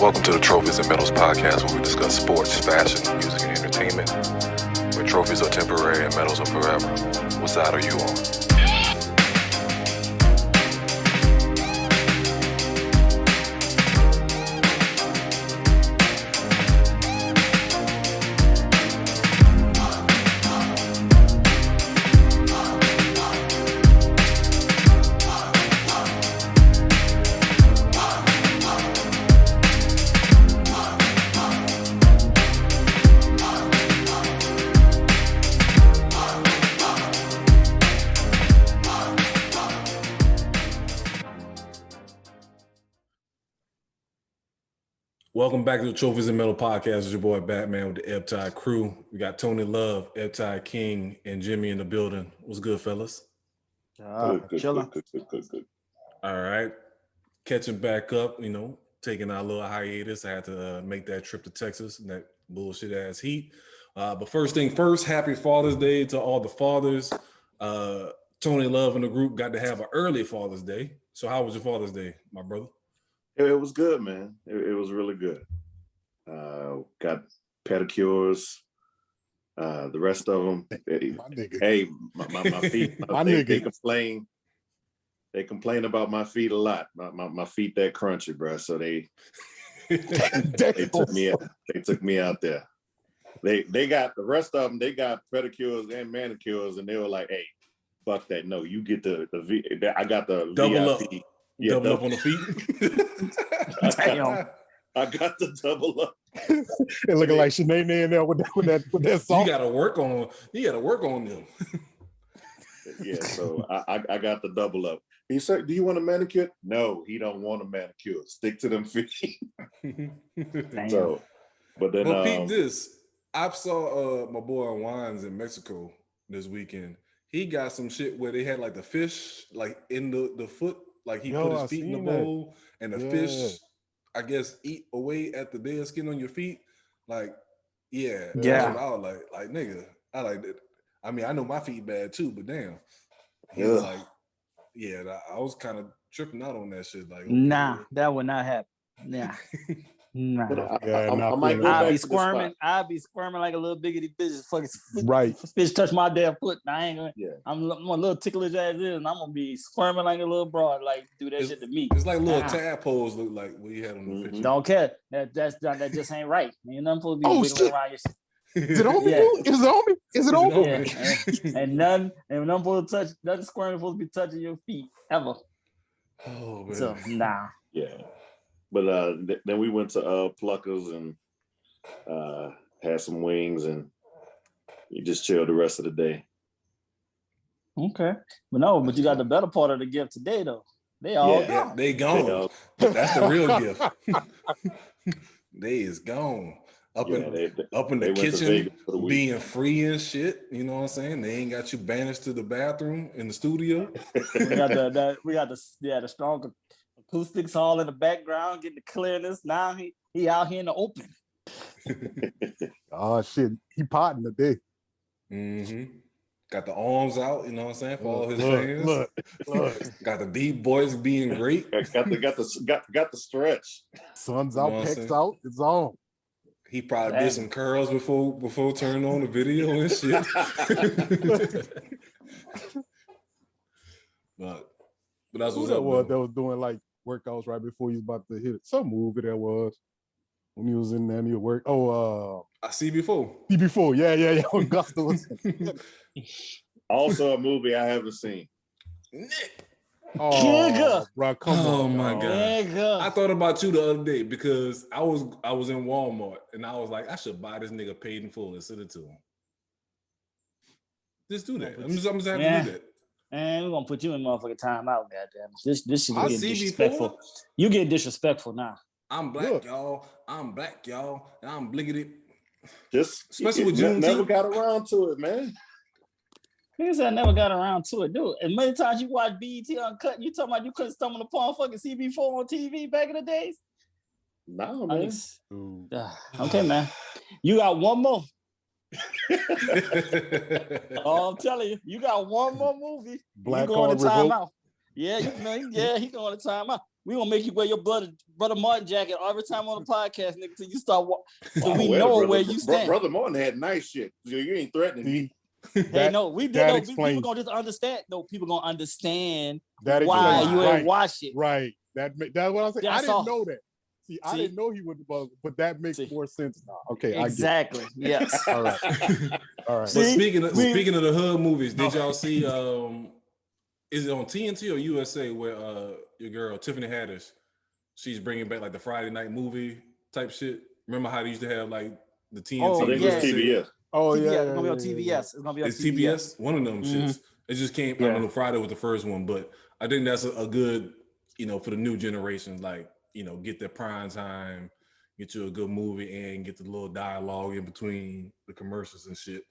Welcome to the Trophyz and Medalz podcast, where we discuss sports, fashion, music, and entertainment. Where trophies are temporary and medals are forever. What side are you on? Welcome back to the Trophyz and Medalz podcast. It's your boy Batman with the Ebbtide crew. We got Tony Love, Ebbtide King, and Jimmy in the building. What's good, fellas? Good. All right. Catching back up, taking our little hiatus. I had to make that trip to Texas and that bullshit ass heat. But first thing first, happy Father's Day to all the fathers. Tony Love and the group got to have an early Father's Day. So how was your Father's Day, my brother? It was good, man. It was really good. Got pedicures. The rest of them, my feet. They complain. They complain about my feet a lot. My feet that crunchy, bro. So they took me out. They took me out there. They got the rest of them. They got pedicures and manicures, and they were like, "Hey, fuck that. No, you get the I got the double VIP. Up. Yeah, double up on the feet. Damn. I got the double up. It looking like Sinead in there with that song. You gotta work on them. Yeah, so I got the double up. He said, "Do you want a manicure?" No, he don't want a manicure. Stick to them feet. So, but peep this. I saw my boy Wines in Mexico this weekend. He got some shit where they had like the fish like in the foot. Like he put his feet in the bowl and the fish, I guess, eat away at the dead skin on your feet. Like, that's what I was like. Like, nigga, I like that. I mean, I know my feet bad too, but damn. He was like, I was kind of tripping out on that shit. Like, okay, nah, that would not happen. Nah. Nah. I'd be squirming like a little biggity bitch. Fucking fish touch my damn foot. I ain't gonna. Yeah. I'm a little ticklish as is, and I'm gonna be squirming like a little broad. Like do that shit to me. It's like little tadpoles look like what you had on the picture. Don't care. That just ain't right. Ain't nothing supposed to be wiggling around your shit. Is it on me? Is it on me? And nothing supposed to touch. Nothing squirming supposed to be touching your feet ever. Oh man. So nah. Yeah. But then we went to Pluckers and had some wings, and you just chilled the rest of the day. Okay, but you got the better part of the gift today, though. They all gone. Yeah, they gone. That's the real gift. They is gone. Up in the kitchen, being free and shit. You know what I'm saying? They ain't got you banished to the bathroom in the studio. we got the strong acoustics all in the background, getting the clearness. Now he out here in the open. Oh shit, he potting today. Mm-hmm. Got the arms out, you know what I'm saying, for all his fans. Look. Got the deep voice being great. Got the stretch. Sun's out, pecs out, it's on. He probably did some curls before turning on the video and shit. but that's what that was doing like workouts right before he was about to hit it. Some movie that was when he was in there and he work. I see before. Yeah. Augusta was. Also a movie I haven't seen. Nick. Oh, bro, come on. Oh my God. I thought about you the other day because I was in Walmart and I was like, I should buy this nigga paid in full and send it to him. Just do that. I'm just have to do that. Man, we're gonna put you in motherfucking timeout, goddamn. This shit getting disrespectful. Before. You get disrespectful now. I'm black, y'all. I'm black, y'all. And I'm blinkety. Just especially with Juneteenth. Never got around to it, man. Niggas said I never got around to it, dude. And many times you watch BET Uncut, you talking about you couldn't stumble upon fucking CB4 on TV back in the days? No, man. Okay, man. You got one more. Oh, I'm telling you, you got one more movie. Black you going Card to timeout. Yeah, he going to timeout. We gonna make you wear your brother Martin jacket every time on the podcast, nigga, till you start so we know where you stand. Brother Martin had nice shit. You ain't threatening me. Hey, no, we did. No, people gonna just understand. No, people gonna understand why you ain't watch it. Right. That's what I said. I didn't know that. See, I didn't know he would, but that makes more sense now. Okay, exactly. Yes. All right. All right. But speaking of the hood movies, did y'all see? Is it on TNT or USA where your girl Tiffany Haddish, she's bringing back like the Friday night movie type shit? Remember how they used to have like the TNT? Oh, it was TBS. Oh TBS, yeah, it's gonna be on TBS. It's gonna be on TBS. One of them shits. It just came. I don't know. Friday was the first one, but I think that's a good, for the new generation. Like, get their prime time, get you a good movie, and get the little dialogue in between the commercials and shit.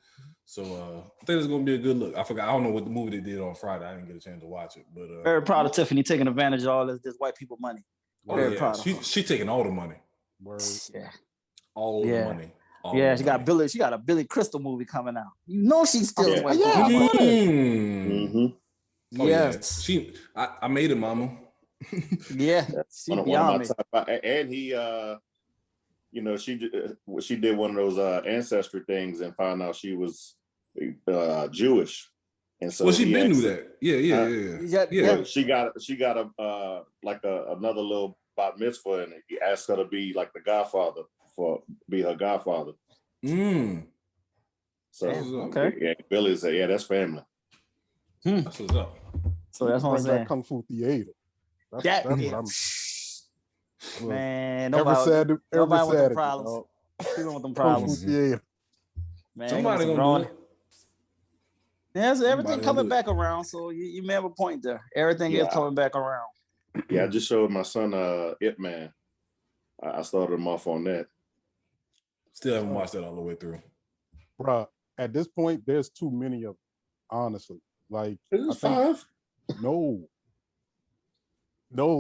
So I think it's gonna be a good look. I forgot. I don't know what the movie they did on Friday. I didn't get a chance to watch it, but very proud of Tiffany taking advantage of all this white people money. Very proud of her. She taking all the money. Word. Yeah. All the money. She got Billy. She got a Billy Crystal movie coming out. She's still white. Yes. I made it, mama. Yeah. One of my top, and he, she did one of those ancestry things and found out she was Jewish, and so she been knew that. Yeah. She got a another little bat mitzvah, and he asked her to be like the godfather. Be her godfather. So okay. Billy said, that's family. That's what's up. So that's what I'm saying. Kung Fu theater. That's what I'm. Man, nobody with them problems. People with them problems. Man, somebody gonna do it. Yeah, so everything coming back around. So you may have a point there. Everything is coming back around. Yeah, I just showed my son Ip Man. I started him off on that. Still haven't watched that all the way through. Bruh, at this point, there's too many of them, honestly. Like, I think 5? No,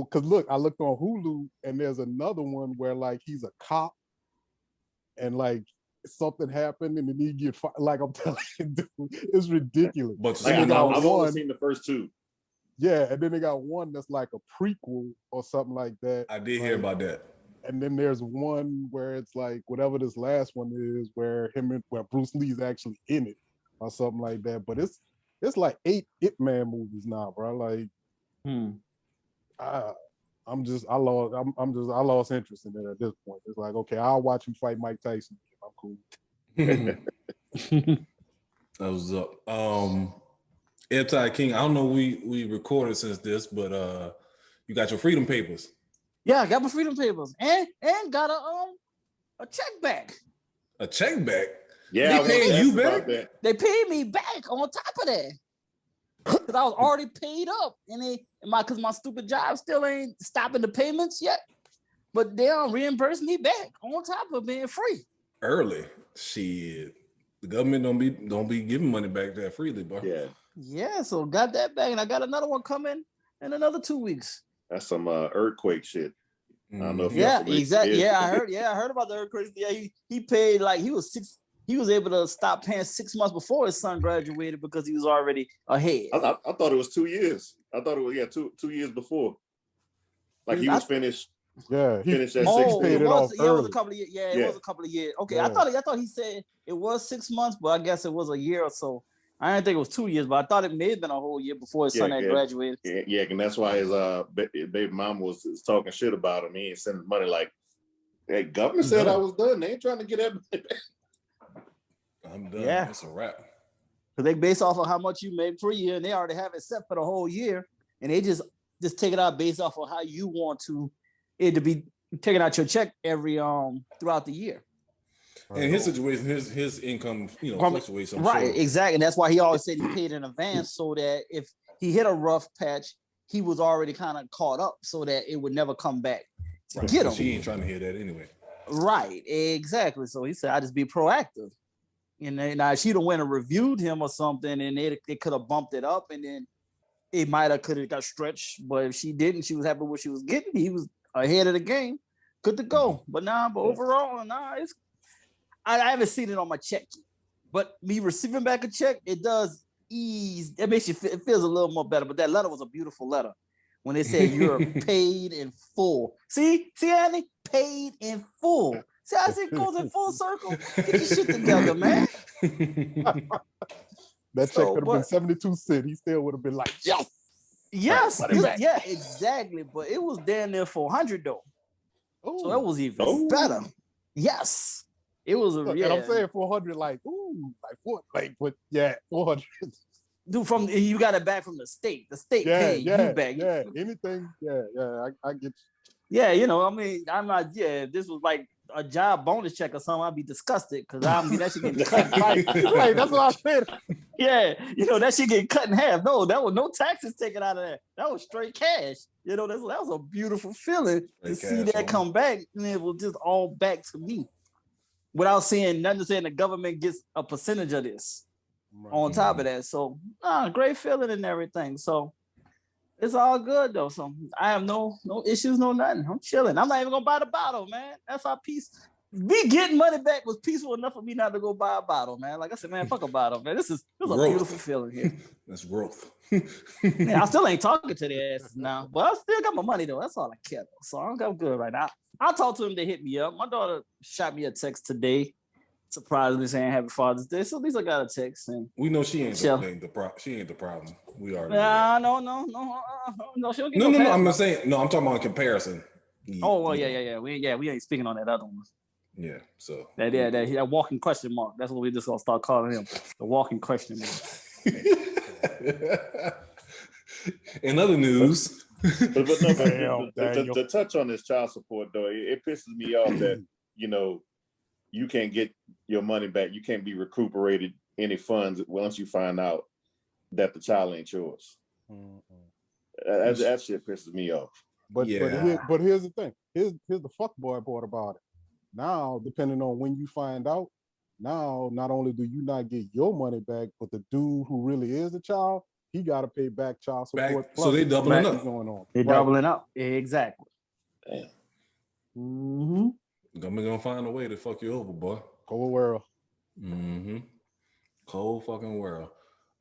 because look, I looked on Hulu and there's another one where like he's a cop and like something happened and then he get fired. Like I'm telling you, dude, it's ridiculous. But I've only seen the first 2. Yeah, and then they got one that's like a prequel or something like that. I did hear about that. And then there's one where it's like whatever this last one is, where Bruce Lee's actually in it or something like that. But it's like 8 Ip Man movies now, bro. Like, I lost interest in it at this point. It's like, okay, I'll watch you fight Mike Tyson. I'm cool. That was up. Ebbtide King, I don't know we recorded since this, but you got your freedom papers. Yeah, I got my freedom papers and got a check back. A check back? Yeah, they paid you back? They paid me back on top of that. Because I was already paid up. And because my stupid job still ain't stopping the payments yet. But they'll reimburse me back on top of being free. Early. Shit. The government don't be giving money back that freely, bro. Yeah. Yeah, so got that back. And I got another one coming in another 2 weeks. That's some earthquake shit. I don't know if exactly. Yeah, I heard about the earthquake. Yeah, he paid like he was able to stop paying 6 months before his son graduated because he was already ahead. I thought it was 2 years. I thought it was 2 years before. Like he was finished. Yeah, he finished at 6. It was a couple of years. Yeah, it was a couple of years. Okay, yeah. I thought he said it was 6 monns, but I guess it was a year or so. I didn't think it was 2 years, but I thought it may have been a whole year before his son had graduated. Yeah, and that's why his baby mom was talking shit about him. He ain't sending money like, hey, government said I was done. They ain't trying to get that money back. I'm done. Yeah. That's a wrap. Because they base off of how much you make per year, and they already have it set for the whole year, and they just take it out based off of how you want it to be taking out your check every throughout the year. In his situation, his income, fluctuates. Right, exactly. And that's why he always said he paid in advance so that if he hit a rough patch, he was already kind of caught up so that it would never come back to get him. She ain't trying to hear that anyway. Right, exactly. So he said, I just be proactive. And now she'd have went and reviewed him or something, and they could have bumped it up, and then it could have got stretched. But if she didn't, she was happy with what she was getting. He was ahead of the game, good to go. But overall, I haven't seen it on my check, but me receiving back a check, it does ease. It makes it feels a little more better. But that letter was a beautiful letter. when they said you're paid in full. See, Andy? Paid in full. See how it goes in full circle? Get your shit together, man. That check could have been 72 cents. He still would have been like, yes. Yes, yeah, exactly. But it was damn near 400 though. Ooh. So it was even better. Yes. It was a And I'm saying 400, like, but yeah, 400. Dude, you got it back from the state. The state paid you back. Yeah, anything. Yeah, I get you. Yeah, you know, I mean, I'm not. Yeah, if this was like a job bonus check or something, I'd be disgusted because I mean that shit getting cut. Right, that's what I said. Yeah, you know that shit getting cut in half. No, that was no taxes taken out of that. That was straight cash. You know, that was a beautiful feeling to see that come back, and it was just all back to me, without saying nothing. Saying the government gets a percentage of this on top of that. So, great feeling and everything. So. It's all good though. So I have no issues, no nothing. I'm chilling. I'm not even gonna buy the bottle, man. That's our peace. Me getting money back was peaceful enough for me not to go buy a bottle, man. Like I said, man, fuck a bottle, man. This is a beautiful feeling here. That's growth. Yeah, I still ain't talking to the asses now, but I still got my money though. That's all I care. So I'm good right now. I talked to him to hit me up. My daughter shot me a text today. Surprisingly saying Happy Father's Day. So at least I got a text. And we know she ain't the problem. We already no. She don't get no. I'm not saying no. I'm talking about in comparison. Oh well, yeah. We ain't speaking on that other one. Yeah. So that walking question mark. That's what we just gonna start calling him. The walking question mark. In other news, but no, to touch on this child support though, it pisses me off that you can't get your money back. You can't be recuperated any funds once you find out that the child ain't yours. Mm-hmm. That shit pisses me off. But here's the thing. Here's the fuckboy part about it. Now, depending on when you find out, now not only do you not get your money back, but the dude who really is the child, he got to pay back child support. So they doubling up. Going on. They doubling up. Exactly. Damn. Mm-hmm. Gonna find a way to fuck you over, boy. Cold world. Mm-hmm. Cold fucking world.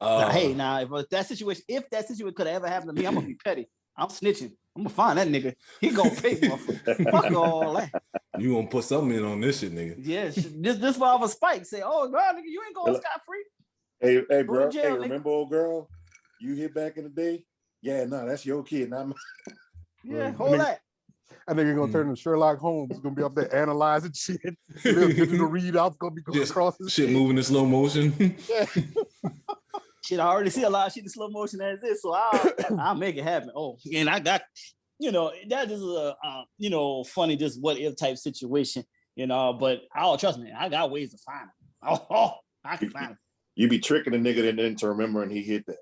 If that situation could have ever happened to me, I'm gonna be petty. I'm snitching. I'm gonna find that nigga. He gonna pay, motherfucker. Fuck all that. You gonna put something in on this shit, nigga? Yeah, this off a spike. Say, oh, bro, nigga, you ain't going scot free. Hey, bro. Jail, hey, remember old girl you hit back in the day? Yeah, no, that's your kid. Not yeah, hold that. I think you're gonna turn into Sherlock Holmes. He's gonna be up there analyzing shit. Digital readouts gonna be going across his shit moving in slow motion. Yeah. Shit, I already see a lot of shit in slow motion as this, so I'll make it happen. Oh, and I got, that is a funny just what if type situation, but trust me, I got ways to find him. I can find him. You be tricking a nigga into remembering he hit that.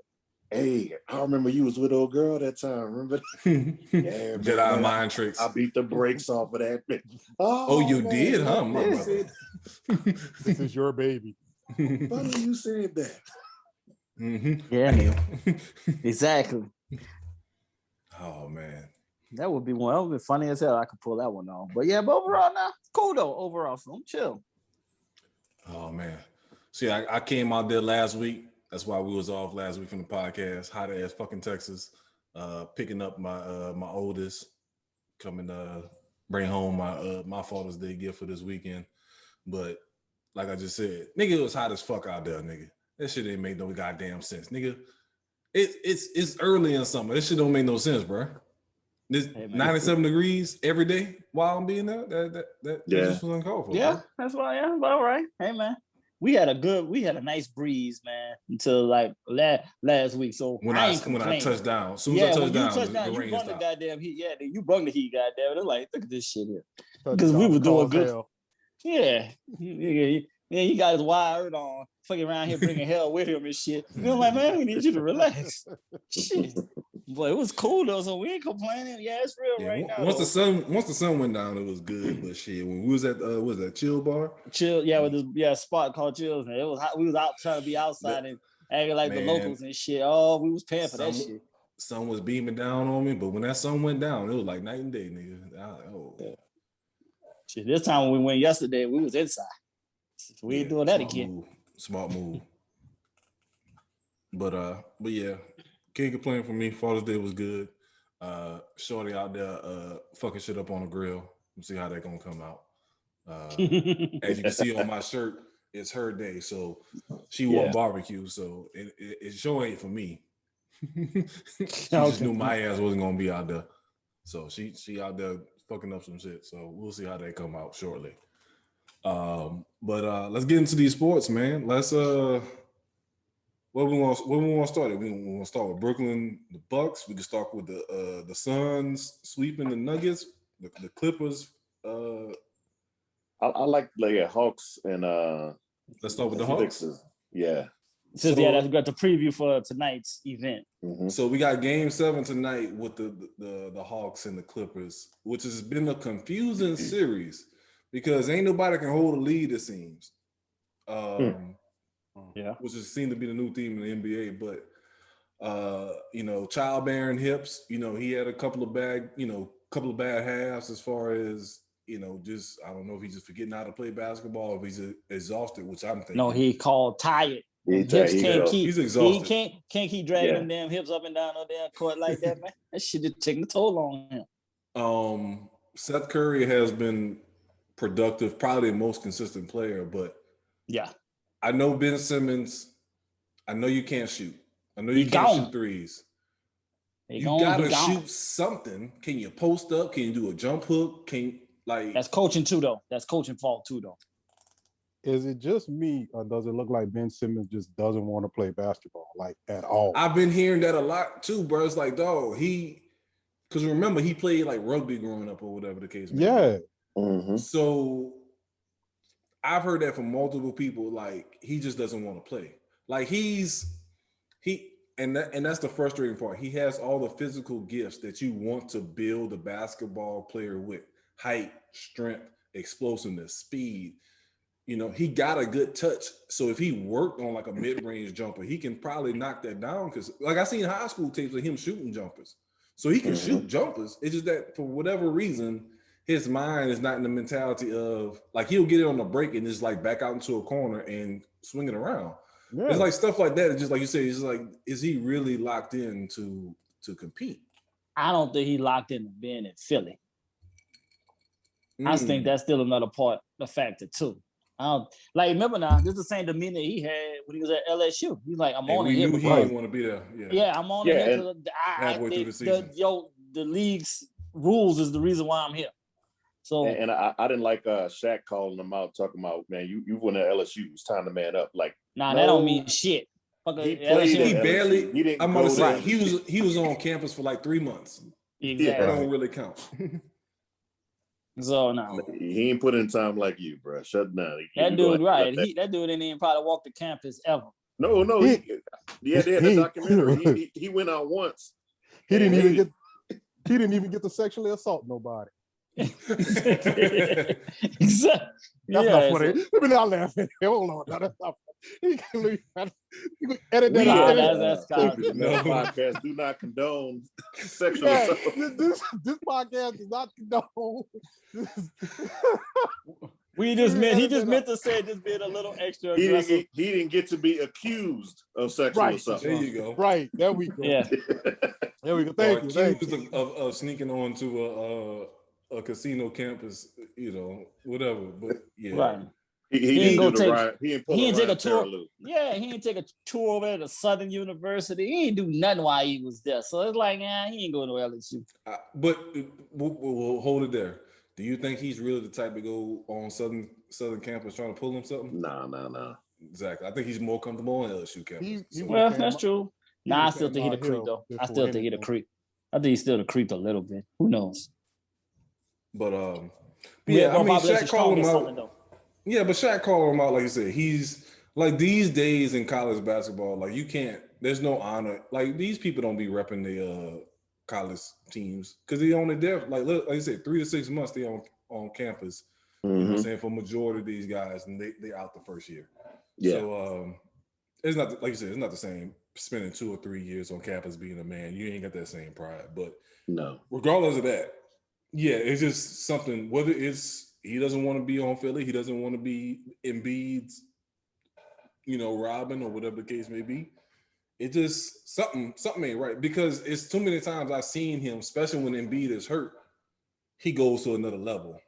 Hey, I remember you was with old girl that time. Remember? Yeah, Jedi mind tricks. I beat the brakes off of that bitch. Oh, you did, huh? This is your baby. Why do you say that? Mm-hmm. Yeah, exactly. Oh man, that would be one. That would be funny as hell. I could pull that one off. But overall, now cool though. Overall, so I'm chill. Oh man, see, I came out there last week. That's why we was off last week from the podcast. Hot ass fucking Texas. Picking up my oldest, coming bring home my Father's Day gift for this weekend. But like I just said, nigga, it was hot as fuck out there, nigga. That shit ain't make no goddamn sense, nigga. It's early in summer. This shit don't make no sense, bro. This 97 degrees every day while I'm being there. That just was uncalled for. Yeah, bro. That's why. Yeah, but all right. Hey man. We had a nice breeze, man, until like last week. So when I touched down, as soon as I touched down, the rain brought the stopped. Goddamn heat. Yeah, you brought the heat, goddamn. They're like, look at this shit here, because we were doing good. Hell. Yeah, he got his wired on, fucking around here bringing hell with him and shit. We're like, man, we need you to relax. Shit. But it was cool though, so we ain't complaining. Yeah, it's real right now. Once the sun went down, it was good. But shit, when we was at was that Chill Bar? Chill, yeah, with this spot called Chills, and it was hot. We was out trying to be outside and acting like the locals and shit. Oh, we was paying for that shit. Sun was beaming down on me, but when that sun went down, it was like night and day, nigga. Shit, this time when we went yesterday, we was inside. We ain't doing that again. Smart move. But yeah. Can't complain for me. Father's Day was good. Shorty out there fucking shit up on the grill. We'll see how they're gonna come out. As you can see on my shirt, it's her day, so she wore barbecue. So it sure ain't for me. She just knew my ass wasn't gonna be out there, so she out there fucking up some shit. So we'll see how they come out shortly. But let's get into these sports, man. Let's Where we want to start? We want to start with Brooklyn, the Bucks. We can start with the Suns sweeping the Nuggets, the Clippers. I like Hawks and let's start with the Hawks. Yeah. So that's got the preview for tonight's event. Mm-hmm. So we got Game 7 tonight with the Hawks and the Clippers, which has been a confusing series because ain't nobody can hold a lead, it seems. Which is seemed to be the new theme in the NBA. But childbearing hips. He had a couple of bad halves as far as just I don't know if he's just forgetting how to play basketball or if he's exhausted, which I'm thinking. No, he called tired. He's exhausted. He can't keep dragging them damn hips up and down on damn court like that, man. That shit is taking a toll on him. Seth Curry has been productive, probably the most consistent player, but I know Ben Simmons. I know you can't shoot. I know you can't shoot threes. You gotta shoot something. Can you post up? Can you do a jump hook? That's coaching too, though. That's coaching fault too, though. Is it just me, or does it look like Ben Simmons just doesn't want to play basketball at all? I've been hearing that a lot too, bro. It's like, dog, because remember he played like rugby growing up or whatever the case may be. Mm-hmm. So I've heard that from multiple people. Like he just doesn't want to play. Like and that's the frustrating part. He has all the physical gifts that you want to build a basketball player with: height, strength, explosiveness, speed. He got a good touch. So if he worked on like a mid-range jumper, he can probably knock that down. Because like I seen high school tapes of him shooting jumpers. So he can shoot jumpers. It's just that for whatever reason, his mind is not in the mentality of like he'll get it on the break and just like back out into a corner and swing it around. Yeah. It's like stuff like that. It's just like you say, it's just like, is he really locked in to compete? I don't think he locked in to being in Philly. I just think that's still another part, the factor too. Remember now, this is the same demeanor he had when he was at LSU. He's like, I'm on it. We knew he didn't want to be there. Yeah, I'm on it. Halfway through the season. The league's rules is the reason why I'm here. So and I didn't like Shaq calling him out, talking about, man, you went to LSU. It's time to man up. Like, that don't mean shit. He barely. I'm gonna say he was on campus for like 3 months. Exactly. That don't really count. So no, he ain't put in time like you, bro. Shut down. That dude, right? That dude didn't even probably walk the campus ever. No. They had the documentary. He went out once. He didn't even get to sexually assault nobody. Exactly. That's not funny. Let me not laugh at him. Hold on. That's not funny. You can edit that out. That's podcast do not condone sexual assault. This podcast does not condone. He just meant to say just being a little extra aggressive. He didn't get to be accused of sexual assault. There you go. Right. There we go. Yeah. There we go. Thank you. Accused of sneaking onto a casino campus, whatever. But yeah. Right. He didn't take a tour. Yeah, he didn't take a tour over to Southern University. He didn't do nothing while he was there. So it's like, he ain't going to LSU. But we'll hold it there. Do you think he's really the type to go on Southern campus trying to pull him something? No. Exactly. I think he's more comfortable on LSU campus. That's true. I still think he's a creep, though. I still think he's a creep. I think he's still a creep a little bit. Who knows? But Shaq called him out. Yeah, but Shaq called him out, like you said. He's like these days in college basketball, like you can't. There's no honor. Like these people don't be repping the college teams because they only there like you said 3 to 6 months. They on campus. You know what I'm saying, for majority of these guys, and they out the first year. Yeah. So it's not like you said. It's not the same spending 2 or 3 years on campus being a man. You ain't got that same pride. But no, regardless of that. Yeah, it's just something, whether it's he doesn't want to be on Philly, he doesn't want to be Embiid's, Robin or whatever the case may be. it just something ain't right, because it's too many times I've seen him, especially when Embiid is hurt, he goes to another level.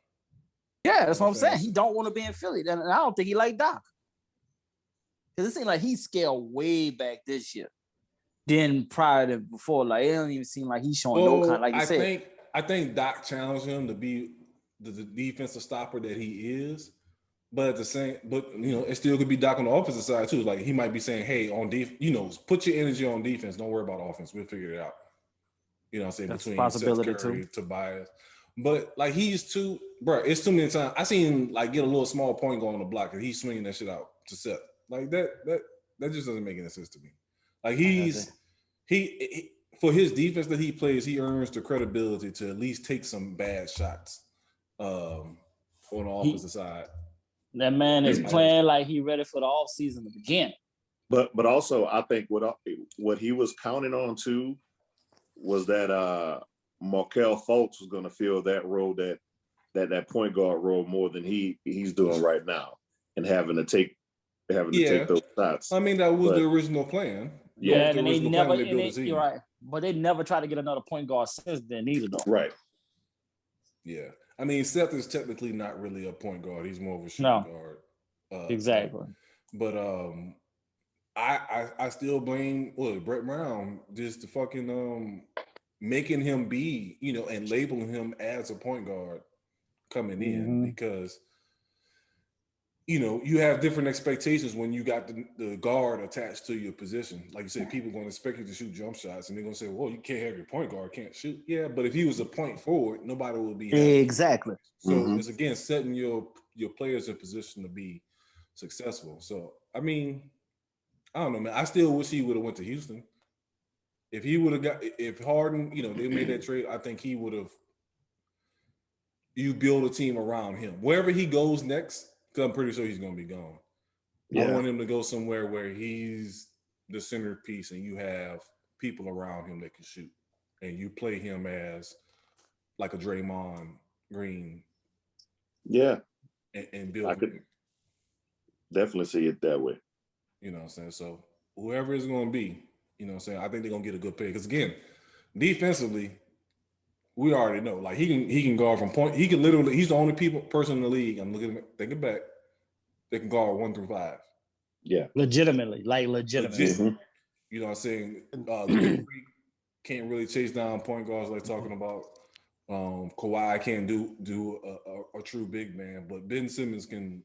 Yeah, that's what I'm saying. He don't want to be in Philly, and I don't think he like Doc, because it seemed like he scaled way back this year than prior to before. Like it don't even seem like he's showing no kind. Like you said, I think Doc challenged him to be the defensive stopper that he is. But at the same, it still could be Doc on the offensive side too. Like he might be saying, "Hey, on defense, put your energy on defense. Don't worry about offense. We'll figure it out." You know what I'm saying? That's between possibility Seth Curry, too. Tobias. But like he's too, bro. It's too many times I seen him like get a little small point going on the block and he's swinging that shit out to Seth. Like that just doesn't make any sense to me. Like he for his defense that he plays, he earns the credibility to at least take some bad shots on the offensive side. That man is playing like he ready for the off season to begin. But also, I think what he was counting on too was that Markelle Fultz was going to fill that role, that point guard role more than he's doing right now, and having to take those shots. I mean, that was the original plan. Yeah, and they never. You're right, but they never tried to get another point guard since then either, though. Right. Yeah. I mean, Seth is technically not really a point guard. He's more of a shooting guard. Exactly. But I still blame Brett Brown just to fucking making him be, and labeling him as a point guard coming in, because you have different expectations when you got the guard attached to your position. Like you said, people are going to expect you to shoot jump shots, and they're going to say, well, you can't have your point guard can't shoot. Yeah, but if he was a point forward, nobody would be happy. Exactly. So it's, again, setting your players in position to be successful. So, I mean, I don't know, man. I still wish he would have went to Houston. If he would have if Harden, they made that trade, I think he would have, you build a team around him. Wherever he goes next, because I'm pretty sure he's going to be gone. Yeah. I want him to go somewhere where he's the centerpiece and you have people around him that can shoot. And you play him as like a Draymond Green. Yeah. And build. I could definitely see it that way. You know what I'm saying? So whoever it's going to be, you know what I'm saying, I think they're going to get a good pay. Because, again, defensively, we already know. Like, he can guard from point. He can literally – he's the only person in the league, I'm looking at – thinking back, they can guard 1 through 5. Yeah. Legitimately. Mm-hmm. You know what I'm saying? Can't really chase down point guards like talking about. Kawhi can't do a true big man, but Ben Simmons can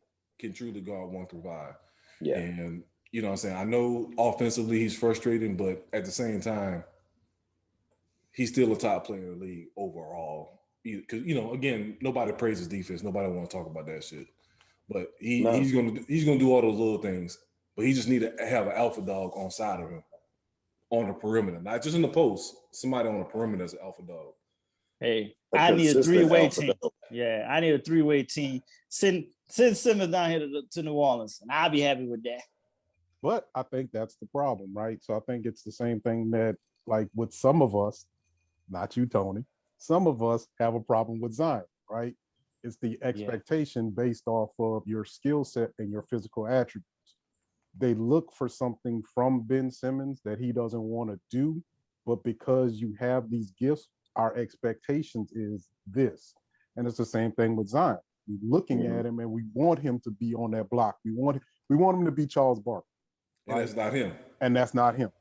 truly guard 1 through 5. Yeah. And, you know what I'm saying, I know offensively he's frustrating, but at the same time, he's still a top player in the league overall. Because, again, nobody praises defense. Nobody want to talk about that shit. But he's gonna do all those little things. But he just need to have an alpha dog on side of him on the perimeter, not just in the post. Somebody on the perimeter is an alpha dog. Hey, I need a three-way team. Yeah, I need a three-way team. Send Simmons down here to New Orleans, and I'll be happy with that. But I think that's the problem, right? So I think it's the same thing that, like, with some of us, not you, Tony, some of us have a problem with Zion, right? It's the expectation based off of your skill set and your physical attributes. They look for something from Ben Simmons that he doesn't want to do, but because you have these gifts, our expectations is this. And it's the same thing with Zion. We're looking at him and we want him to be on that block. We want him to be Charles Barkley. And that's not him. And that's not him.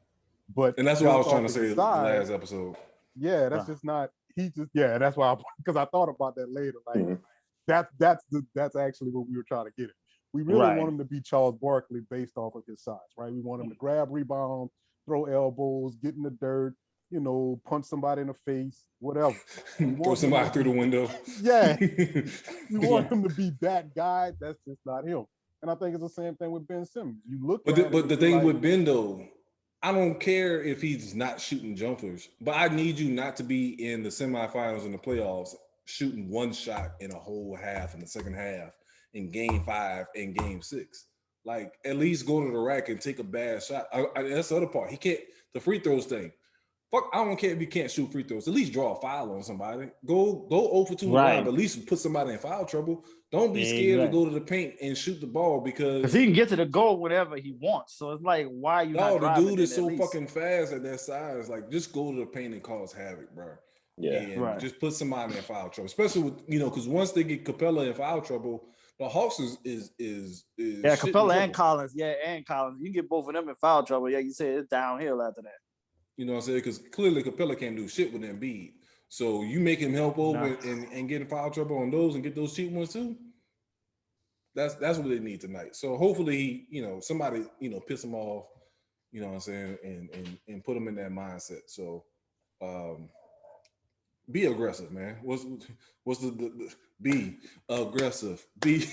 And that's what I was trying to say in the last episode. Yeah, that's just not. That's why because I thought about that later. Like that's actually what we were trying to get at. We really want him to be Charles Barkley based off of his size, right? We want him to grab rebounds, throw elbows, get in the dirt, punch somebody in the face, whatever. Throw somebody through the window. Yeah. We want him to be that guy. That's just not him. And I think it's the same thing with Ben Simmons. You look but the thing with Ben, though, I don't care if he's not shooting jumpers, but I need you not to be in the semifinals and the playoffs shooting one shot in a whole half in the second half in game 5 and game 6. Like, at least go to the rack and take a bad shot. That's the other part. He can't, the free throws thing. fuck, I don't care if you can't shoot free throws. At least draw a foul on somebody. Go 0 for 2 line, but at least put somebody in foul trouble. Don't be scared to go to the paint and shoot the ball because he can get to the goal whenever he wants. So it's like, why are you not driving? The dude is so fucking fast at that size. Like, just go to the paint and cause havoc, bro. Yeah, and just put somebody in foul trouble, especially with because once they get Capella in foul trouble, the Hawks is Capella and Collins. Yeah, and Collins. You get both of them in foul trouble. Yeah, you say it's downhill after that. You know what I'm saying? Because clearly Capella can't do shit with Embiid. So you make him help over and get in foul trouble on those and get those cheap ones too. That's what they need tonight. So hopefully, somebody, piss him off, you know what I'm saying, and put him in that mindset. So be aggressive, man. What's the be aggressive? Be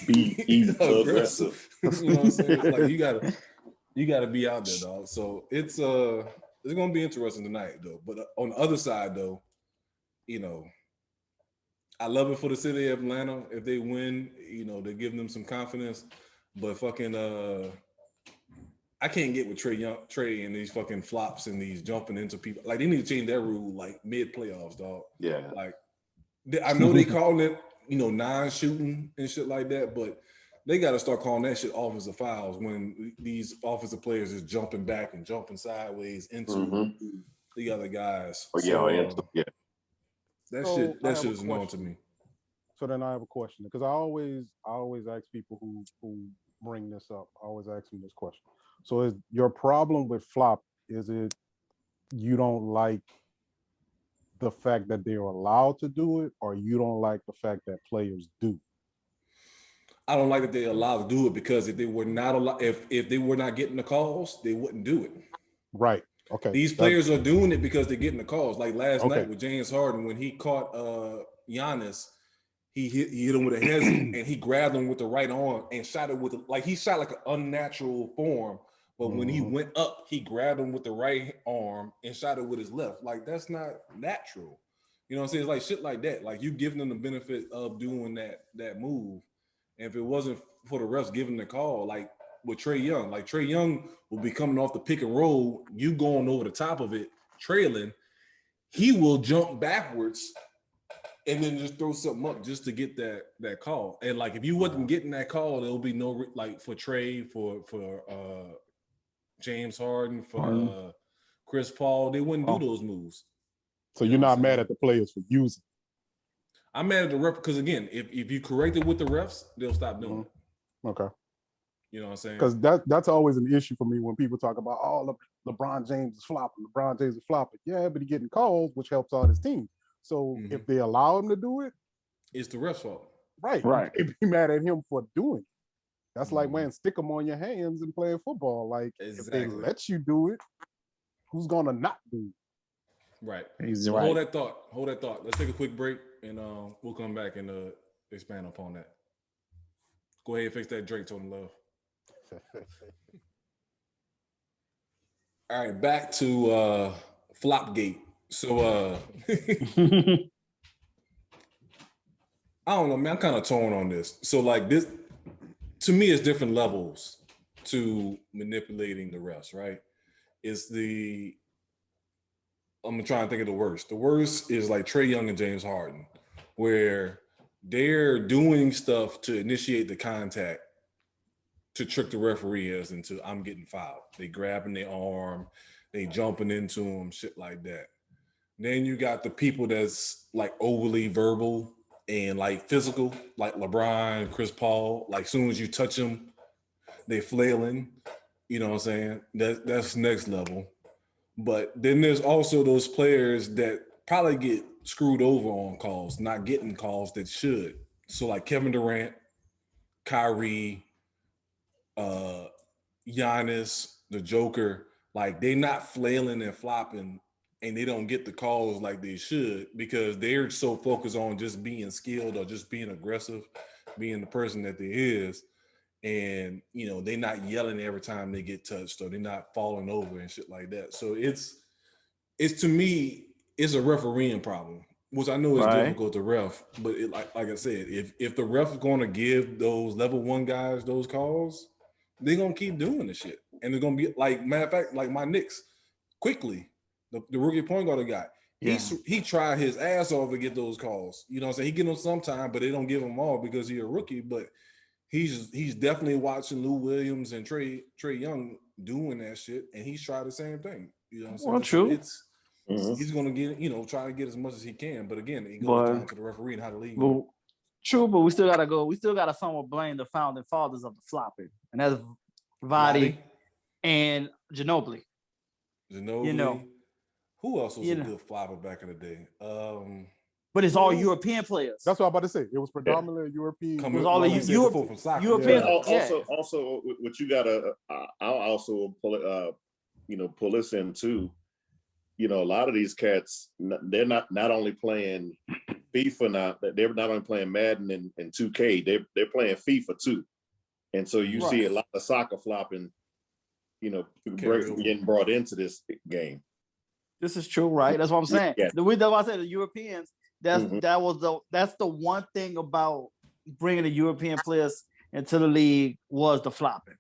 aggressive. You know what I'm saying? Like you gotta be out there, dog. So it's gonna be interesting tonight, though. But on the other side, though, I love it for the city of Atlanta. If they win, they're giving them some confidence. But fucking, I can't get with Trey and these fucking flops and these jumping into people. Like, they need to change that rule like mid playoffs, dog. Yeah. Like, I know they calling it, non-shooting and shit like that, but they got to start calling that shit offensive fouls when these offensive players is jumping back and jumping sideways into the other guys. That shit is known to me. So then I have a question, because I always ask people who bring this up. I always ask them this question. So is your problem with flop, is it you don't like the fact that they're allowed to do it, or you don't like the fact that players do? I don't like that they're allowed to do it, because if they were not allowed, if they were not getting the calls, they wouldn't do it. Right. Okay. These players are doing it because they're getting the calls. Like last night with James Harden, when he caught Giannis, he hit him with a head and he grabbed him with the right arm and shot it with he shot like an unnatural form. But when he went up, he grabbed him with the right arm and shot it with his left. Like, that's not natural. You know what I'm saying? It's like shit like that. Like, you giving them the benefit of doing that move. And if it wasn't for the refs giving the call, like with Trey Young, Trey Young will be coming off the pick and roll, you going over the top of it, trailing, he will jump backwards and then just throw something up just to get that call. And like, if you wasn't getting that call, there'll be no, like, for Trey, for James Harden, for Chris Paul, they wouldn't do those moves. So you're not mad at the players for using? I'm mad at the ref because, again, if you correct it with the refs, they'll stop doing it. Okay. You know what I'm saying? Because that's always an issue for me when people talk about, LeBron James is flopping. LeBron James is flopping. Yeah, but he's getting calls, which helps out his team. So if they allow him to do it, it's the ref's fault. Right. If you mad at him for doing it. That's like, man, stick them on your hands and playing football. Like, if they let you do it, who's gonna not do it? Right. Right. Hold that thought. Let's take a quick break and we'll come back and expand upon that. Go ahead and fix that Drake Tony Love. All right, back to Flopgate. So I don't know, man. I'm kind of torn on this. So like this, to me, it's different levels to manipulating the refs, right? I'm gonna try and think of the worst. The worst is like Trae Young and James Harden, where they're doing stuff to initiate the contact to trick the referee as into I'm getting fouled. They grabbing their arm, they jumping into him, shit like that. Then you got the people that's like overly verbal and like physical, like LeBron, Chris Paul. Like soon as you touch them, they flailing. You know what I'm saying? That's next level. But then there's also those players that probably get screwed over on calls, not getting calls that should. So like Kevin Durant, Kyrie, Giannis, the Joker, like they not flailing and flopping and they don't get the calls like they should because they're so focused on just being skilled or just being aggressive, being the person that they is. And, you know, they're not yelling every time they get touched or they're not falling over and shit like that. So it's to me, it's a refereeing problem, which I know is difficult to ref. But like I said, if the ref is going to give those level one guys those calls, they're going to keep doing the shit. And they're going to be like, matter of fact, like my Knicks, quickly, the rookie point guard they got. He tried his ass off to get those calls. You know what I'm saying? He get them sometime, but they don't give him all because he's a rookie. But he's definitely watching Lou Williams and Trey Young doing that shit, and he's tried the same thing. You know what I'm saying? Well, true. He's gonna get, try to get as much as he can. But again, it goes down to the referee and how the league. Well, true, but we still gotta somewhat blame the founding fathers of the flopping, and that's Vadi and Ginobili. Who else was a good flopper back in the day? But it's all European players. That's what I'm about to say. It was predominantly European. It was all the European. Also, what you gotta, I'll also pull this in too. A lot of these cats, they're not only playing FIFA now, they're not only playing Madden and 2K, they're playing FIFA too. And so you see a lot of soccer flopping, getting brought into this game. This is true, right? That's what I'm saying. Yeah. That's why I said the Europeans, that's the one thing about bringing the European players into the league was the flopping.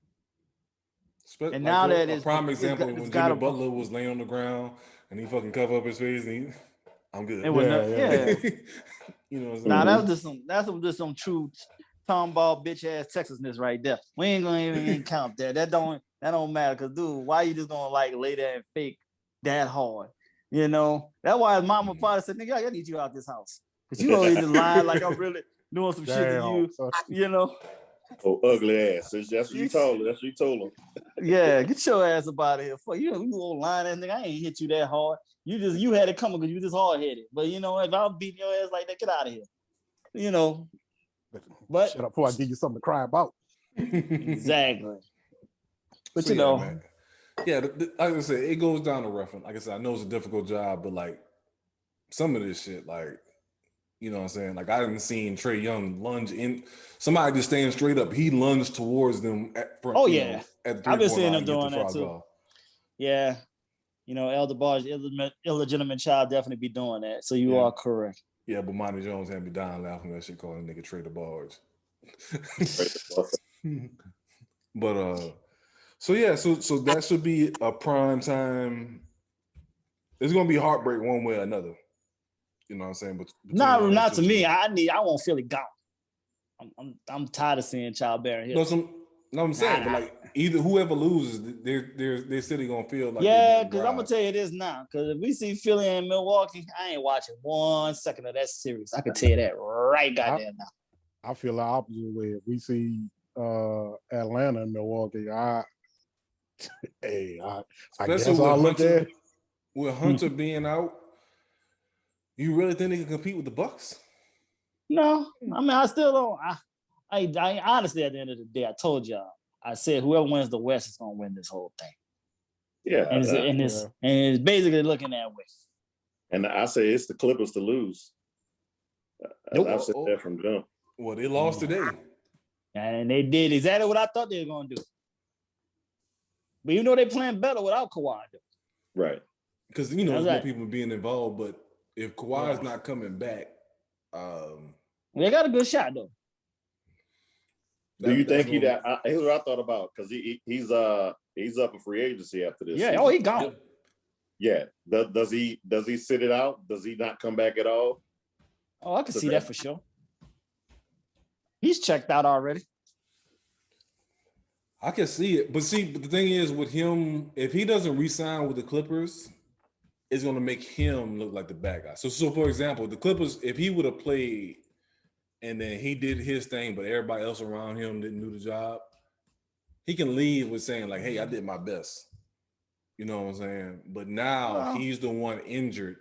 And like now that is prime example when Jimmy Butler was laying on the ground and he fucking covered up his face and I'm good. Now that's just some true tomball bitch ass Texasness right there. We ain't gonna even count that. That don't matter, because dude, why you just gonna lay there and fake that hard? That's why his mama and father said, nigga, I need you out this house. Because you always just lying like I'm really doing some shit to you. Oh, ugly ass. That's what you told her. That's what you told him. Yeah, get your ass up out of here. Fuck you old lying ass nigga. I ain't hit you that hard. You had it coming because you just hard headed. But if I'm beating your ass like that, get out of here. But shut up before I give you something to cry about. Exactly. But man. Yeah, like I said, it goes down to reference. Like I said, I know it's a difficult job, but like some of this shit, like, you know what I'm saying? Like I haven't seen Trey Young lunge in. Somebody just standing straight up. He lunged towards them at front. At the I've been seeing them doing that too. Off. Yeah. Elder Bar's illegitimate child definitely be doing that. So you are correct. Yeah, but Monty Jones had me dying laughing at that shit, calling nigga Trey the Barge. But so that should be a prime time. It's gonna be heartbreak one way or another. You know what I'm saying? But not to me. I won't feel it gone. I'm tired of seeing childbearing here. I'm saying, but like either whoever loses, they're still gonna feel like because I'm gonna tell you this now. Because if we see Philly and Milwaukee, I ain't watching 1 second of that series. I can tell you that right goddamn now. I feel the opposite way. If we see Atlanta and Milwaukee, I guess I'll look at with Hunter being out. You really think they can compete with the Bucks? No, I mean I still don't. I honestly, at the end of the day, I told y'all, I said whoever wins the West is gonna win this whole thing. Yeah, and it's basically looking that way. And I say it's the Clippers to lose. I've said that from jump. Well, they lost today, and they did exactly what I thought they were gonna do. But they're playing better without Kawhi, though. Right? Because there's more people being involved. But if Kawhi's not coming back, they got a good shot though. Do you think here's what I thought about, because he's up for free agency after this season. He gone. Yeah. Does he sit it out? Does he not come back at all? Oh, I can see that for sure. He's checked out already. I can see it. But the thing is with him, if he doesn't re-sign with the Clippers, it's going to make him look like the bad guy. So for example, the Clippers, if he would have played and then he did his thing, but everybody else around him didn't do the job, he can leave with saying like, hey, I did my best. You know what I'm saying? But now he's the one injured.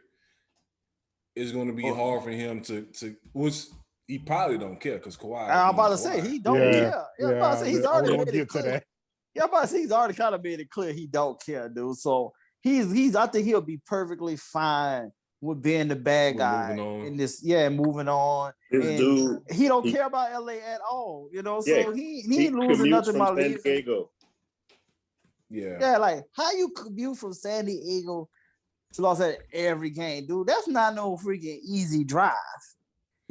It's going to be hard for him to which he probably don't care, because Kawhi. I'm about to say he don't care. I'm about to say he's already made it clear. Yeah, I'm about to say he's already kind of made it clear he don't care, dude. So he's I think he'll be perfectly fine with being the bad guy in this. Yeah, moving on. He don't care about LA at all. So he ain't losing nothing by leaving. San Diego. Yeah, like how you commute from San Diego to Los Angeles every game, dude? That's not no freaking easy drive.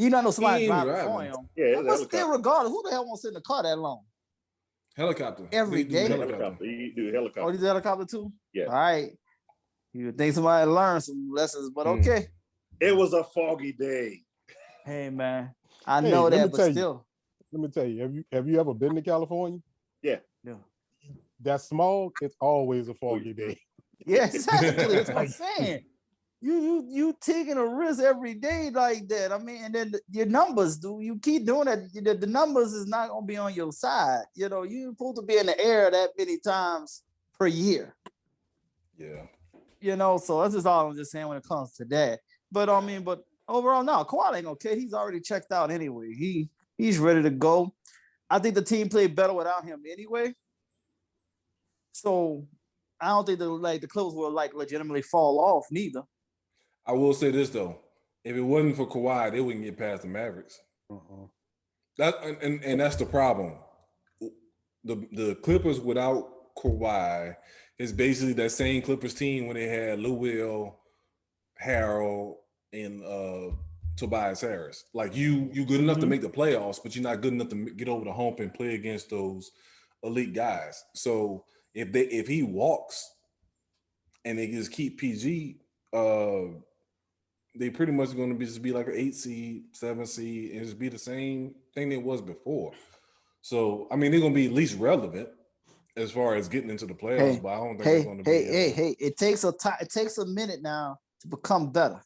You know somebody driving for him. Yeah, but still, regardless, who the hell wants to sit in the car that long? Helicopter. Every game. You do helicopter. Oh, you do helicopter too? Yeah. All right. You would think somebody learned some lessons, but okay. It was a foggy day. Hey man, I know that, but still. Let me tell you, have you ever been to California? Yeah. That small, it's always a foggy day. Yeah, exactly. That's what I'm saying. You taking a risk every day like that. I mean, and then your numbers, you keep doing that, the numbers is not gonna be on your side. You know, you're supposed to be in the air that many times per year. Yeah. You know, so that's just all I'm just saying when it comes to that. But I mean, but overall, no, Kawhi ain't okay. He's already checked out anyway. He's ready to go. I think the team played better without him anyway. So I don't think the Clippers will legitimately fall off neither. I will say this though, if it wasn't for Kawhi, they wouldn't get past the Mavericks. And that's the problem. The Clippers without Kawhi is basically that same Clippers team when they had Lou Will, Harold, and Tobias Harris. Like you good enough to make the playoffs, but you're not good enough to get over the hump and play against those elite guys. So if he walks and they just keep PG, they pretty much going to just be like an 8 seed, 7 seed, and just be the same thing it was before. So I mean, they're going to be at least relevant as far as getting into the playoffs, but I don't think it's going to be. It takes a minute now to become better.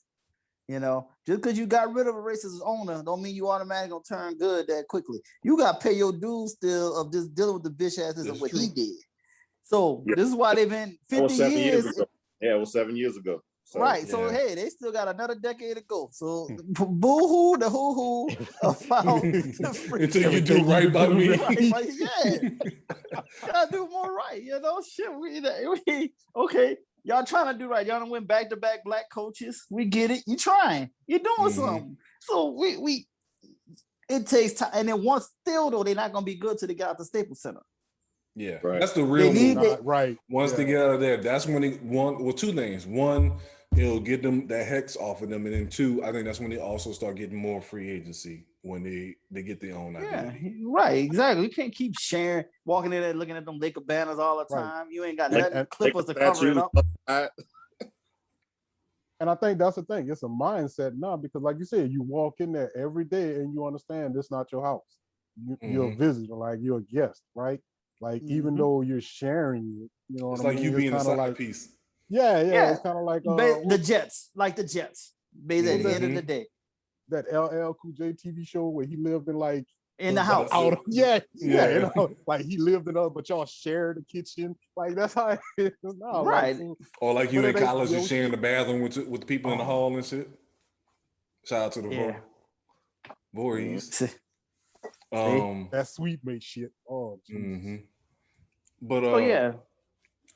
You know, just because you got rid of a racist owner, don't mean you automatically gonna turn good that quickly. You got to pay your dues still of just dealing with the bitch asses of what he did. So this is why they've been 50 years. Yeah, it was 7 years ago. So, right. So hey, they still got another decade to go. So boo-hoo, the hoo-hoo about until you do right by me. Yeah. Gotta do more right, you know. Shit, we okay. Y'all trying to do right. Y'all done win back-to-back black coaches. We get it. You trying. You're doing something. So we it takes time. And then once still though, they're not gonna be good till they get out the Staples Center. Yeah, right. That's the real move. Right. Once they get out of there, that's when two things. One, it'll get them that hex off of them, and then two, I think that's when they also start getting more free agency when they get their own identity. Yeah, right, exactly. You can't keep walking in there looking at them Laker banners all the time. Right. You ain't got nothing Clippers to cover it up. And I think that's the thing. It's a mindset now because, like you said, you walk in there every day and you understand this not your house. You're a visitor, like you're a guest, right? Like even though you're sharing it, you know, it's like you being a side piece. Yeah. It's kind of like the Jets, at the end of the day. That LL Cool J TV show where he lived in the house. You know, like he lived in but y'all share the kitchen. Like that's how it is now. Right. Like, or like you in college, you sharing the bathroom with the people in the hall and shit. Shout out to the Voorhees. That sweet mate shit. Oh, but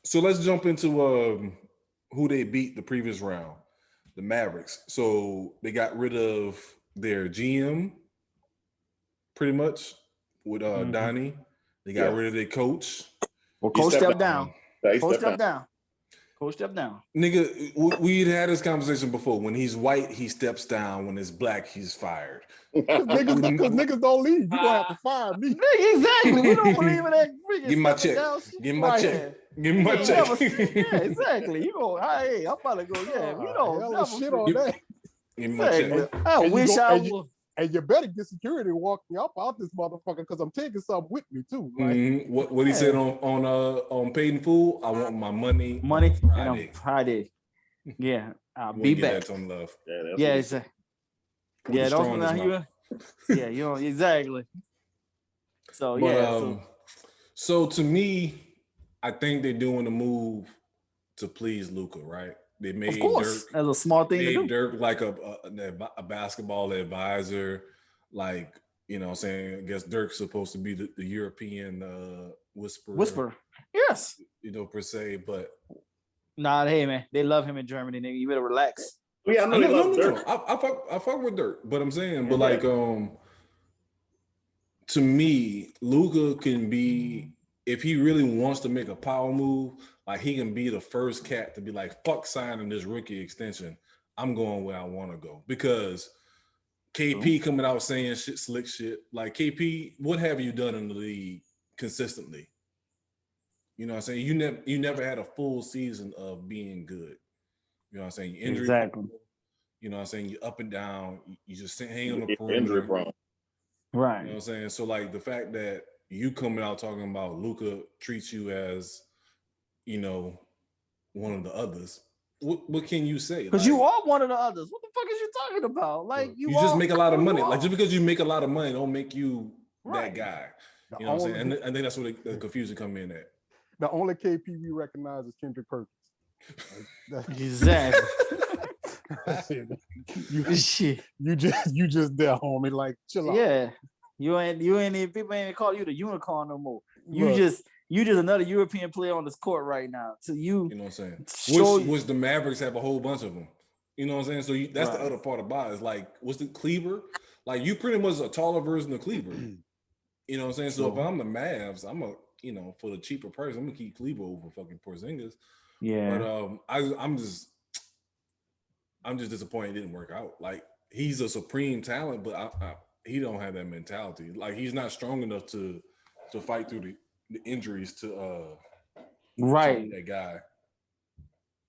so let's jump into who they beat the previous round, the Mavericks. So they got rid of their GM, pretty much with Donnie. They got rid of their coach. Well, coach stepped down. Coach stepped down. Nigga, we'd had this conversation before. When he's white, he steps down. When it's black, he's fired. Because niggas don't leave. You gonna have to fire me. Exactly. We don't believe in that. Give me my check. Give me my check. Give me my check. Yeah, exactly. You go, hey, I'm about to go. Yeah, we don't never shit on that. Give me my check. I wish I would. And you better get security to walk me up out this motherfucker because I'm taking something with me too. Right? What he said on Paid in Full? I want my money. Friday. Yeah, I'll be back. That's on love. Yeah, exactly. Yeah, don't know yeah, you know exactly. So so to me, I think they're doing a move to please Luka, right? They made of course, Dirk, that's a smart thing to do. Dirk like a basketball advisor, like, you know what I'm saying? I guess Dirk's supposed to be the European whisperer. Yes. You know, per se, but hey man, they love him in Germany, nigga. You better relax. Yeah, I know they love Dirk. I fuck with Dirk, but I'm saying, but like to me, Luka can be, if he really wants to make a power move, like he can be the first cat to be like, fuck signing this rookie extension. I'm going where I want to go. Because KP coming out saying shit, slick shit. Like KP, what have you done in the league consistently? You know what I'm saying? You never had a full season of being good. You know what I'm saying? You're injury exactly. You know what I'm saying? You're up and down. You just hang on the perimeter. Injury prone. Right. You know what I'm saying? So like the fact that you coming out talking about Luka treats you as, you know, one of the others. What can you say? Because you are one of the others. What the fuck is you talking about? Like you just make a lot of money. Like just because you make a lot of money, don't make you right. that guy. You know what I'm saying? And I think that's where the confusion come in at. The only KP we recognize is Kendrick Perkins. Exactly. you just there, homie. Like chill out. Yeah. You ain't even people ain't call you the unicorn no more. You just another European player on this court right now. So you know what I'm saying? Which the Mavericks have a whole bunch of them. You know what I'm saying? So that's the other part about it. Is like, what's the Kleber? Like you pretty much a taller version of Kleber. You know what I'm saying? So if I'm the Mavs, I'm for the cheaper price, I'm gonna keep Kleber over fucking Porzingis. Yeah. But I'm just disappointed it didn't work out. Like he's a supreme talent, but he don't have that mentality. Like he's not strong enough to fight through the injuries to that guy.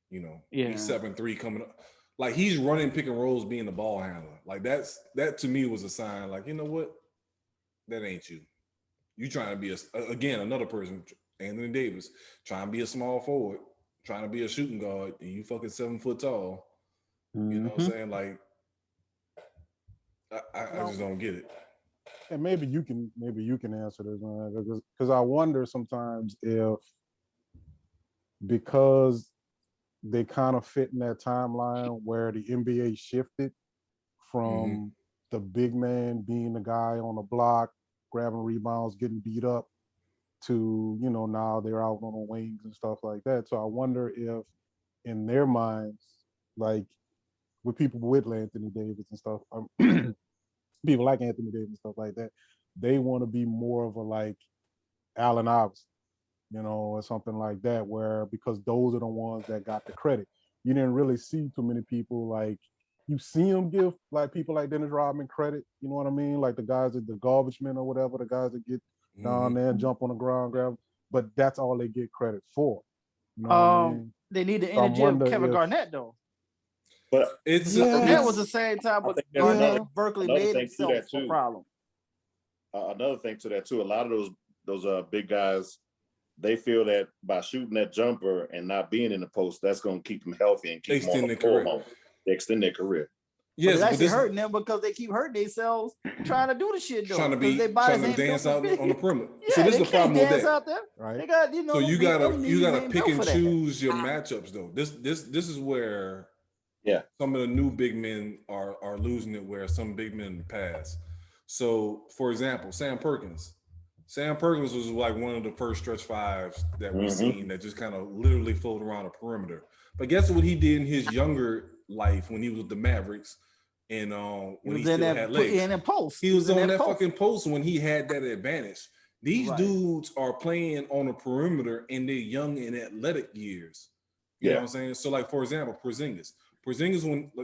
You know, he's 7'3" coming up. Like he's running pick and rolls, being the ball handler. Like that to me was a sign. Like, you know what? That ain't you. You trying to be again another person, Anthony Davis, trying to be a small forward, trying to be a shooting guard, and you fucking 7 foot tall. Mm-hmm. You know what I'm saying? Like I just don't get it. And maybe you can answer this, man, because I wonder sometimes if because they kind of fit in that timeline where the NBA shifted from the big man being the guy on the block, grabbing rebounds, getting beat up, to, you know, now they're out on the wings and stuff like that. So I wonder if in their minds, like with people with Anthony Davis and stuff, people like Anthony Davis and stuff like that, they want to be more of a like Allen Iverson, you know, or something like that, where because those are the ones that got the credit. You didn't really see too many people like, you see them give like people like Dennis Rodman credit, you know what I mean? Like the guys at the garbage men or whatever, the guys that get down there and jump on the ground, grab, but that's all they get credit for. You know what I mean? They need the energy of Kevin Garnett though. But that was the same time, but Garnett Berkeley made himself a problem. Another thing to that too, a lot of those big guys, they feel that by shooting that jumper and not being in the post, that's going to keep them healthy and keep them on the career. They extend their career. Yes, but it's actually hurting them because they keep hurting themselves trying to do the shit though. Trying to dance out on the perimeter. Yeah, so this is the problem with that. Out there. Right. They got, you know, so you gotta pick and choose your matchups though. This is where some of the new big men are losing it, where some big men in the past. So for example, Sam Perkins was like one of the first stretch fives that we've seen that just kind of literally floated around the perimeter. But guess what he did in his younger life when he was with the Mavericks and when he still had legs? He was on that fucking post when he had that advantage. These dudes are playing on the perimeter in their young and athletic years. You know what I'm saying? So like, for example, Porzingis,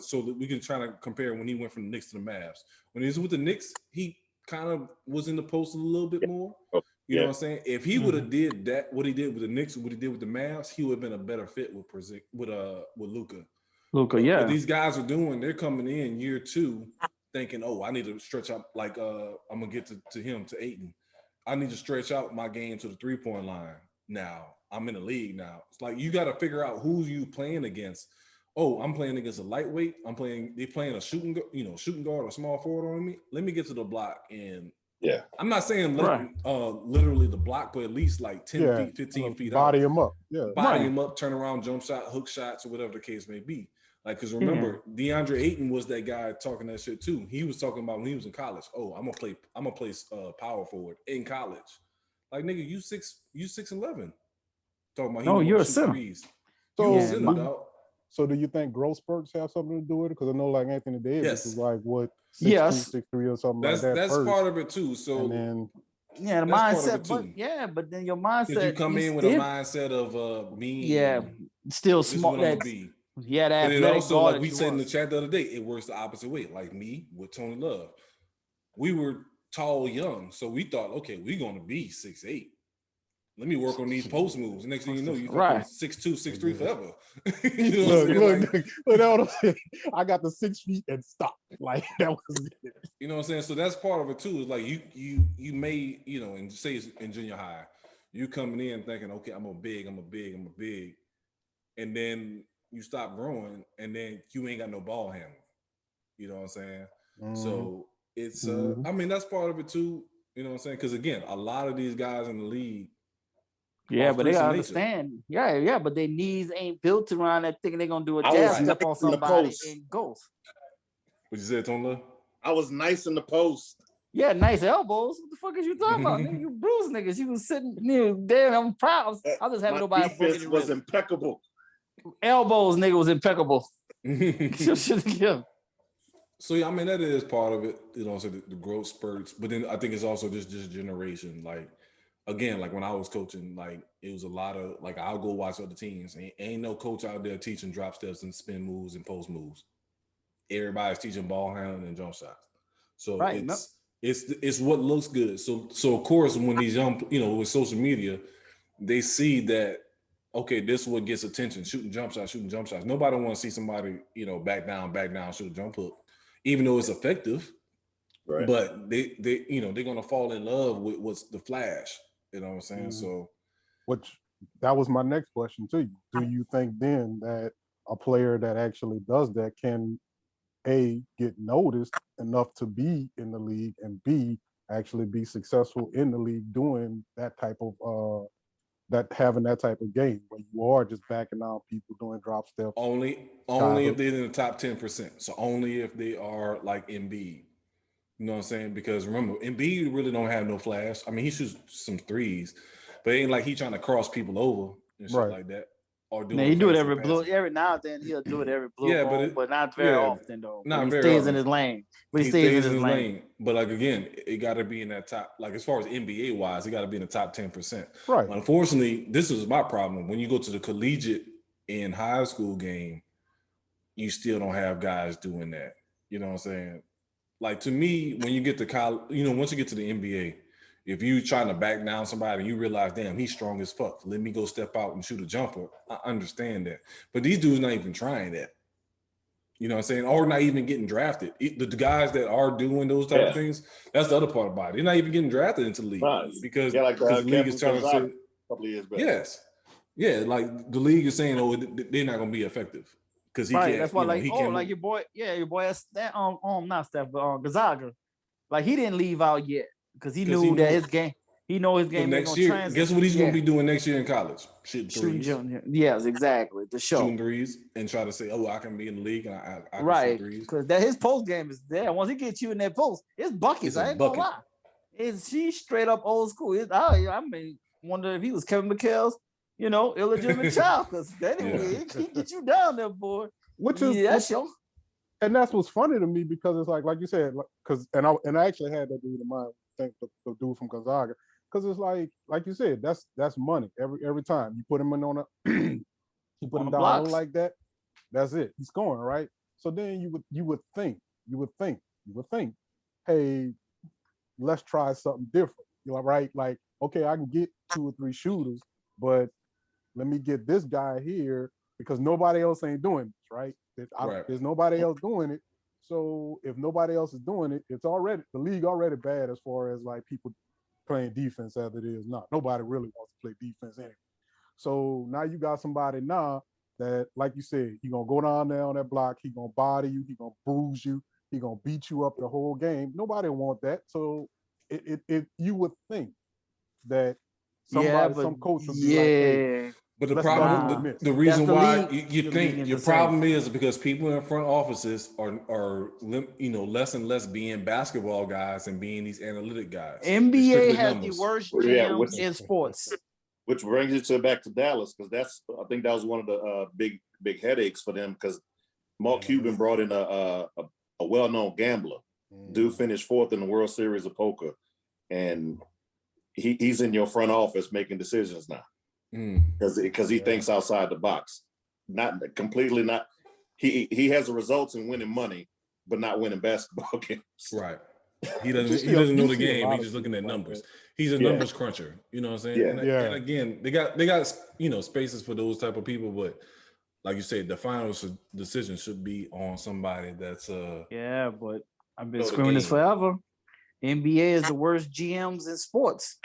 so we can try to compare when he went from the Knicks to the Mavs. When he was with the Knicks, he kind of was in the post a little bit more. You know what I'm saying? If he would have did that, what he did with the Knicks, what he did with the Mavs, he would have been a better fit with Luka. What these guys are doing, they're coming in year 2 thinking, oh, I need to stretch out, like I'm gonna get to him, to Ayton. I need to stretch out my game to the 3-point line. Now I'm in the league now. It's like you got to figure out who you playing against. Oh, I'm playing against a lightweight. They playing a shooting guard or small forward on me. Let me get to the block. And I'm not saying literally the block, but at least like 10 feet, 15 feet body him up. Body him up, turn around, jump shot, hook shots, or whatever the case may be. Like, because remember, DeAndre Ayton was that guy talking that shit too. He was talking about when he was in college. Oh, I'm gonna play power forward in college. Like, nigga, you 6'11". Talking about you're a center. So do you think growth spurts have something to do with it? Because I know like Anthony Davis is like 6'2", 6'3" or something like that. That's part of it too. So the mindset, but then your mindset. You come in with a mindset of being still small. But it also, like we said in the chat the other day, it works the opposite way. Like me with Tony Love, we were tall, young, so we thought, okay, we're gonna be 6'8". let me work on these post moves. Next thing you know, you right. 6'2", 6'3" forever. You know what I'm saying? I got the 6 feet and stop. Like that was it. You know what I'm saying? So that's part of it too. Is like you may, you know, and say it's in junior high, you coming in thinking, okay, I'm a big, and then you stop growing, and then you ain't got no ball handle. You know what I'm saying? So it's I mean, that's part of it too. You know what I'm saying? Because again, a lot of these guys in the league. Yeah, but they gotta understand. Yeah, but their knees ain't built around that thinking they're gonna do a jab step on somebody and go. What you said, Tone? I was nice in the post. Yeah, nice elbows. What the fuck is you talking about? Nigga, you bruise niggas. You was sitting there. I'm proud. I was just having nobody. Defense was impeccable. Elbows, nigga, was impeccable. Yeah. So yeah, I mean that is part of it. You know, so the growth spurts. But then I think it's also just generation. Like again, like when I was coaching, like it was a lot of like I'll go watch other teams. Ain't no coach out there teaching drop steps and spin moves and post moves. Everybody's teaching ball handling and jump shots. So it's what looks good. So of course when these young, you know, with social media, they see that okay, this is what gets attention, shooting jump shots. Nobody wants to see somebody, you know, back down, shoot a jump hook, even though it's effective. Right. But they you know, they're gonna fall in love with what's the flash. You know what I'm saying? So which that was my next question to you. Do you think then that a player that actually does that can A, get noticed enough to be in the league, and B, actually be successful in the league doing that type of having that type of game where you are just backing out people doing drop steps? Only if they're in the top 10%. So only if they are like Embiid. You know what I'm saying? Because remember, Embiid really don't have no flash. I mean, he shoots some threes, but it ain't like he trying to cross people over and shit like that. Man, he do it every now and then. He'll do it every blue moon, but not very often though. Not very stays often. In his lane. But he stays in his lane. But like again, it got to be in that top. Like as far as NBA wise, it got to be in the top 10%. Right. Unfortunately, this is my problem. When you go to the collegiate and high school game, you still don't have guys doing that. You know what I'm saying? Like to me, when you get to college, you know, once you get to the NBA. If you trying to back down somebody and you realize, damn, he's strong as fuck. Let me go step out and shoot a jumper. I understand that. But these dudes not even trying that. You know what I'm saying? Or not even getting drafted. The guys that are doing those type of things, that's the other part about it. They're not even getting drafted into the league. Because the league is trying to say, couple years back. Yes. Yeah, like the league is saying, oh, they're not going to be effective. Because he can't. That's why, like, like your boy, not Steph, but Gonzaga. Like, he didn't leave out yet. Because he knew that his game, he know his game next year. Translate. Guess what he's going to be doing next year in college? Shooting threes. Yes, exactly. The show. Shooting threes and try to say, oh, I can be in the league and I can shoot threes. Because his post game is there. Once he gets you in that post, it's buckets. I ain't gonna lie. She's straight up old school. I mean, wonder if he was Kevin McHale's, you know, illegitimate child. Because anyway, he get you down there, boy. And that's what's funny to me because it's like you said, because and I actually had that dude in mind. Think the dude from Gonzaga, because it's like you said, that's money every time you put him in on a you put him down like that, that's it, he's scoring, right? So then you would think, hey, let's try something different, you know, right? Like, okay, I can get 2 or 3 shooters, but let me get this guy here because nobody else ain't doing this, right? There's nobody else doing it. So if nobody else is doing it, it's already the league already bad as far as like people playing defense as it is now. Nobody really wants to play defense anyway. So now you got somebody now that, like you said, he gonna go down there on that block, he gonna body you, he gonna bruise you, he gonna beat you up the whole game. Nobody want that. So it you would think that some coach would be like, hey, but the problem, the reason why you think your problem is because people in front offices are you know, less and less being basketball guys and being these analytic guys. NBA has the worst GMs in sports. Which brings you back to Dallas, because I think that was one of the big headaches for them, because Mark Cuban brought in a well-known gambler. Dude finished 4th in the World Series of Poker, and he's in your front office making decisions now. Because he thinks outside the box, not he has the results in winning money, but not winning basketball games. Right. He doesn't know the game. He's just looking at numbers. He's a numbers cruncher. You know what I'm saying? Yeah. And again, they got spaces for those type of people, but like you said, the final decision should be on somebody that's but I've been screaming this forever. NBA is the worst GMs in sports.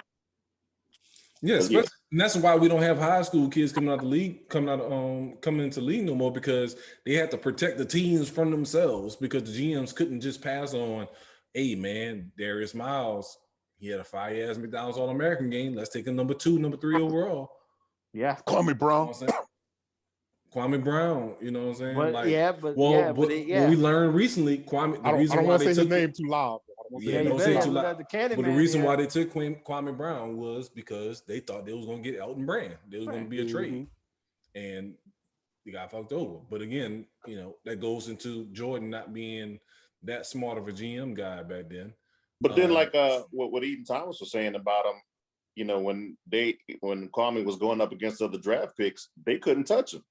Yes, and that's why we don't have high school kids coming into the league no more, because they had to protect the teams from themselves, because the GMs couldn't just pass on, hey man, Darius Miles, he had a fire-ass Medalz All-American game. Let's take him number 2, number 3 overall. Yeah. Kwame Brown. Kwame Brown, you know what I'm saying? But what we learned recently, Kwame. I don't want to say his name too loud. Don't say it too loud. But the reason why they took Kwame Brown was because they thought they was going to get Elton Brand. There was going to be a trade, and they got fucked over. But again, that goes into Jordan not being that smart of a GM guy back then. But then, what Eden Thomas was saying about him, when Kwame was going up against other draft picks, they couldn't touch him.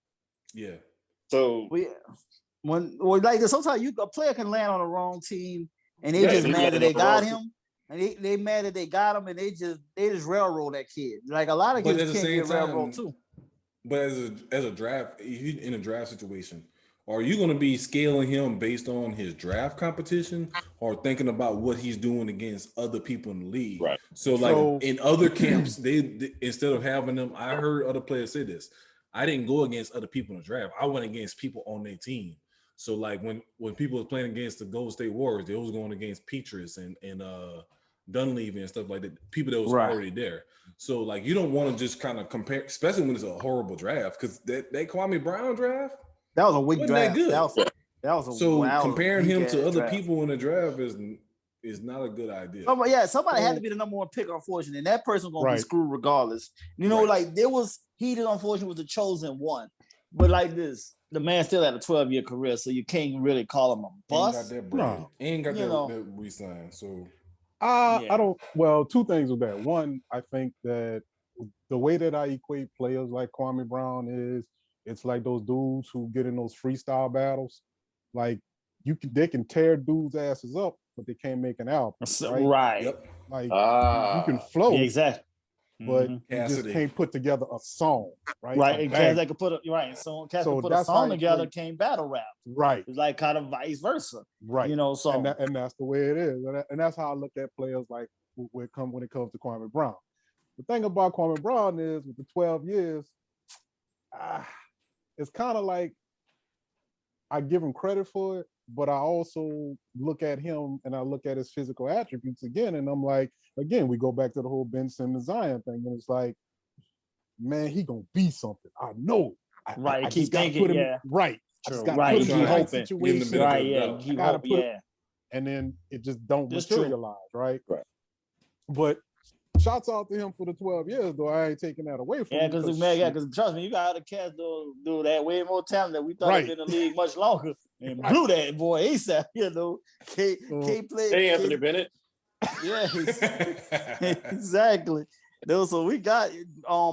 Yeah. So sometimes a player can land on the wrong team, and they just mad that they got him, and they mad that they got him, and they just railroad that kid. Like a lot of kids can't get railroad too. But as a draft, in a draft situation, are you going to be scaling him based on his draft competition, or thinking about what he's doing against other people in the league? Right. So in other camps, they instead of having them, I heard other players say this. I didn't go against other people in the draft. I went against people on their team. So like when people were playing against the Golden State Warriors, they was going against Petrus and Dunleavy and stuff like that. People that was already there. So like you don't want to just kind of compare, especially when it's a horrible draft, because that Kwame Brown draft, that was a weak draft. That good. That was a comparing him to other people in the draft is not a good idea. Somebody had to be the number 1 pick, unfortunately, and that person was gonna be screwed regardless. Like there was unfortunately was the chosen one, but like this, the man still had a 12-year career, so you can't really call him a bust. Ain't got that re-sign. So I don't. Well, 2 things with that. One, I think that the way that I equate players like Kwame Brown is, it's like those dudes who get in those freestyle battles. Like they can tear dudes' asses up, but they can't make an album. Right. Yep. Like you can flow. Yeah, exactly. But you just can't put together a song, right? Right, and Cass could put a song together, came battle rap. Right. It's like kind of vice versa. Right. So and that's the way it is. And that's how I look at players like when it comes to Kwame Brown. The thing about Kwame Brown is with the 12 years, it's kind of like I give him credit for it, but I also look at him and I look at his physical attributes again, and I'm like, again, we go back to the whole Ben Simmons Zion thing, and it's like, man, he gonna be something. I know. I keep thinking, right. True. Right. Keep hoping. Keep hoping. And then it just don't materialize, right? Right. But shouts out to him for the 12 years, though. I ain't taking that away from him. Because trust me, you got other cats do that way more talent that we thought had been in the league much longer and blew that boy ASAP. Can't play. Hey, Anthony Bennett. Yeah, exactly. So we got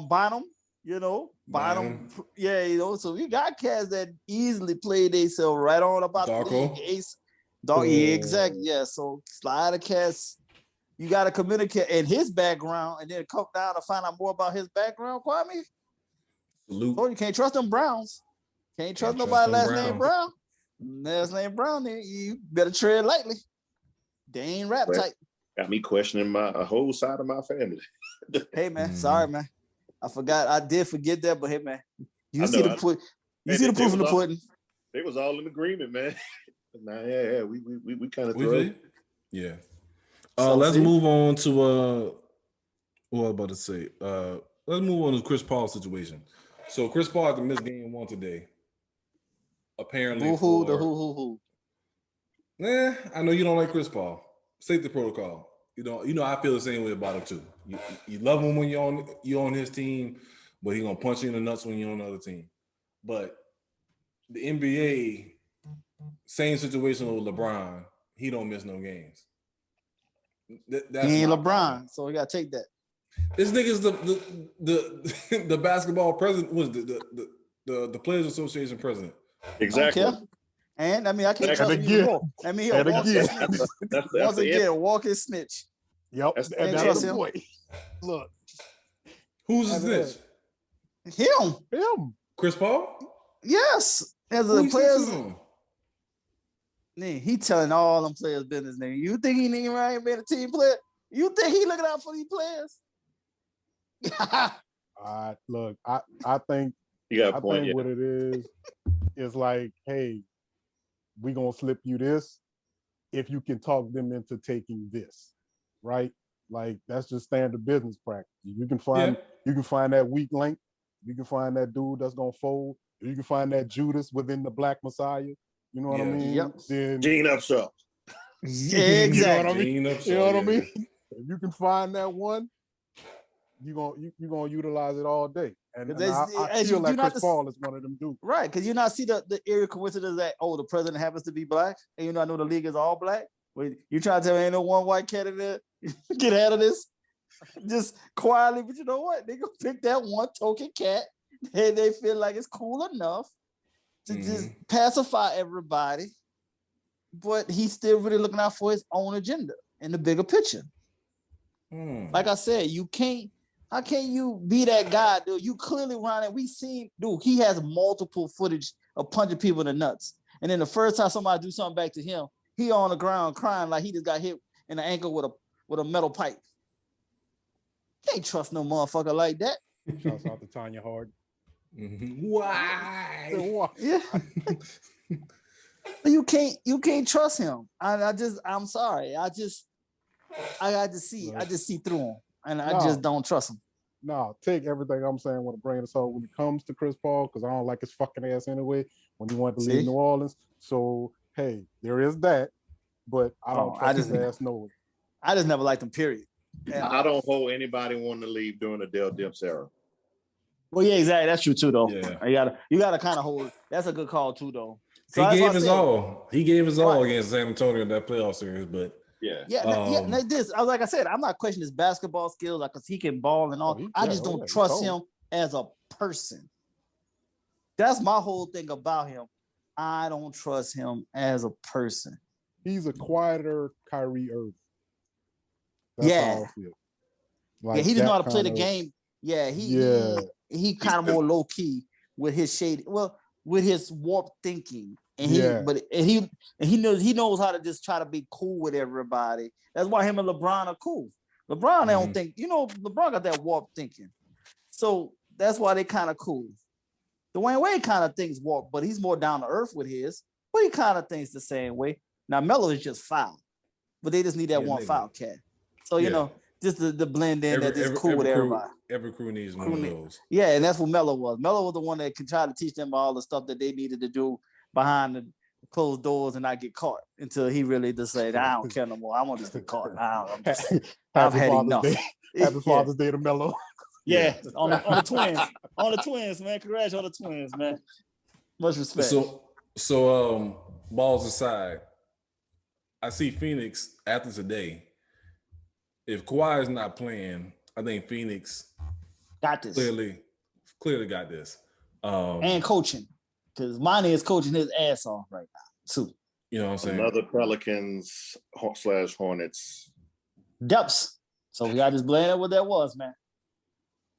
Bonham, Bonham. Yeah, so we got cats that easily played themselves right on about Darko. The league. Yeah, exactly. Yeah, so a lot of cats. You got to communicate in his background and then come down to find out more about his background, Kwame. So you can't trust them Browns. Can't trust nobody last name Brown. Last name Brown, you better tread lightly. They ain't rap type. Got me questioning a whole side of my family. Hey man, sorry man. I forgot. I did forget that, but hey man, you see the proof in the pudding. They was all in agreement, man. We kind of threw it. Yeah. Let's move on to what I was about to say. Let's move on to Chris Paul's situation. So Chris Paul had to miss game 1 today. Apparently, who? I know you don't like Chris Paul. Safety protocol. You know I feel the same way about him too. You love him when you're on his team, but he's gonna punch you in the nuts when you're on the other team. But the NBA, same situation with LeBron. He don't miss no games. That's he ain't LeBron, problem. So we gotta take that. This nigga's the basketball president, was the Players Association president. Exactly. And I mean, I can't trust him even more. I mean, he'll walk his snitch. Once again, walk his snitch. Yep. And that's the point. Look. Who's the snitch? Him. Chris Paul? Yes. As the players. He telling all them players business, nigga. You think he ain't right being a team player? You think he looking out for these players? Look, I think you got a point. I think what it is like, hey, we gonna slip you this if you can talk them into taking this, right? Like that's just standard business practice. You can find that weak link. You can find that dude that's gonna fold. You can find that Judas within the Black Messiah. You know what I mean? Yep. Then Gene Upshaw. Yeah, exactly. You know what I mean? You know what I mean? If you can find that one, you're gonna utilize it all day. And I feel like Chris Paul is one of them dudes. Right, because you not see the eerie coincidence that the president happens to be black, and I know the league is all black. Wait, you trying to tell me ain't no one white cat in there? Get out of this. Just quietly, but you know what? They gonna pick that one token cat and they feel like it's cool enough to just pacify everybody. But he's still really looking out for his own agenda in the bigger picture. Like I said, you can't. How can you be that guy, dude? You clearly running. We seen, dude. He has multiple footage of punching people in the nuts, and then the first time somebody do something back to him, he on the ground crying like he just got hit in the ankle with a metal pipe. Can't trust no motherfucker like that. Shouts out to Tanya Hard. Why? Yeah. You can't trust him. I'm sorry. I just see through him, and I just don't trust him. No, take everything I'm saying with a grain of salt when it comes to Chris Paul, because I don't like his fucking ass anyway when he wanted to leave New Orleans. So hey, there is that, but I don't trust his ass no. I just never liked him. Period. Yeah. I don't hold anybody wanting to leave during the Dell Dips era. Well, yeah, exactly. That's true too, though. Yeah. You gotta kind of hold. That's a good call too, though. So he gave his all. He gave his all against San Antonio in that playoff series, but like I said, I'm not questioning his basketball skills, because he can ball and all. I just don't trust him as a person. That's my whole thing about him. I don't trust him as a person. He's a quieter Kyrie Irving. That's how I feel. Like he doesn't know how to play the game. He kind of more low key with his with his warped thinking. And he knows how to just try to be cool with everybody. That's why him and LeBron are cool. LeBron, I don't think, LeBron got that warped thinking. So that's why they kind of cool. Dwayne Wade kind of thinks warped, but he's more down to earth with his. But he kind of thinks the same way. Now Melo is just foul, but they just need that one foul cat. So just the blend in that is cool with everybody. Every crew needs one of those. Yeah, and that's what Melo was. Melo was the one that could try to teach them all the stuff that they needed to do behind the closed doors and not get caught until he really just said, I don't care no more. I want to get caught. I've had enough. Happy Father's Day to Melo. Yeah, on the twins. On the twins, man. Congrats on the twins, man. Much respect. So balls aside, I see Phoenix after today. If Kawhi is not playing, I think Phoenix got this. Clearly got this. And coaching. Because Monty is coaching his ass off right now, too. You know what I'm saying? Another Pelicans / Hornets. Depths. So we got to just blame it what that was, man.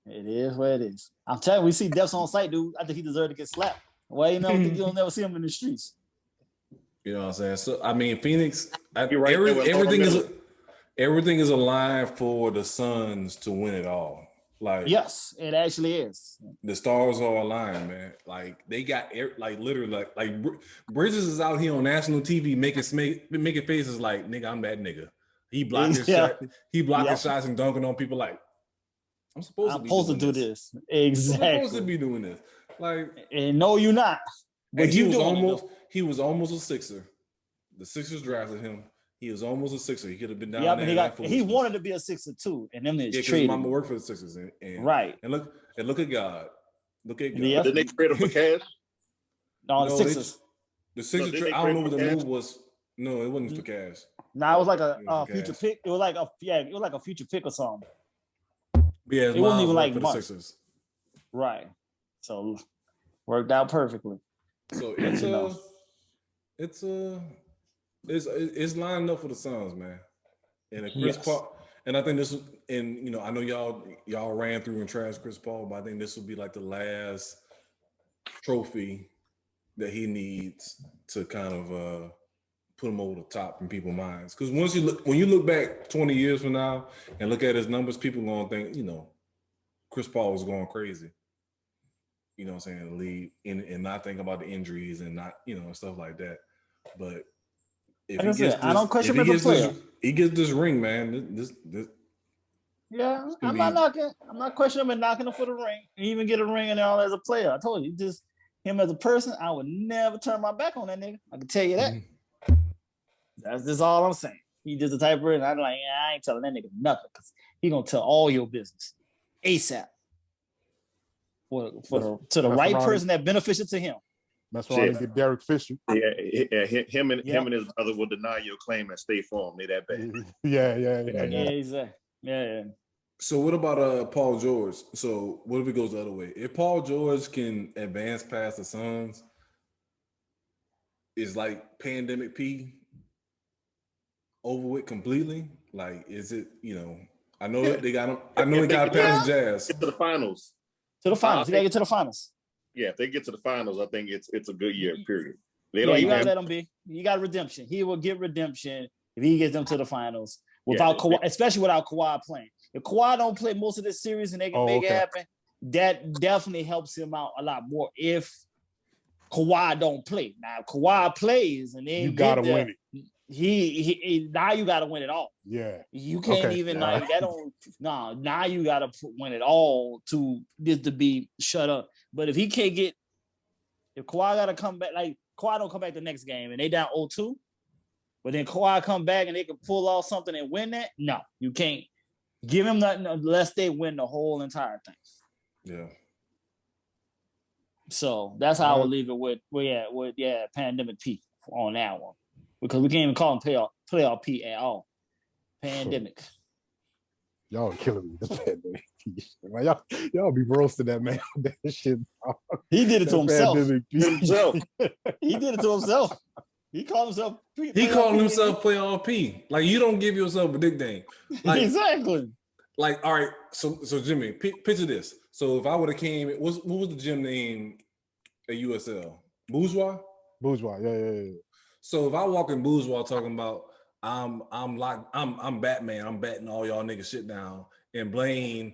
It is what it is. I'm telling you, we see Depths on site, dude. I think he deserved to get slapped. Well, you'll never see him in the streets. You know what I'm saying? So, I mean, Phoenix, everything is aligned for the Suns to win it all. Like, yes, it actually is. The stars are aligned, man. Like they got literally like Bridges is out here on national TV making faces like, nigga, I'm that nigga. He blocked his shot. He blocked his shots and dunking on people like, I'm supposed to do this. Exactly. I'm supposed to be doing this. Like, and no, you're not. But he was almost a Sixer. The Sixers drafted him. He was almost a Sixer. He could have been down there. But he wanted to be a Sixer too, and then his mama worked for the Sixers, right. And look at God. Look at God. Yeah. Did they trade him for cash? No, the Sixers. The Sixers. I don't know what the move was. No, it wasn't for cash. No, it was like a future pick. It was like a future pick or something. Yeah, it wasn't even like for the Sixers. Right. So worked out perfectly. So It's lining up for the Suns, man. And Chris Paul, and I think this, and I know y'all ran through and trashed Chris Paul, but I think this will be like the last trophy that he needs to kind of put him over the top in people's minds. Because when you look back 20 years from now and look at his numbers, people are gonna think, Chris Paul was going crazy. You know what I'm saying? The league and not think about the injuries and not, stuff like that. But if he gets I don't question him as a player. He gets this ring, man. This yeah, I'm not questioning him and knocking him for the ring. He even get a ring and all as a player. I told you, just him as a person, I would never turn my back on that nigga. I can tell you that. That's just all I'm saying. He just the type of person I'm like, I ain't telling that nigga nothing because he gonna tell all your business ASAP. To the right person that beneficial to him. That's why they get Derek Fisher. Yeah, him and his brother will deny your claim at State Farm. They that bad. Yeah, exactly. Yeah. So what about Paul George? So what if it goes the other way? If Paul George can advance past the Suns, is like Pandemic P over with completely? Like, is it? I know they got him. I know he got past the Jazz. Get to the finals. To the finals. You gotta get to the finals. Yeah, if they get to the finals, I think it's a good year. Period. You gotta let him be. You got redemption. He will get redemption if he gets them to the finals without Kawhi, especially without Kawhi playing. If Kawhi don't play most of this series and they can make it happen, that definitely helps him out a lot more. If Kawhi don't play, now if Kawhi plays and then you gotta win it. He now you gotta win it all. Yeah, you can't even like that. Now you gotta win it all to be shut up. But if he can't if Kawhi gotta come back, like Kawhi don't come back the next game and they down 0-2, but then Kawhi come back and they can pull off something and win that. No, you can't give him nothing unless they win the whole entire thing. Yeah. So that's how I would leave it with Pandemic P on that one. Because we can't even call him playoff P at all. Pandemic. Y'all killing me. The Pandemic P. Man, y'all be roasting that man. That shit. He did it to himself. He did it to himself. He called himself. He called himself playoff P. Like, you don't give yourself a nickname. Like, exactly. Like, all right. So Jimmy, picture this. So if I would have came, what was the gym name at USL? Bourgeois. Yeah. So if I walk in Bourgeois talking about I'm Batman, I'm batting all y'all niggas shit down, and Blaine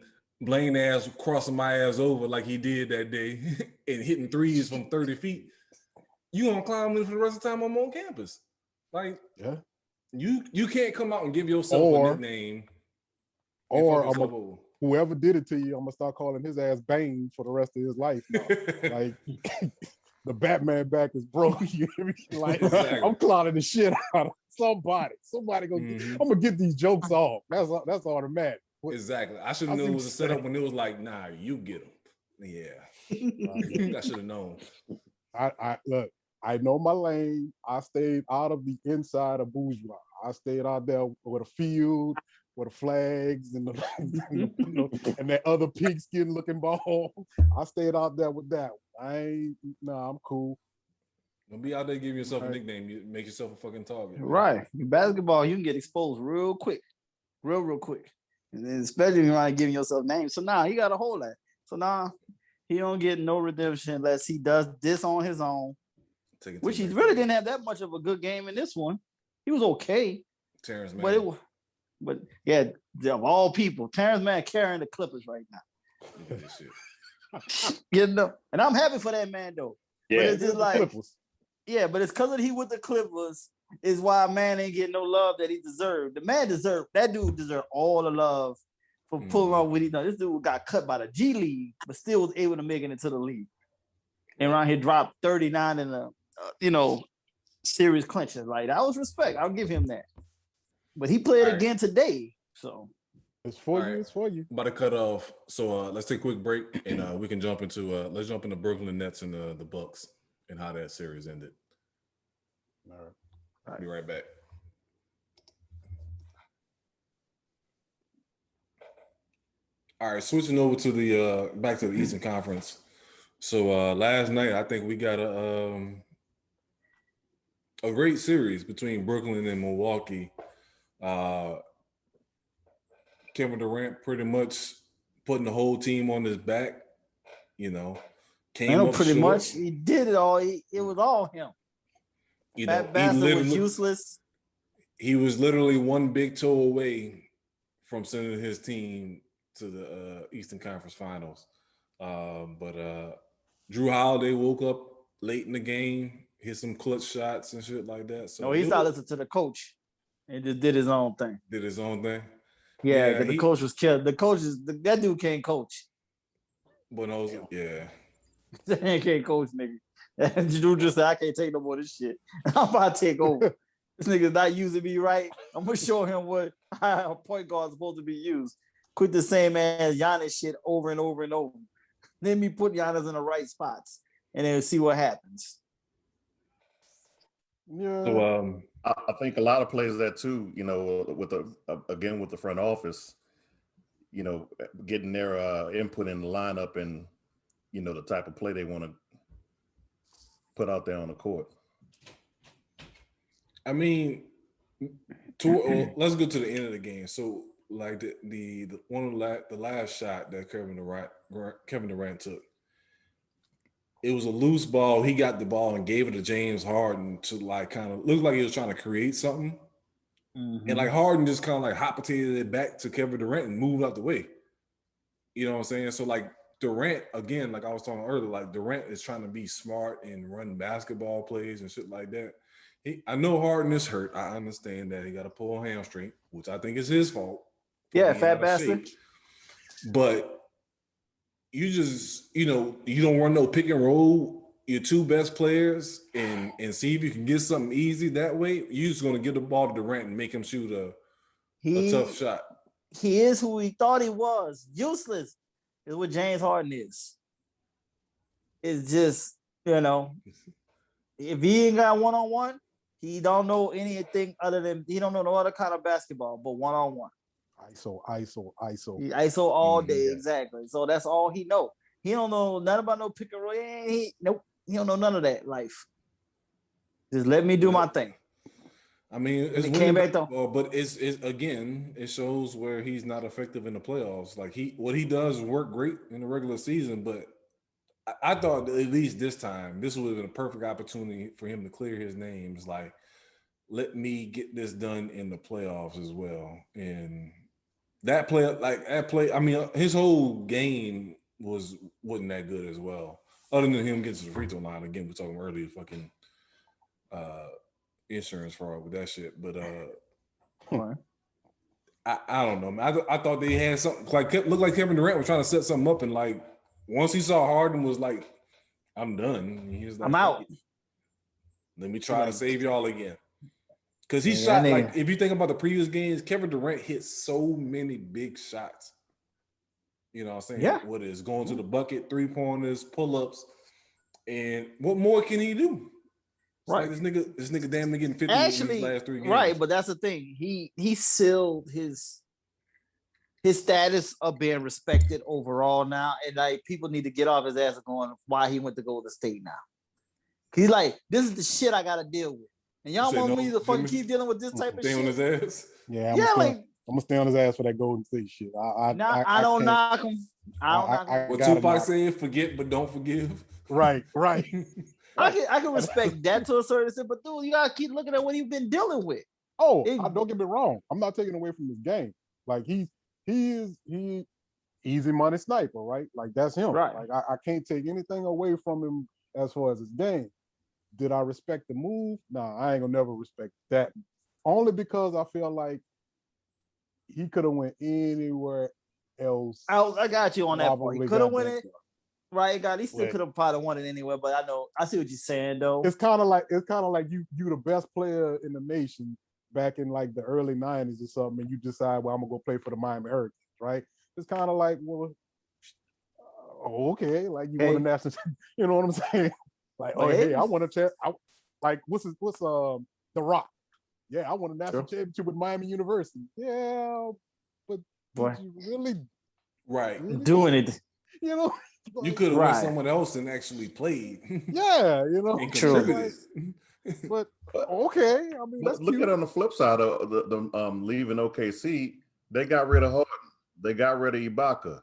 ass crossing my ass over like he did that day and hitting threes from 30 feet, you gonna climb me for the rest of the time I'm on campus. Like, you can't come out and give yourself a nickname. Or whoever did it to you, I'm gonna start calling his ass Bane for the rest of his life now. Like, the Batman back is broke. You hear me? Like, exactly. I'm clowning the shit out of somebody. Somebody I'm gonna get these jokes off. That's automatic. Exactly. I should have known it was a setup when it was like, nah, you get them. Yeah. I should have known. I look, I know my lane. I stayed out of the inside of Bourgeois. I stayed out there with a field, with the flags and and that other pigskin looking ball. I stayed out there with that one. I'm cool. Don't be out there giving yourself a nickname. You make yourself a fucking target. Right. In basketball, you can get exposed real quick. Real quick. And then especially if you're not giving yourself names. So now he got a hold of that. So now he don't get no redemption unless he does this on his own. Which he really didn't have that much of a good game in this one. He was okay. Terrence Mann. But yeah, of all people, Terrence Mann carrying the Clippers right now. Look at this shit. And I'm happy for that man though. Yeah, but it's just like Clippers. Yeah, but it's because he with the Clippers is why man ain't getting no love that he deserved. That dude deserved all the love for pulling off what he done. This dude got cut by the G League, but still was able to make it into the league. And around here dropped 39 in the series clincher. Like, that was respect. I'll give him that. But he played again today, so it's for you. It's for you. About to cut off. So let's take a quick break, and we can jump into Brooklyn Nets and the Bucks and how that series ended. All right. Be right back. All right, switching over to the back to the Eastern Conference. So last night, I think we got a great series between Brooklyn and Milwaukee. Kevin Durant pretty much putting the whole team on his back, came up pretty short. much. He did it all. It was all him. That bastard was useless. He was literally one big toe away from sending his team to the Eastern Conference Finals. But Drew Holiday woke up late in the game, hit some clutch shots and shit like that. So he started listening to the coach and just did his own thing. Yeah, because the coach was killed. The coach that dude can't coach. But yeah. That man can't coach, nigga. And Drew just said, I can't take no more of this shit. I'm about to take over. This nigga's not using me right. I'm gonna show him how a point guard is supposed to be used. Quit the same as Giannis shit over and over and over. Then me put Giannis in the right spots and then see what happens. Yeah. So I think a lot of players that too, with the front office, getting their input in the lineup and the type of play they want to put out there on the court. I mean, let's go to the end of the game. So, like the last shot that Kevin Durant took, it was a loose ball. He got the ball and gave it to James Harden to kind of look like he was trying to create something, and Harden just kind of hot potatoed it back to Kevin Durant and moved out the way. You know what I'm saying? So Durant, again, like I was talking earlier, Durant is trying to be smart and run basketball plays and shit like that. I know Harden is hurt. I understand that he got to pull a hamstring, which I think is his fault. Yeah, fat bastard. But you just, you don't run no pick and roll your two best players and see if you can get something easy that way. You're just going to give the ball to Durant and make him shoot a tough shot. He is who he thought he was. Useless is what James Harden is. It's just, if he ain't got one-on-one, he don't know anything other than, he don't know no other kind of basketball but one-on-one. ISO. He ISO all day, exactly. So that's all he know. He don't know nothing about no pick and roll. Nope. He don't know none of that life. Just let me do my thing. I mean, it's came back though. But it's again, it shows where he's not effective in the playoffs. What he does work great in the regular season, but I thought at least this time, this would have been a perfect opportunity for him to clear his name. It's let me get this done in the playoffs as well. And that play, I mean, his whole game wasn't that good as well. Other than him getting to the free throw line. Again, we're talking earlier, fucking insurance fraud with that shit. But I don't know, man. I thought they had something looked like Kevin Durant was trying to set something up, and once he saw Harden was like, I'm done. He was like, I'm out. Let me try to save y'all again. Because he shot, if you think about the previous games, Kevin Durant hit so many big shots. You know what I'm saying? Yeah. What is going to the bucket, 3-pointers, pull-ups, and what more can he do? Right. This nigga damn near getting 50 in these last 3 games. Right, but that's the thing. He sealed his status of being respected overall now, and people need to get off his ass going why he went to Golden State now. He's this is the shit I gotta deal with, and y'all want me to fucking keep dealing with this type of shit. Stay on his ass. Yeah, I'm gonna stay on his ass for that Golden State shit. I don't knock him. I don't knock him. What Tupac saying, forget but don't forgive. Right. I can respect that to a certain extent, but dude, you gotta keep looking at what he's been dealing with. Don't get me wrong. I'm not taking away from his game. He easy money sniper, right? That's him. Right. I can't take anything away from him as far as his game. Did I respect the move? Nah, I ain't gonna never respect that. Only because I feel like he could have went anywhere else. I got you on that point. He could have went it. Right, God, he still could have probably won it anyway, but I see what you're saying though. It's kind of like you the best player in the nation back in the early 90s or something, and you decide, well, I'm gonna go play for the Miami Hurricanes, right? It's kind of like, well, okay, you won a national, you know what I'm saying? Hey, I want to what's The Rock? Yeah, I won a national championship with Miami University. Yeah, but did you really do anything? You could have went someone else and actually played. Yeah, and contributed. But okay, I mean, look at it on the flip side of the leaving OKC. They got rid of Harden. They got rid of Ibaka.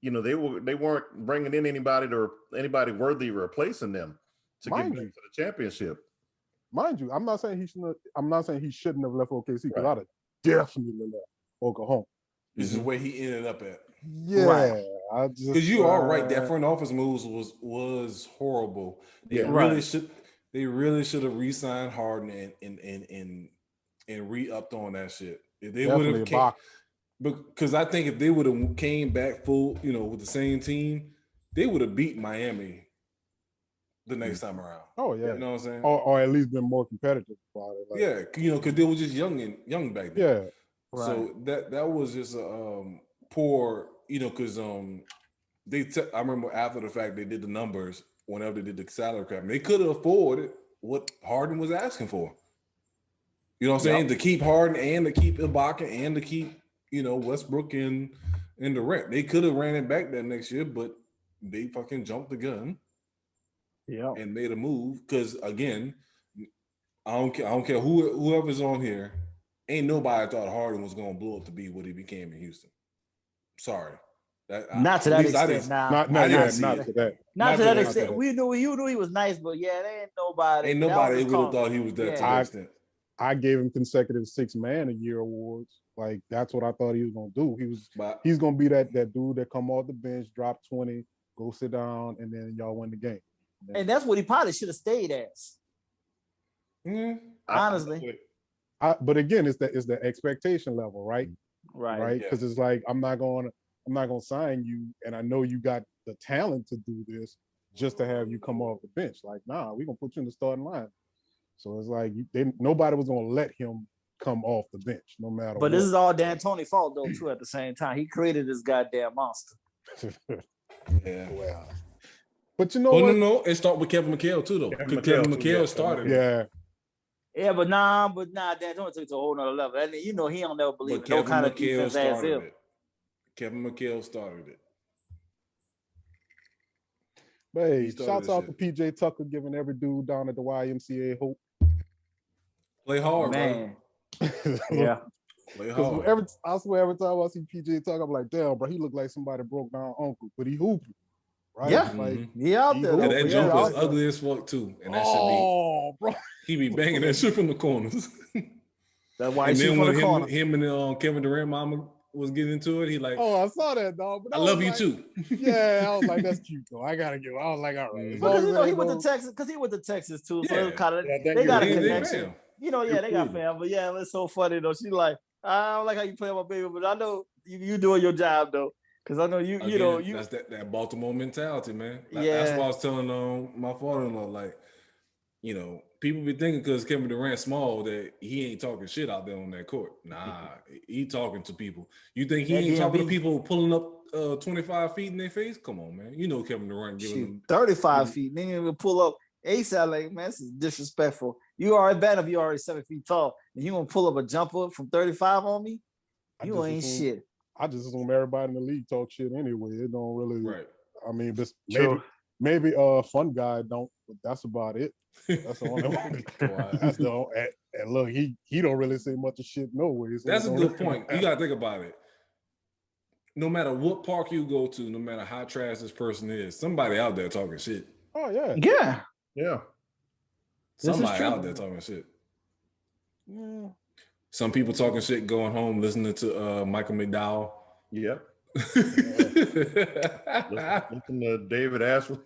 You know, they weren't bringing in anybody worthy of replacing them to get back to the championship. Mind you, I'm not saying he shouldn't have left OKC because I'd have definitely left Oklahoma. This is where he ended up at. Yeah, because you are right. That front office moves was horrible. They really should have re-signed Harden and re-upped on that shit. If they would have because I think if they would have came back full, with the same team, they would have beat Miami the next time around. Oh yeah, you know what I'm saying? Or at least been more competitive about it. Because they were just young back then. Yeah, right. So that was just a poor, because I remember after the fact they did the numbers whenever they did the salary cap. They could have afforded what Harden was asking for. You know what I'm saying? To keep Harden and to keep Ibaka and to keep Westbrook and Durant. They could have ran it back that next year, but they fucking jumped the gun. Yeah, and made a move because again, I don't care whoever's on here. Ain't nobody thought Harden was gonna blow up to be what he became in Houston. Sorry, not to that extent. Not to that extent. We knew he was nice, but there ain't nobody. Ain't nobody would have thought he was that to that extent. I gave him consecutive 6th Man a year awards. Like that's what I thought he was gonna do. He's gonna be that dude that come off the bench, drop 20, go sit down, and then y'all win the game. And that's what he probably should have stayed as. Honestly. But again, it's the expectation level, right? Right. Because it's like I'm not gonna sign you, and I know you got the talent to do this just to have you come off the bench. Like, nah, we're gonna put you in the starting line. So it's like nobody was gonna let him come off the bench, no matter what. But this is all D'Antoni's fault though, too, at the same time. He created this goddamn monster. Yeah. Well. But you know what? No, it started with Kevin McHale too, though. Kevin McHale started. Yeah, but D'Antoni took it to a whole nother level. And he don't never believe in no kind of defense as him. Kevin McHale started it. But hey, shouts out to PJ Tucker giving every dude down at the YMCA hope. Play hard, man. Yeah. Play hard. I swear every time I see PJ Tucker, I'm like, damn, bro, he looked like somebody broke down uncle, but he hooping. Right? Yeah, out there. And that jump was ugly as fuck too, and that should be. Bro, he be banging that shit from the corners. That's why. And then when him and Kevin Durant mama was getting into it, he like, I saw that, dog. But I love you too. Yeah, I was like, that's cute though. I gotta give. I was like, all right, because he went to Texas. Because he went to Texas too, so kind of they got a connection. They got fam. But yeah, it's so funny though. She's like, I don't like how you play my baby, but I know you doing your job though. Because I know you that's that Baltimore mentality, man. That's why I was telling my father-in-law, like, people be thinking because Kevin Durant small that he ain't talking shit out there on that court. Nah, he talking to people. You think he ain't talking to people pulling up 25 feet in their face? Come on, man. You know Kevin Durant giving them 35 feet. They didn't even pull up ASAP. Like, man, this is disrespectful. You already bad if you already 7 feet tall, and you gonna pull up a jumper from 35 on me? You ain't shit. I just assume everybody in the league talk shit anyway. It don't really. Right. I mean, maybe fun guy don't. But that's about it. That's the only one. That's the and look, he don't really say much of shit no way. So that's a good point. You gotta think about it. No matter what park you go to, no matter how trash this person is, somebody out there talking shit. Oh yeah. Yeah. Somebody out there talking shit. Yeah. Some people talking shit, going home, listening to Michael McDowell. Yep. Listen to David Ashford.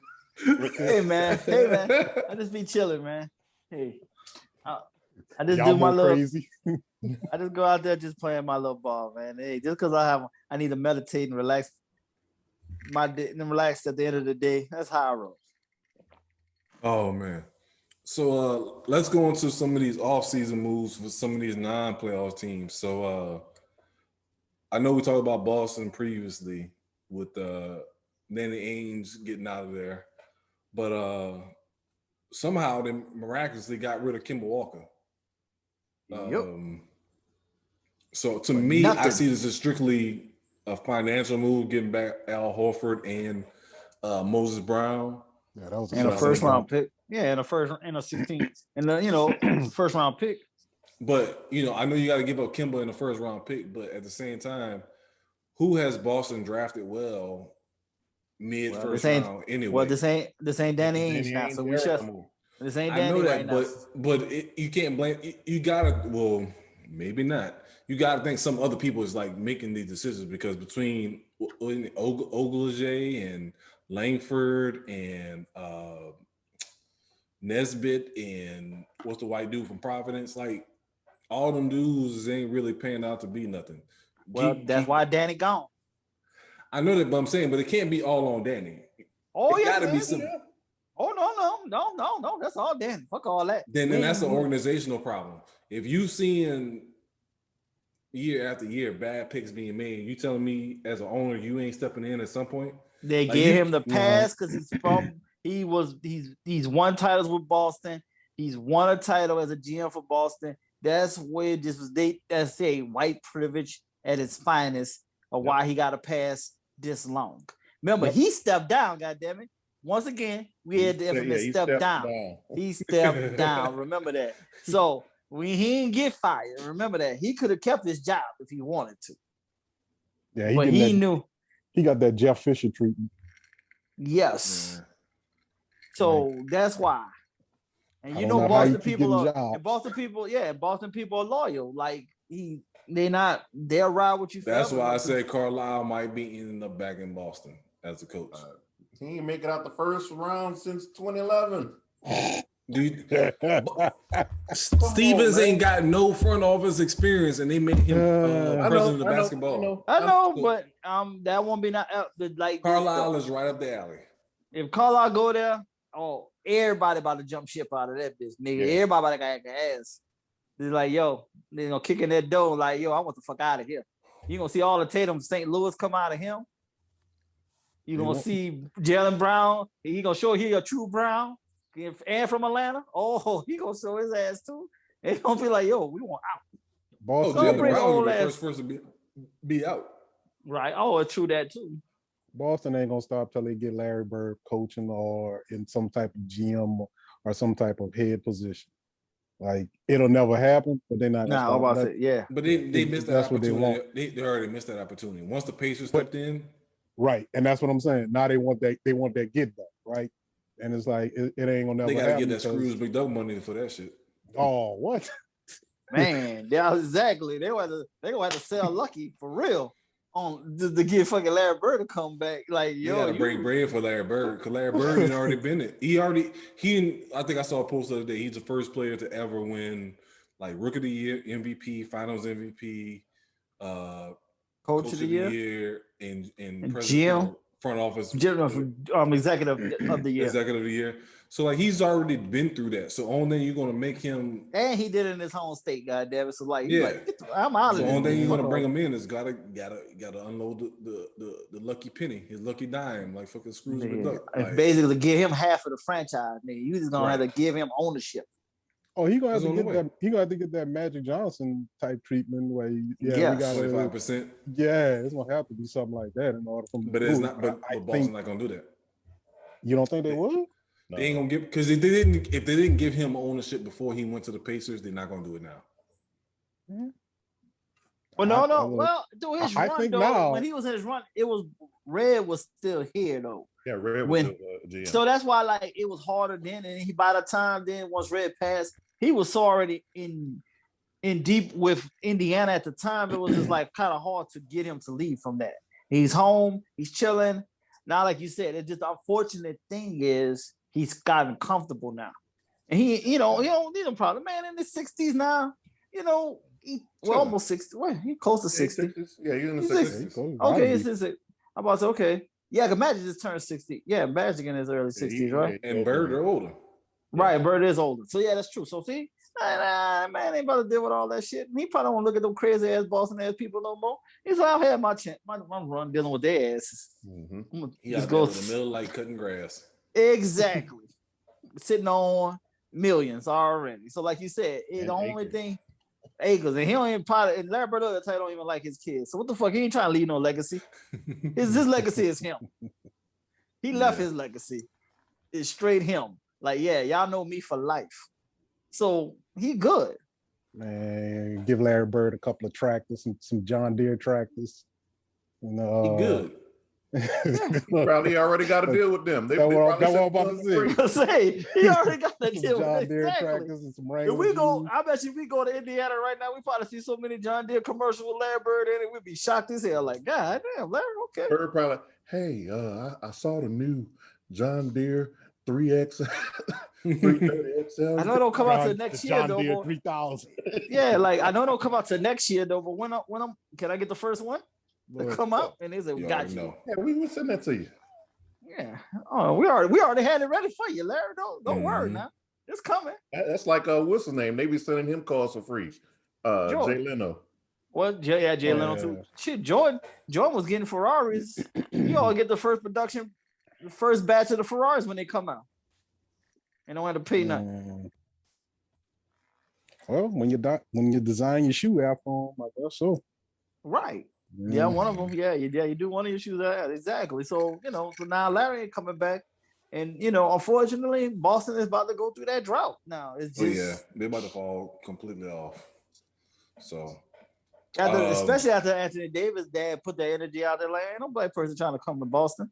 Hey man. I just be chilling, man. Hey, I just do my little crazy. I just go out there just playing my little ball, man. Hey, just because I need to meditate and relax my day and relax at the end of the day. That's how I roll. Oh man. So let's go into some of these off-season moves for some of these non-playoff teams. So I know we talked about Boston previously with Danny Ainge getting out of there, but somehow they miraculously got rid of Kemba Walker. So to me, I see this as strictly a financial move, getting back Al Horford and Moses Brown. Yeah, that was a first round pick. Yeah, in a 16th, and the first round pick. But I know you got to give up Kimba in the first round pick, but at the same time, who has Boston drafted well mid first round anyway? Well, this ain't Danny Ainge now, so we should. This ain't Danny. I know that, right but you can't blame. You gotta. Well, maybe not. You gotta think some other people is like making these decisions, because between Ogletree and Langford and Nesbitt and what's the white dude from Providence, like all them dudes ain't really panning out to be nothing. Well, that's why Danny gone. I know that, but I'm saying, but it can't be all on Danny. Oh, yeah, gotta be some. Oh no! That's all Danny. Fuck all that. Then that's an organizational problem. If you seeing year after year bad picks being made, you telling me as an owner you ain't stepping in at some point? They gave him the pass because he's won titles with Boston. He's won a title as a GM for Boston. That's where this was. That's a white privilege at its finest of why he got to pass this long. Remember, he stepped down. Goddammit. Once again, we had the infamous step down. He stepped down. Remember that. So when he didn't get fired, remember that he could have kept his job if he wanted to. Yeah, but he knew he got that Jeff Fisher treatment. Yes. Yeah. So that's why. And Boston people are loyal. Like they'll ride with you. That's why I said Carlisle might be ending up back in Boston as a coach. He ain't make it out the first round since 2011. Dude, Stevens ain't got no front office experience, and they made him president of basketball. I know, but that won't be like Carlisle is right up the alley. If Carlisle go there, everybody about to jump ship out of that bitch, nigga. Yeah. Everybody got their ass. They're like, yo, kicking that door, like, yo, I want the fuck out of here. You gonna see all the Tatum St. Louis come out of him. You gonna see Jaylen Brown. He gonna show he a true Brown. And from Atlanta, he gonna show his ass too. They gonna be like, yo, we want out. Boston, Jaylen Brown will be the first person to be out. Right. Oh, true that too. Boston ain't gonna stop till they get Larry Bird coaching or in some type of GM or some type of head position. Like it'll never happen, but they're not. Nah, I'm about to say, yeah. But they missed that opportunity. They already missed that opportunity. Once the Pacers stepped in, right, and that's what I'm saying. Now they want that. They want that get back, right? And it's like it ain't gonna never. They gotta get that Scrooge McDuck money for that shit. Oh, what? Man, yeah, exactly. They gonna have to sell Lucky for real to get fucking Larry Bird to come back. Like, yo, you gotta break bread for Larry Bird because Larry Bird had already been it. I think I saw a post the other day. He's the first player to ever win like Rookie of the Year, MVP, Finals MVP, Coach of the Year, and GM. Front office, executive of the year. Executive of the year. So like he's already been through that. So only thing you're gonna make him, and he did it in his home state. Goddamn it! So like, I'm out of this. So only thing you're gonna bring him in is gotta unload the lucky penny, his lucky dime, like fucking Scrooge McDuck. Like, basically, give him half of the franchise. Nigga, you just gonna have to give him ownership. Oh, he gonna have to get that. He gonna have to get that Magic Johnson type treatment where we got 25%. Yeah, it's gonna have to be something like that in order for. But it's not. But Boston's not gonna do that. You don't think they would? No. They ain't gonna give because if they didn't give him ownership before he went to the Pacers, they're not gonna do it now. Mm-hmm. Well, no. Well, do his run though. Now, when he was in his run, Red was still here though. Yeah, Red was still GM. So that's why like it was harder then, and by the time once Red passed, he was already in deep with Indiana at the time. It was just like kind of hard to get him to leave from that. He's home, he's chilling. Now, like you said, it's just the unfortunate thing is he's gotten comfortable now. And he don't need no problem. Man, in the 60s now, almost 60. Well, he close to 60. Yeah, he's in the 60s. Okay, it's I'm about to say, okay. Yeah, because Magic just turned 60. Yeah, Magic in his early 60s, right? And Bird are older. Right, Bird is older. So yeah, that's true. So see, man ain't about to deal with all that shit. He probably don't look at them crazy ass Boston ass people no more. He's like, I've had my chance, my run dealing with their asses. Mm-hmm. He just goes in the middle like cutting grass. Exactly. Sitting on millions already. So like you said, the only thing acres, and he don't even and Larry Bird don't even like his kids. So what the fuck? He ain't trying to leave no legacy. His legacy is him. He left his legacy. is straight him. Like, yeah, y'all know me for life. So he good. Man, give Larry Bird a couple of tractors, some John Deere tractors. He good. Probably already got to deal with them. They what I'm about to say. He already got to deal with John Deere tractors and some Wrangler. I bet you we go to Indiana right now, we probably see so many John Deere commercials with Larry Bird in it, we'd be shocked as hell. Like, God damn, Larry, okay. Bird probably, hey, I saw the new John Deere 3X, 330 XL. I know it don't come out to next year, though. John Deere 3000. Yeah, like I know it don't come out to next year, though. But when I'm, can I get the first one? Come out and they said, "We got you." Yeah, we will send that to you. Yeah. Oh, we already had it ready for you, Larry. Don't worry now. It's coming. That's like what's his name? They be sending him calls for free. Jay Leno. Well, Jay Leno too. Shit, Jordan was getting Ferraris. You all get the first production, the first batch of the Ferraris when they come out, and don't have to pay nothing. Well, when you design your shoe after them, I guess so. Right. Yeah, one of them. Yeah, you do one of your shoes. Exactly. So so now Larry ain't coming back, and unfortunately, Boston is about to go through that drought now. It's just they're about to fall completely off. So, especially after Anthony Davis' dad put that energy out there, like ain't no black person trying to come to Boston.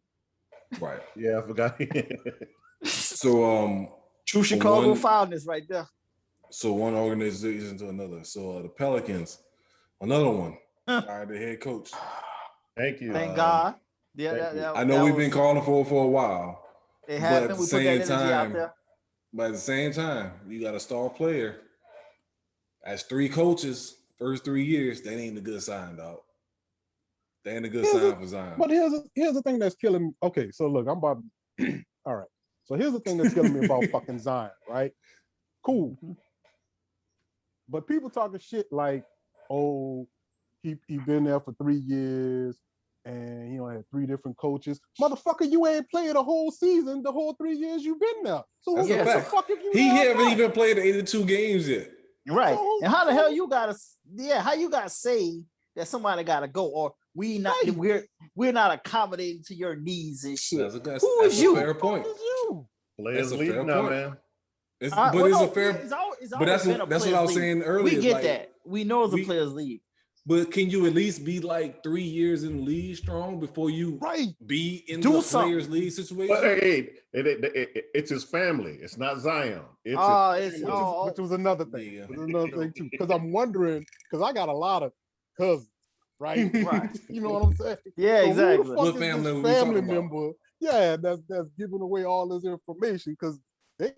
Right. Yeah, I forgot. So, true Chicago foulness right there. So one organization to another. So the Pelicans, another one. Fired the head coach. Thank you. Thank God. Yeah, I know we've been calling for a while. It happened. We put that energy out there. But at the same time, you got a star player. As 3 coaches, first 3 years, that ain't a good sign, dog. That ain't a good sign for Zion. But here's the thing that's killing me. Okay, so look, I'm about all right. So here's the thing that's killing me about fucking Zion, right? Cool. But people talking shit like, oh, he been there for 3 years and he had 3 different coaches. Motherfucker, you ain't played a whole season the whole 3 years you've been there. So that's a fact. He haven't even played 82 games yet. Right. And how the hell you gotta how you gotta say that somebody gotta go, or we're not accommodating to your needs and shit. That's a fair point. Players leave now, man. It's a fair. But that's what I was saying earlier. We get that. We know it's a players league. But can you at least be like 3 years in the league strong before you be in the players league situation? But hey, it's his family. It's not Zion. Which was another thing. Yeah. Another thing too. Because I'm wondering, because I got a lot of cousins, right? Right. You know what I'm saying? Yeah, so exactly. What family member? Yeah, that's giving away all this information because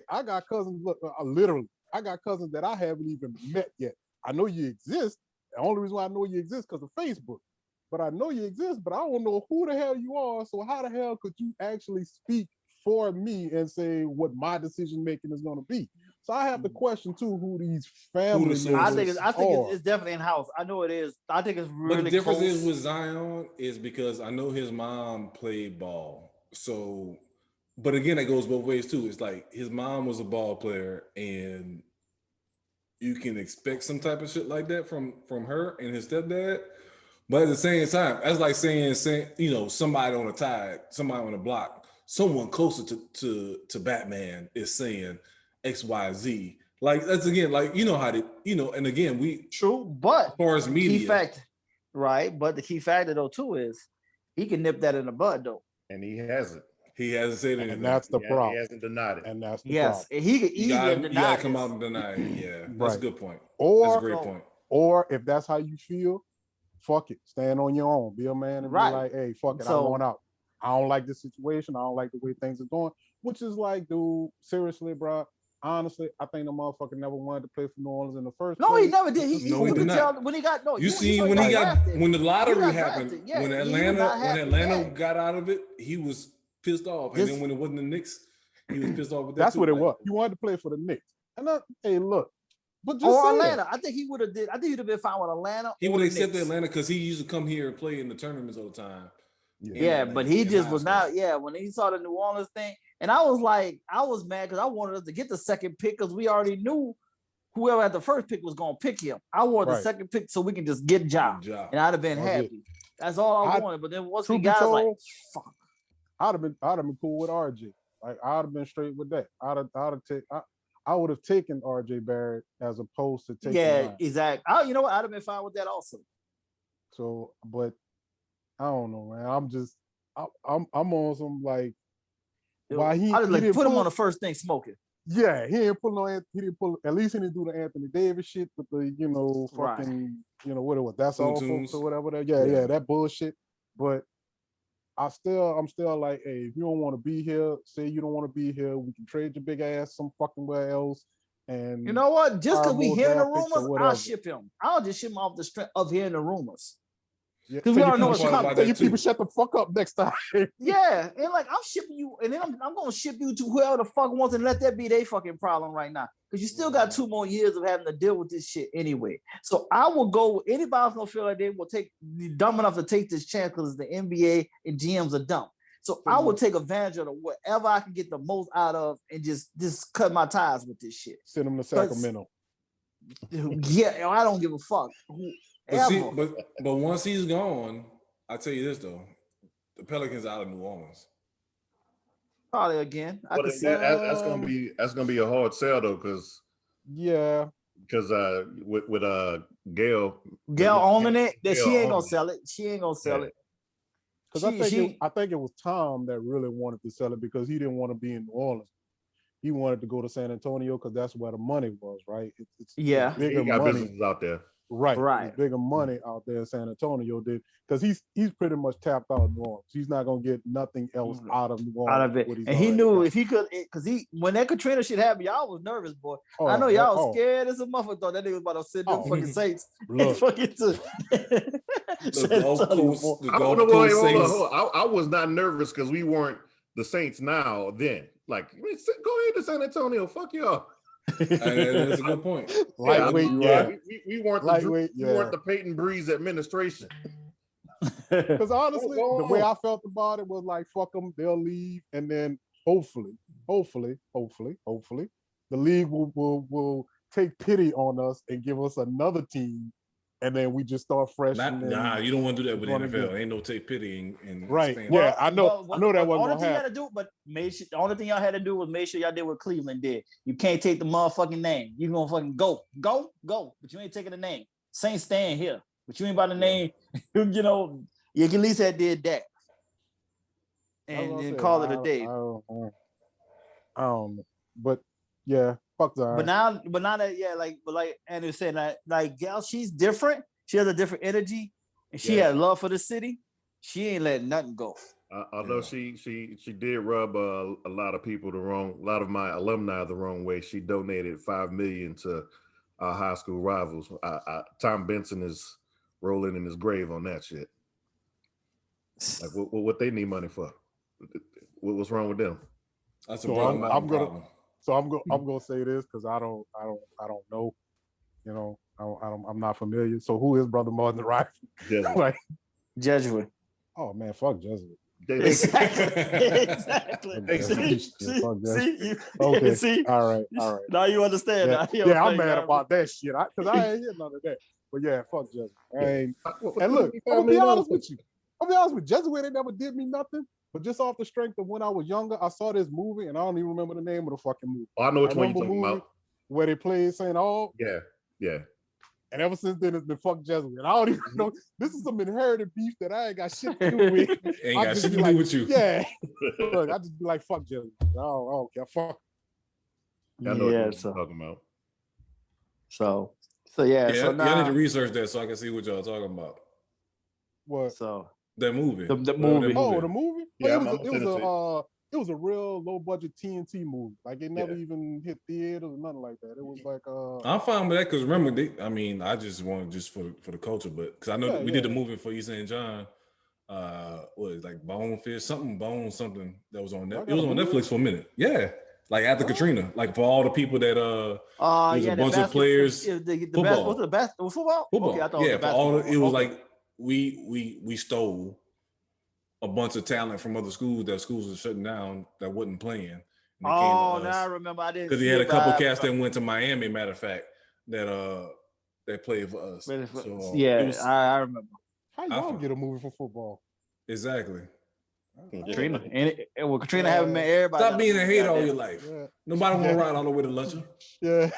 I got cousins. Look, literally, I got cousins that I haven't even met yet. I know you exist. The only reason why I know you exist because of Facebook. But I know you exist, but I don't know who the hell you are. So how the hell could you actually speak for me and say what my decision making is going to be? So I have to question too who these families are. I think it's definitely in house. I know it is. I think it's really. But the difference is with Zion is because I know his mom played ball. So, but again, it goes both ways too. It's like his mom was a ball player, and you can expect some type of shit like that from her and his stepdad. But at the same time, that's like saying somebody on a Tide, somebody on the block, someone closer to Batman is saying XYZ. Like that's again, like how they, and again we true, but as far as media, key fact, right? But the key factor though too is he can nip that in the bud though, and he hasn't. He hasn't said anything. And that's the problem. He hasn't denied it. And that's the problem. He could easily deny it. You gotta come out and deny it. Yeah, that's a good point. That's a great point. Or if that's how you feel, fuck it. Stand on your own. Be a man and be like, hey, fuck it. I'm going out. I don't like this situation. I don't like the way things are going. Which is like, dude, seriously, bro. Honestly, I think the motherfucker never wanted to play for New Orleans in the first place. No, he never did. He did not. When he got when the lottery happened, when Atlanta got out of it, he was pissed off. And then when it wasn't the Knicks, he was pissed off with that. That's what it was. He wanted to play for the Knicks. And hey, look. But just Atlanta. I think he would have been fine with Atlanta. He would accept Atlanta because he used to come here and play in the tournaments all the time. Yeah, but he just was not. Yeah, when he saw the New Orleans thing, and I was mad because I wanted us to get the second pick because we already knew whoever had the first pick was going to pick him. I wanted the second pick so we can just get Ja, and I'd have been happy. That's all I wanted. But then once we got, like, fuck. I'd have been cool with RJ. Like I'd have been straight with that. I would have taken RJ Barrett as opposed to taking. Yeah, exactly. You know what? I'd have been fine with that also. So, but I don't know, man. I'm on some like. Why I just like put him on the first thing smoking. Yeah, he didn't pull at least he didn't do the Anthony Davis shit with the fucking what it was. That's all folks or whatever. Yeah, that bullshit. But I'm still like, hey, if you don't want to be here, say you don't want to be here. We can trade your big ass some fucking where else. And you know what? Just because we hearing the rumors, I'll ship him. I'll just ship him off the strength of hearing the rumors. Because we already know what's coming. You people shut the fuck up next time. Yeah, and like I'm shipping you, and then I'm gonna ship you to whoever the fuck wants, and let that be their fucking problem right now. Because you still got 2 more years of having to deal with this shit anyway. So I will go. Anybody gonna feel like they will be dumb enough to take this chance because the NBA and GMs are dumb. So I will take advantage of whatever I can get the most out of, and just cut my ties with this shit. Send them to Sacramento. Yeah, I don't give a fuck. But once he's gone, I tell you this though, the Pelicans out of New Orleans. Probably again. That's gonna be a hard sell though, because with Gail owning it, that she ain't gonna sell it. She ain't gonna sell it. Because I think it was Tom that really wanted to sell it because he didn't want to be in New Orleans. He wanted to go to San Antonio because that's where the money was, right? It's bigger money businesses out there. Right. It's bigger money out there in San Antonio because he's pretty much tapped out of New Orleans. He's not gonna get nothing else out of New Orleans. Out of it. And he knew if he could, because when that Katrina shit happened, y'all was nervous, boy. I know y'all was scared as a motherfucker. Thought that nigga was about to send them fucking Saints. I was not nervous because we weren't the Saints now then. Like, go ahead to San Antonio. Fuck y'all. That's a good point. Lightweight, we weren't the Peyton Breeze administration. Because honestly, the way I felt about it was like, fuck them, they'll leave, and then hopefully, the league will take pity on us and give us another team, and then we just start fresh. Nah, you don't want to do that with the NFL. Ain't no take pity in right. Spain. Yeah, I know that wasn't gonna happen. The only thing y'all had to do was make sure y'all did what Cleveland did. You can't take the motherfucking name. You gonna fucking go, but you ain't taking the name. Saints staying here, but you ain't by the name. You can at least have did that, and then call it a day. I don't know, but yeah. Fuck Zion. But now that like Andrew said, like Gal, she's different. She has a different energy, and she had love for the city. She ain't letting nothing go. Although she did rub a lot of my alumni the wrong way. She donated $5 million to our high school rivals. Tom Benson is rolling in his grave on that shit. Like what they need money for? What's wrong with them? That's a problem. So I'm gonna say this because I don't know, I'm not familiar. So who is Brother Martin Rifle? Like Jesuit. Oh man, fuck Jesuit. Exactly. See? All right. Now you understand. Yeah, I'm mad about that shit because I ain't hear none of that. But yeah, fuck Jesuit. And look, I'm gonna be honest with you. Jesuit ain't never did me nothing. But just off the strength of when I was younger, I saw this movie, and I don't even remember the name of the fucking movie. Oh, I know which one you're talking about. Where they played St. Aug. Yeah. And ever since then, it's been fuck Jesuit. I don't even know. This is some inherited beef that I ain't got shit to do with. Ain't got shit to do with you. Yeah. Look, I just be like, fuck Jesuit. I don't care. Fuck. I know what you're talking about. So yeah. So now I need to research that so I can see what y'all talking about. What? So that movie. The movie. Oh, the movie? Yeah, it was a real low budget TNT movie. Like it never even hit theaters or nothing like that. It was like I'm fine with that because remember, I just want for the culture, but because I know we did the movie for East St. John. What is it, like Bonefish, something that was on Netflix. It was on Netflix for a minute. Yeah. Like after Katrina, like for all the people that there's a bunch of players. Football. Was it football? Okay, I thought it was it was like we stole a bunch of talent from other schools that schools were shutting down that wasn't playing. Now I remember. I didn't because he had a couple cats that went to Miami. Matter of fact, that played for us. I remember. How y'all get a movie for football? Exactly. Katrina, and with Katrina having met everybody. Stop being a hater all your life. Yeah. Nobody want to ride all the way to Lusher. Yeah.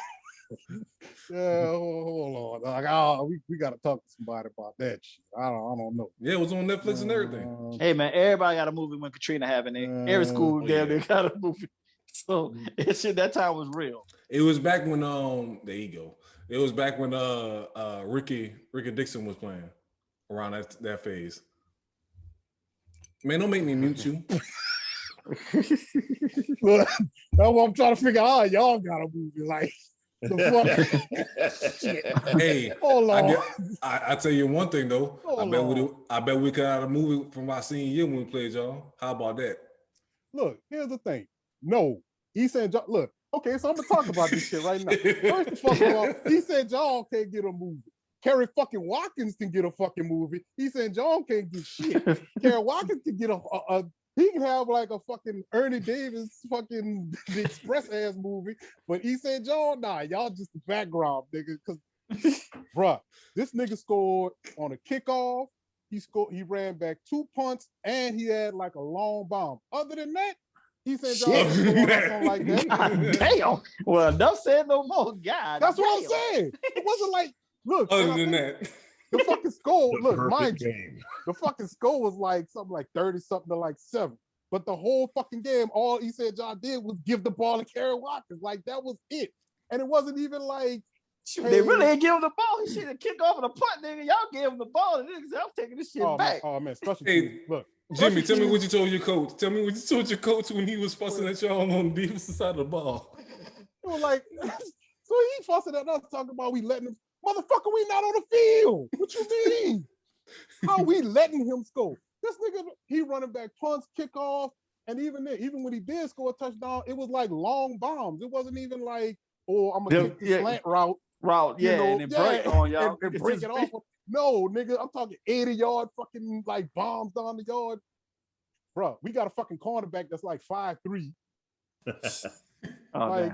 Yeah, hold on. Like, we got to talk to somebody about that shit. I don't know. Yeah, it was on Netflix and everything. Hey, man, everybody got a movie when Katrina happened. Every school they got a movie. So shit, that time was real. It was back when there you go. It was back when Ricky Dixon was playing around that phase. Man, don't make me mute you. That's what I'm trying to figure out. Y'all got a movie like the fuck. Hey, hold on. I tell you one thing though. I bet we could have a movie from our senior year when we played y'all. How about that? Look, here's the thing. No, he said, look, okay, so I'm gonna talk about this shit right now. First of all, he said y'all can't get a movie. Kerry fucking Watkins can get a fucking movie. He said John can't get shit. Kerry Watkins can get he can have like a fucking Ernie Davis fucking The Express ass movie, but he said John, nah, y'all just the background, nigga. Cause bruh, this nigga scored on a kickoff. He ran back 2 punts and he had like a long bomb. Other than that, he said y'all something like that. Damn. Well, enough said no more. God. That's what I'm saying. It wasn't like, look. Other than that. The fucking score, look, mind you, the fucking score was like something like 30-something to like 7. But the whole fucking game, all he said y'all did was give the ball to Kerry Watkins. Like, that was it. And it wasn't even like, shoot, they really ain't give him the ball. He should have kicked off of the punt, nigga. Y'all gave him the ball. And niggas, I'm taking this shit back. Man, special hey, teams. Look. Jimmy, tell me what you told your coach. Tell me what you told your coach when he was fussing at y'all on the defensive side of the ball. It was like, so he fussing at us talking about we letting him. Motherfucker, we not on the field. What you mean? How we letting him score? This nigga, he running back punts, kickoff, and even when he did score a touchdown, it was like long bombs. It wasn't even like, oh, I'm gonna kick the slant route. And then break on y'all. And break it off. No, nigga, I'm talking 80-yard fucking like bombs down the yard. Bro, we got a fucking cornerback that's like 5'3". Like,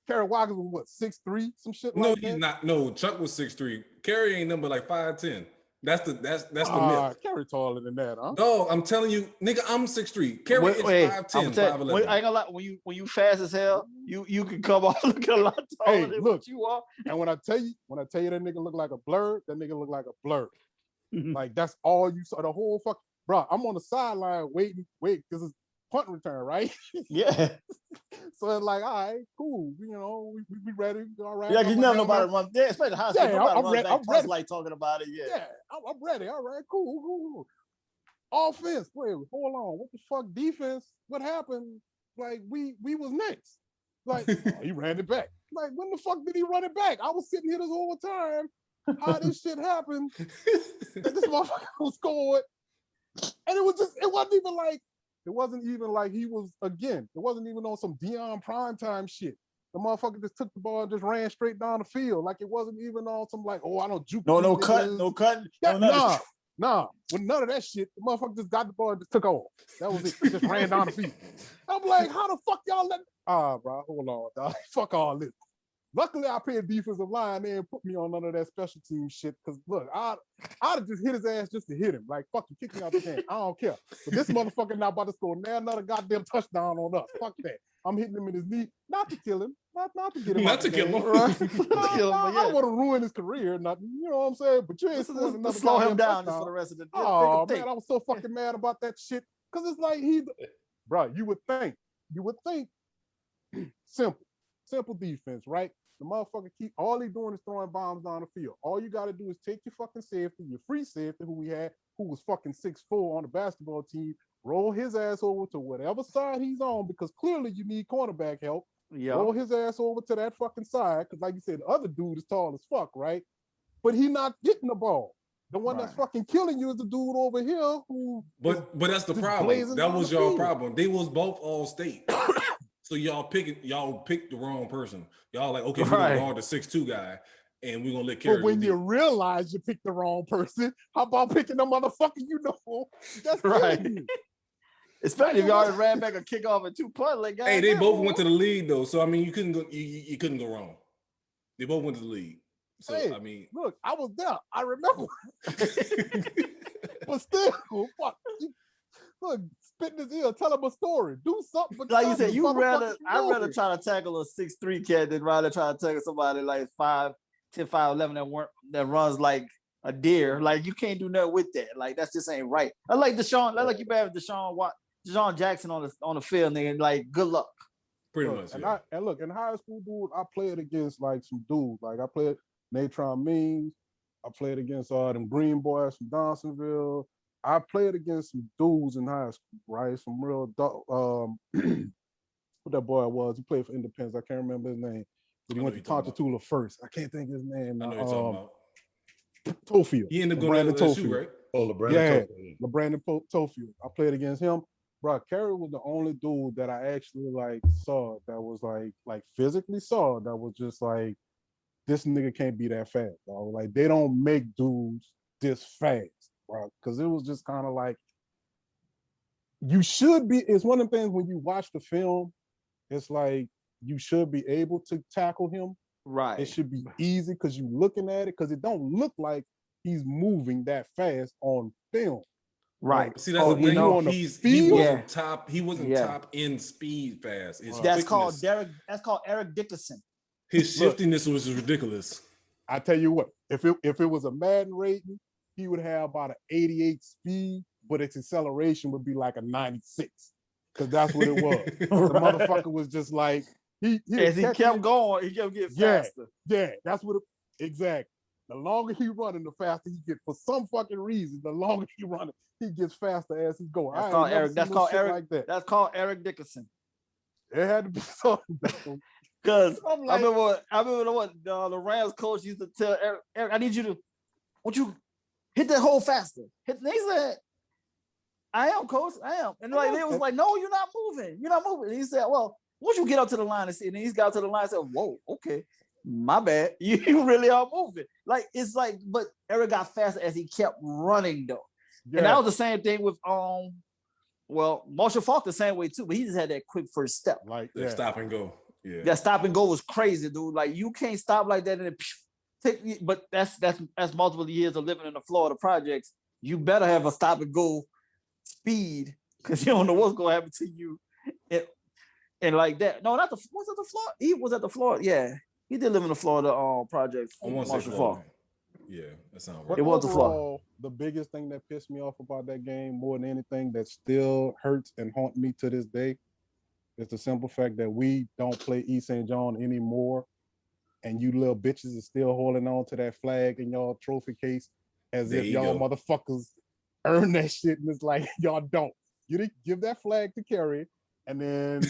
Kerry Watkins was what, 6'3", some shit like that? No, he's not. No, Chuck was 6'3". Kerry ain't number like 5'10". That's the myth. Kerry taller than that, huh? No, I'm telling you, nigga, I'm 6'3". Kerry is 5'10", 5'11". I ain't gonna lie, when you fast as hell, you can come off looking a lot taller than what you are. And when I tell you that nigga look like a blur, that nigga look like a blur. Like, that's all you saw. The whole fuck, bro. I'm on the sideline waiting, because it's punt return, right? Yeah. So it's like, all right, cool. You know, we ready. All right. Yeah, because nobody runs. Yeah, especially high school. Yeah, I'm ready. Like talking about it. Yeah, I'm ready. All right, cool. Offense. Wait, hold on. What the fuck? Defense? What happened? Like we was next. Like he ran it back. Like, when the fuck did he run it back? I was sitting here this whole time. How this shit happened? This motherfucker scored, and it wasn't even like he was, again, it wasn't even on some Deion primetime shit. The motherfucker just took the ball and just ran straight down the field. Like, it wasn't even on some like, oh, I don't juke. No cutting. Yeah, nah. With none of that shit, the motherfucker just got the ball and just took off. That was it. He just ran down the field. I'm like, how the fuck y'all let? Bro, hold on, dog. Fuck all this. Luckily, I paid defensive line. They didn't put me on none of that special team shit. Because, look, I'd have just hit his ass just to hit him. Like, fuck you, kick me out the game. I don't care. But this motherfucker not about to score another goddamn touchdown on us. Fuck that. I'm hitting him in his knee. Not to kill him. Not to get him not to kill him. Right? I don't want to ruin his career. Nothing. You know what I'm saying? But you ain't scoring another slow him down touchdown. For the rest of the day. Oh, man, I was so fucking mad about that shit. Because it's like bro, you would think simple defense, right? The motherfucker all he doing is throwing bombs down the field. All you got to do is take your fucking safety, your free safety, who we had, who was fucking 6'4" on the basketball team, roll his ass over to whatever side he's on, because clearly you need cornerback help. Yeah. Roll his ass over to that fucking side, because like you said, the other dude is tall as fuck, right? But he not getting the ball. The one that's fucking killing you is the dude over here who. But that's the problem. That was y'all problem. They was both all state. So y'all picked the wrong person. Y'all like, okay, we're gonna guard the 6'2" guy, and we're gonna let Kerry. But when you realize you picked the wrong person, how about picking the motherfucker you know? That's right. Especially if y'all ran back a kickoff and 2 punt. Like, hey, they both went to the league though, so I mean, you couldn't go wrong. They both went to the league. So hey, I mean, look, I was there. I remember. But still, fuck. Look, spit in his ear, tell him a story, do something. But like you said, I'd rather try to tackle a 6'3" cat than rather try to tackle somebody like 5'10", 5'11" that runs like a deer. Like you can't do nothing with that. Like that just ain't right. I like you bad with Deshaun Jackson on the field, nigga. Like good luck. Pretty much. And look, in high school, dude, I played against like some dudes. Like I played Natron Means. I played against them Green Boys from Dawsonville. I played against some dudes in high school, right? Some real what that boy was. He played for Independence. I can't remember his name. But he went to Ponchatoula first. I can't think of his name. I know you're talking about. Tofield. He ended up going to LSU, right? Oh, LeBrandon Tofield. LeBrandon Tofield. I played against him. Bro, Kerry was the only dude that I actually like saw that was like physically saw that was just like, this nigga can't be that fast, dog. Like they don't make dudes this fast, bro. Because it was just kind of like, you should be. It's one of the things when you watch the film, it's like you should be able to tackle him. Right. It should be easy because you looking at it because it don't look like he's moving that fast on film. Right. Like, see, that's the thing. He wasn't top in speed fast. That's called Eric Dickerson. His shiftiness was ridiculous. I tell you what, if it was a Madden rating, he would have about an 88 speed, but its acceleration would be like a 96. Because that's what it was. Right. The motherfucker was just like as he kept going, he kept getting faster. Yeah, that's what exactly. The longer he running, the faster he get. For some fucking reason, the longer he running, he gets faster as he's going. That's called Eric. That's called Eric Dickerson. It had to be something. Because I remember what the Rams coach used to tell Eric, I need you to, won't you hit that hole faster? He said, I am, coach, I am. And like they was like, no, you're not moving. You're not moving. And he said, well, won't you get up to the line and see? And he's got to the line and said, whoa, okay, my bad. You really are moving. Like, it's like, but Eric got faster as he kept running though. Yeah. And that was the same thing with, Marshall Faulk the same way too, but he just had that quick first step. Like that stop and go. Yeah. That stop and go was crazy, dude. Like you can't stop like that and then but that's multiple years of living in the Florida projects. You better have a stop and go speed because you don't know what's gonna happen to you. And like that. No, not the was it the Florida? He was at the Florida. Yeah. He did live in the Florida projects. Yeah, that sounds right. It was the Florida. The biggest thing that pissed me off about that game more than anything that still hurts and haunt me to this day is the simple fact that we don't play East St. John anymore, and you little bitches are still holding on to that flag in y'all trophy case as if y'all motherfuckers earn that shit, and it's like y'all don't. You didn't give that flag to Kerry, and then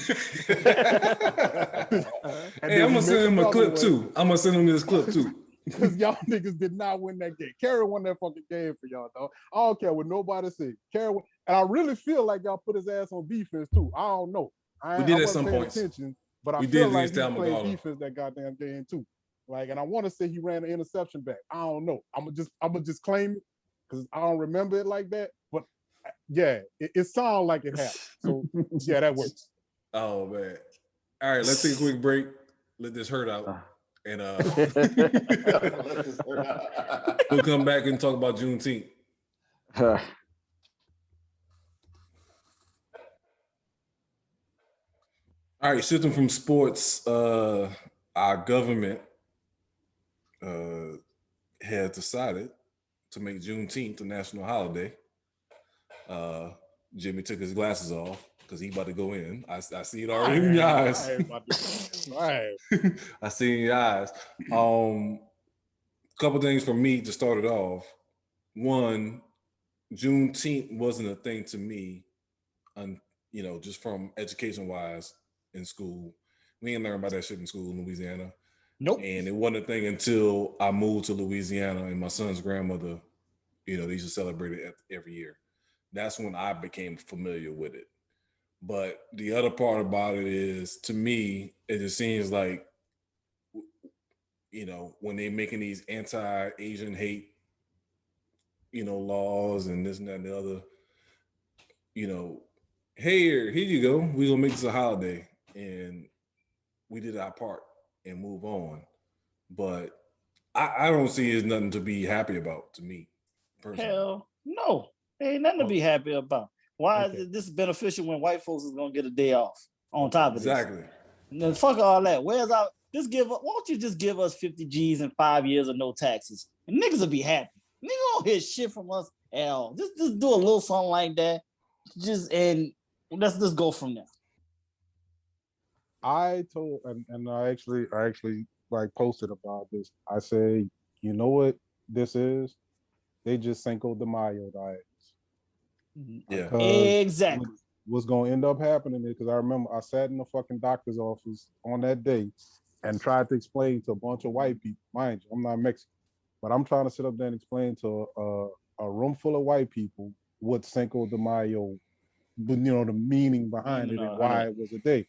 hey, I'm gonna send him a clip too. I'm gonna send him this clip too. Because y'all niggas did not win that game. Kerry won that fucking game for y'all, dog. I don't care what nobody said. Kerry won, and I really feel like y'all put his ass on defense too. I don't know. We did at some points. But I feel like he played defense that goddamn game too. Like, and I want to say he ran an interception back. I don't know. I'm gonna just claim it because I don't remember it like that. But yeah, it sounds like it happened. So yeah, that works. Oh man. All right, let's take a quick break. Let this hurt out. And we'll come back and talk about Juneteenth. All right, shifting from sports, our government had decided to make Juneteenth a national holiday. Jimmy took his glasses off because he about to go in. I see it already in your eyes. I see it in your eyes. Couple things for me to start it off. One, Juneteenth wasn't a thing to me, just from education-wise in school. We didn't learn about that shit in school in Louisiana. Nope. And it wasn't a thing until I moved to Louisiana and my son's grandmother, they used to celebrate it every year. That's when I became familiar with it. But the other part about it is, to me, it just seems like, when they're making these anti-Asian hate, laws and this and that and the other, hey, here you go. We're going to make this a holiday. And we did our part and move on. But I don't see it as nothing to be happy about, to me, personally. Hell no. Ain't nothing to be happy about. Why is this beneficial when white folks is gonna get a day off on top of this? Exactly. Then fuck all that. Where's our why don't you just give us 50 G's in 5 years of no taxes? And niggas will be happy. Niggas don't hear shit from us at all. Just do a little something like that. And let's just go from there. I told and I actually like posted about this. I say, you know what this is? They just Cinco de Mayo diets. Yeah, exactly. What's gonna end up happening is because I remember I sat in the fucking doctor's office on that day and tried to explain to a bunch of white people. Mind you, I'm not Mexican, but I'm trying to sit up there and explain to a room full of white people what Cinco de Mayo, the meaning behind it and why it was a day.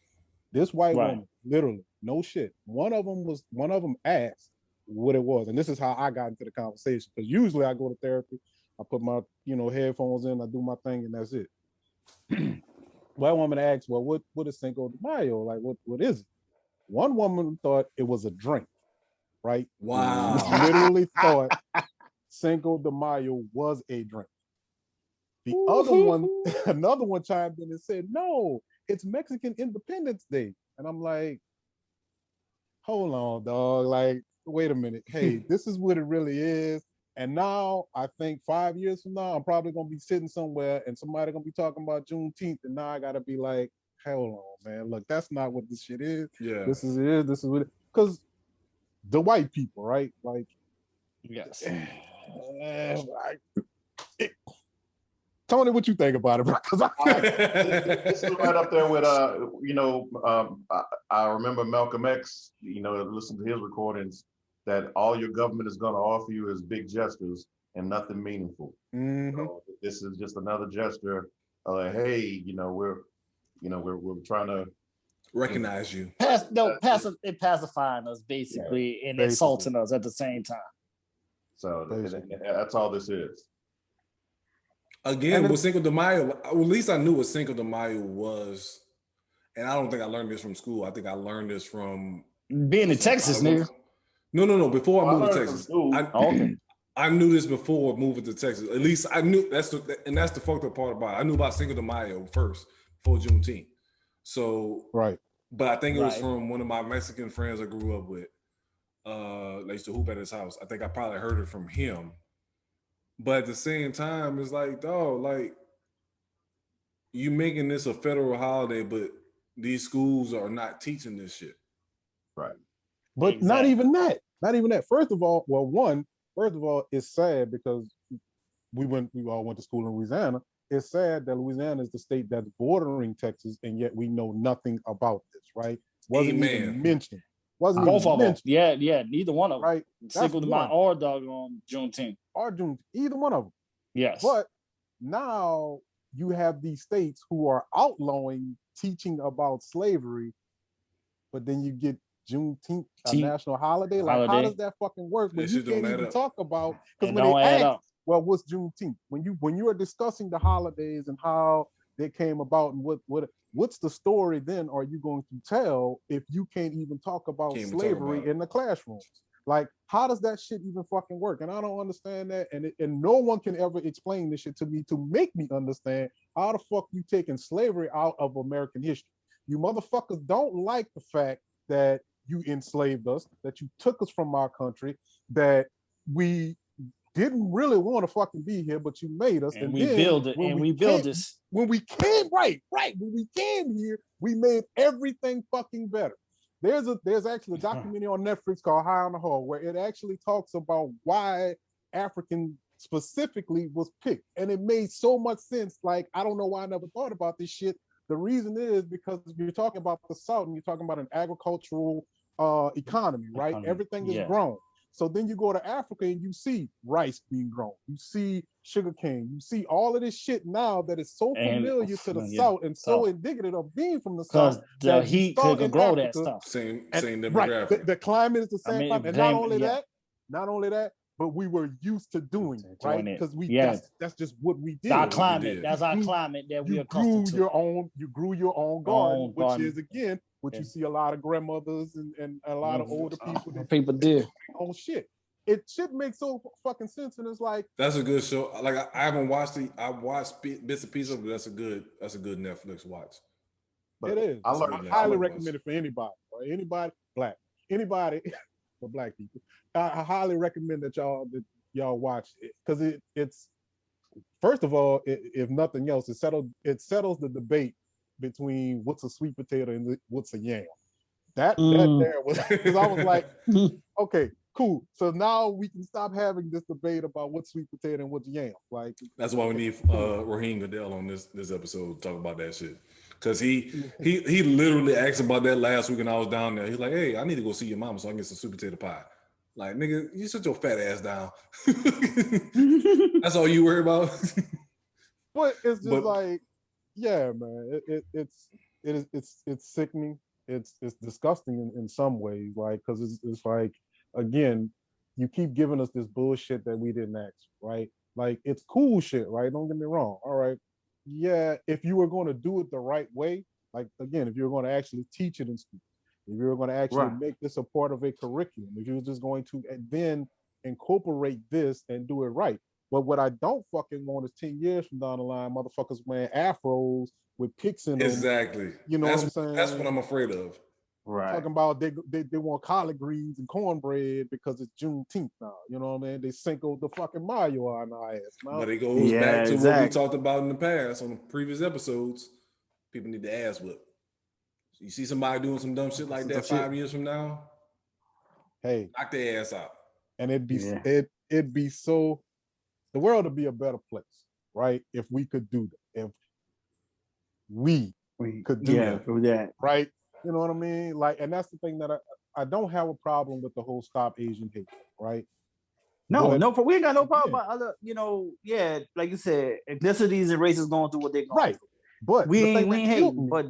This white woman, literally, no shit. One of them asked what it was, and this is how I got into the conversation. Because usually I go to therapy, I put my headphones in, I do my thing, and that's it. White woman asked, "Well, what is Cinco de Mayo? Like, what is it?" One woman thought it was a drink, right? Wow. Literally thought Cinco de Mayo was a drink. The other one, another one chimed in and said, "No, it's Mexican Independence Day." And I'm like, hold on, dog. Like, wait a minute. Hey, this is what it really is. And now I think 5 years from now, I'm probably gonna be sitting somewhere and somebody gonna be talking about Juneteenth, and now I gotta be like, hold on, man. Look, that's not what this shit is. Yeah, this is it. This is what it, because the white people, right? Like, yes. Tony, what you think about it, bro? Because this is right up there with I remember Malcolm X, listen to his recordings, that all your government is going to offer you is big gestures and nothing meaningful. Mm-hmm. So this is just another gesture. Hey, we're trying to recognize you. Pacifying us basically, and insulting us at the same time. So that's all this is. Again, with Cinco de Mayo, at least I knew what Cinco de Mayo was, and I don't think I learned this from school. I think I learned this from being in Texas, nigga. No. Before I moved to Texas, I knew this before moving to Texas. At least I knew that's the fucked up part about it. I knew about Cinco de Mayo first before Juneteenth. So but I think it was from one of my Mexican friends I grew up with. They used to hoop at his house. I think I probably heard it from him. But at the same time, it's like, dog, like you making this a federal holiday, but these schools are not teaching this shit. Right. But exactly. Not even that. First of all, it's sad because we all went to school in Louisiana. It's sad that Louisiana is the state that's bordering Texas, and yet we know nothing about this, right? Wasn't even mentioned. Wasn't both even of mentioned. them. Yeah, neither one of them. Right. Cinco de Mayo or doggone Juneteenth. Or Juneteenth, either one of them. Yes. But now you have these states who are outlawing teaching about slavery, but then you get Juneteenth, a national holiday. Like, how does that fucking work when you can't even talk about? Because when they ask, well, what's Juneteenth? When you are discussing the holidays and how they came about and what's the story then are you going to tell if you can't even talk about slavery in the classrooms? Like, how does that shit even fucking work? And I don't understand that. And no one can ever explain this shit to me to make me understand how the fuck you taking slavery out of American history. You motherfuckers don't like the fact that you enslaved us, that you took us from our country, that we didn't really want to fucking be here, but you made us. And we built it. And we built this. When we came, right. When we came here, we made everything fucking better. There's actually a documentary on Netflix called High on the Hog where it actually talks about why African specifically was picked. And it made so much sense. Like, I don't know why I never thought about this shit. The reason is because you're talking about the South and you're talking about an agricultural economy, right? Everything is grown. So then you go to Africa and you see rice being grown. You see sugarcane. You see all of this shit now that is so familiar to the South and so indicative of being from the South. Because the heat could grow that stuff. Same demographic. Right. The climate is the same climate. And not only that, but we were used to doing it, right? Because that's just what we did. Our climate. That's our climate that we are accustomed to. You grew your own garden, which is again what you see a lot of grandmothers and a lot of older people. People do on shit. it should make so fucking sense. And it's like that's a good show. Like I haven't watched it. I watched bits and pieces of it, but that's a good Netflix watch. But it is. I highly recommend it for anybody, or anybody black, anybody for black people. I highly recommend that y'all watch it because it's first of all, if nothing else, it settles the debate between what's a sweet potato and what's a yam. That there was because I was like, okay, cool. So now we can stop having this debate about what's sweet potato and what's yam. Like that's why we need Raheem Goodell on this episode to talk about that shit. Cause he literally asked about that last week and I was down there. He's like, hey, I need to go see your mama so I can get some sweet potato pie. Like, nigga, you sit your fat ass down. That's all you worry about. But it's just like, yeah, man. It's sickening. It's disgusting in some ways, like because it's like again, you keep giving us this bullshit that we didn't ask, right? Like it's cool shit, right? Don't get me wrong. All right, yeah. If you were going to do it the right way, like again, if you're going to actually teach it in school, if you're going to actually make this a part of a curriculum, if you're just going to then incorporate this and do it right. But what I don't fucking want is 10 years from down the line, motherfuckers wearing afros with pics in them. Exactly. You know what I'm saying? That's what I'm afraid of. Right. Talking about they want collard greens and cornbread because it's Juneteenth now. You know what I mean? They sinkled the fucking Mayo on our ass. Now. But it goes back to what we talked about in the past on the previous episodes. People need to ass whip. You see somebody doing some dumb shit like that 5 years from now, hey, knock their ass out. And it'd be so, the world would be a better place, right? If we could do that. If we could do that, right? You know what I mean? Like, and that's the thing that I don't have a problem with the whole Stop Asian Hate, right? No, we ain't got no problem about other, like you said, ethnicities and races going through what they're going through. But we ain't hating, but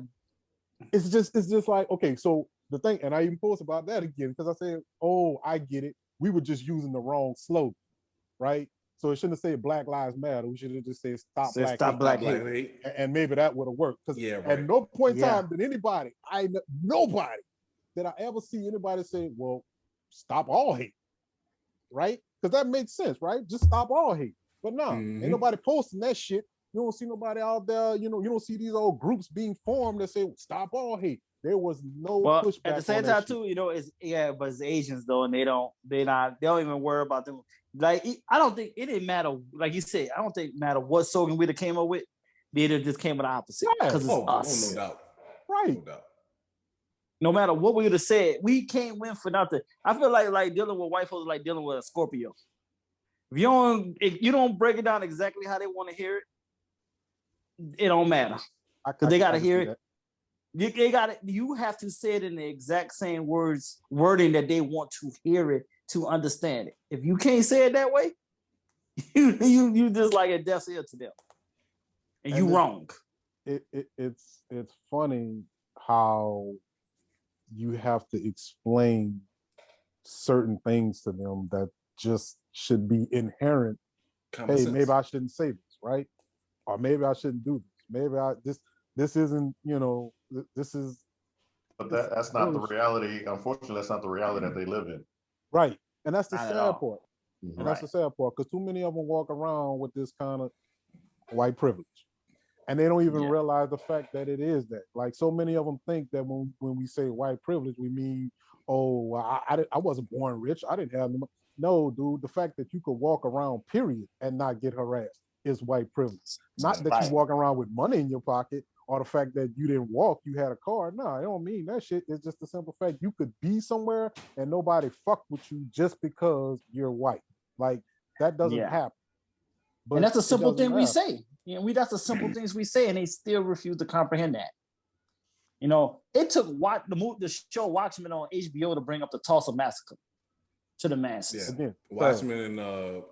it's just like, okay, so the thing, and I even post about that again, because I said, oh, I get it. We were just using the wrong slogan, right? So it shouldn't have said Black Lives Matter. We should have just said Stop Black Hate. And maybe that would have worked. Because at no point in time did nobody did I ever see anybody say, well, stop all hate, right? Because that makes sense, right? Just stop all hate. But no, ain't nobody posting that shit. You don't see nobody out there, you don't see these old groups being formed that say stop all hate. There was no pushback. At the same time, too, but it's Asians though, and they don't even worry about them. Like, I don't think it didn't matter. Like you said, I don't think it matter what slogan we'd have came up with. They'd have just came with the opposite because it's us. No doubt. Right. No doubt. No matter what we would have said, we can't win for nothing. I feel like dealing with white folks is like dealing with a Scorpio. If you don't break it down exactly how they want to hear it, it don't matter because they got to hear it. You have to say it in the exact same wording that they want to hear it to understand it. If you can't say it that way, you just like a deaf ear to them, and you wrong. It's funny how you have to explain certain things to them that just should be inherent. Hey, maybe I shouldn't say this, right? Or maybe I shouldn't do this. Maybe this isn't, this is. But that's not the reality. Unfortunately, that's not the reality that they live in. Right. And that's the sad part. And that's the sad part, because too many of them walk around with this kind of white privilege. And they don't even realize the fact that it is that. Like, so many of them think that when we say white privilege, we mean, oh, I wasn't born rich. I didn't have no. No, dude, the fact that you could walk around, period, and not get harassed is white privilege. Not that you walk around with money in your pocket, or the fact that you didn't walk, you had a car. No, I don't mean that shit. It's just the simple fact you could be somewhere and nobody fuck with you just because you're white. Like, that doesn't happen. But and that's a simple thing we say. That's the simple things we say, and they still refuse to comprehend that. It took the show Watchmen on HBO to bring up the Tulsa Massacre to the masses. Yeah. Watchmen and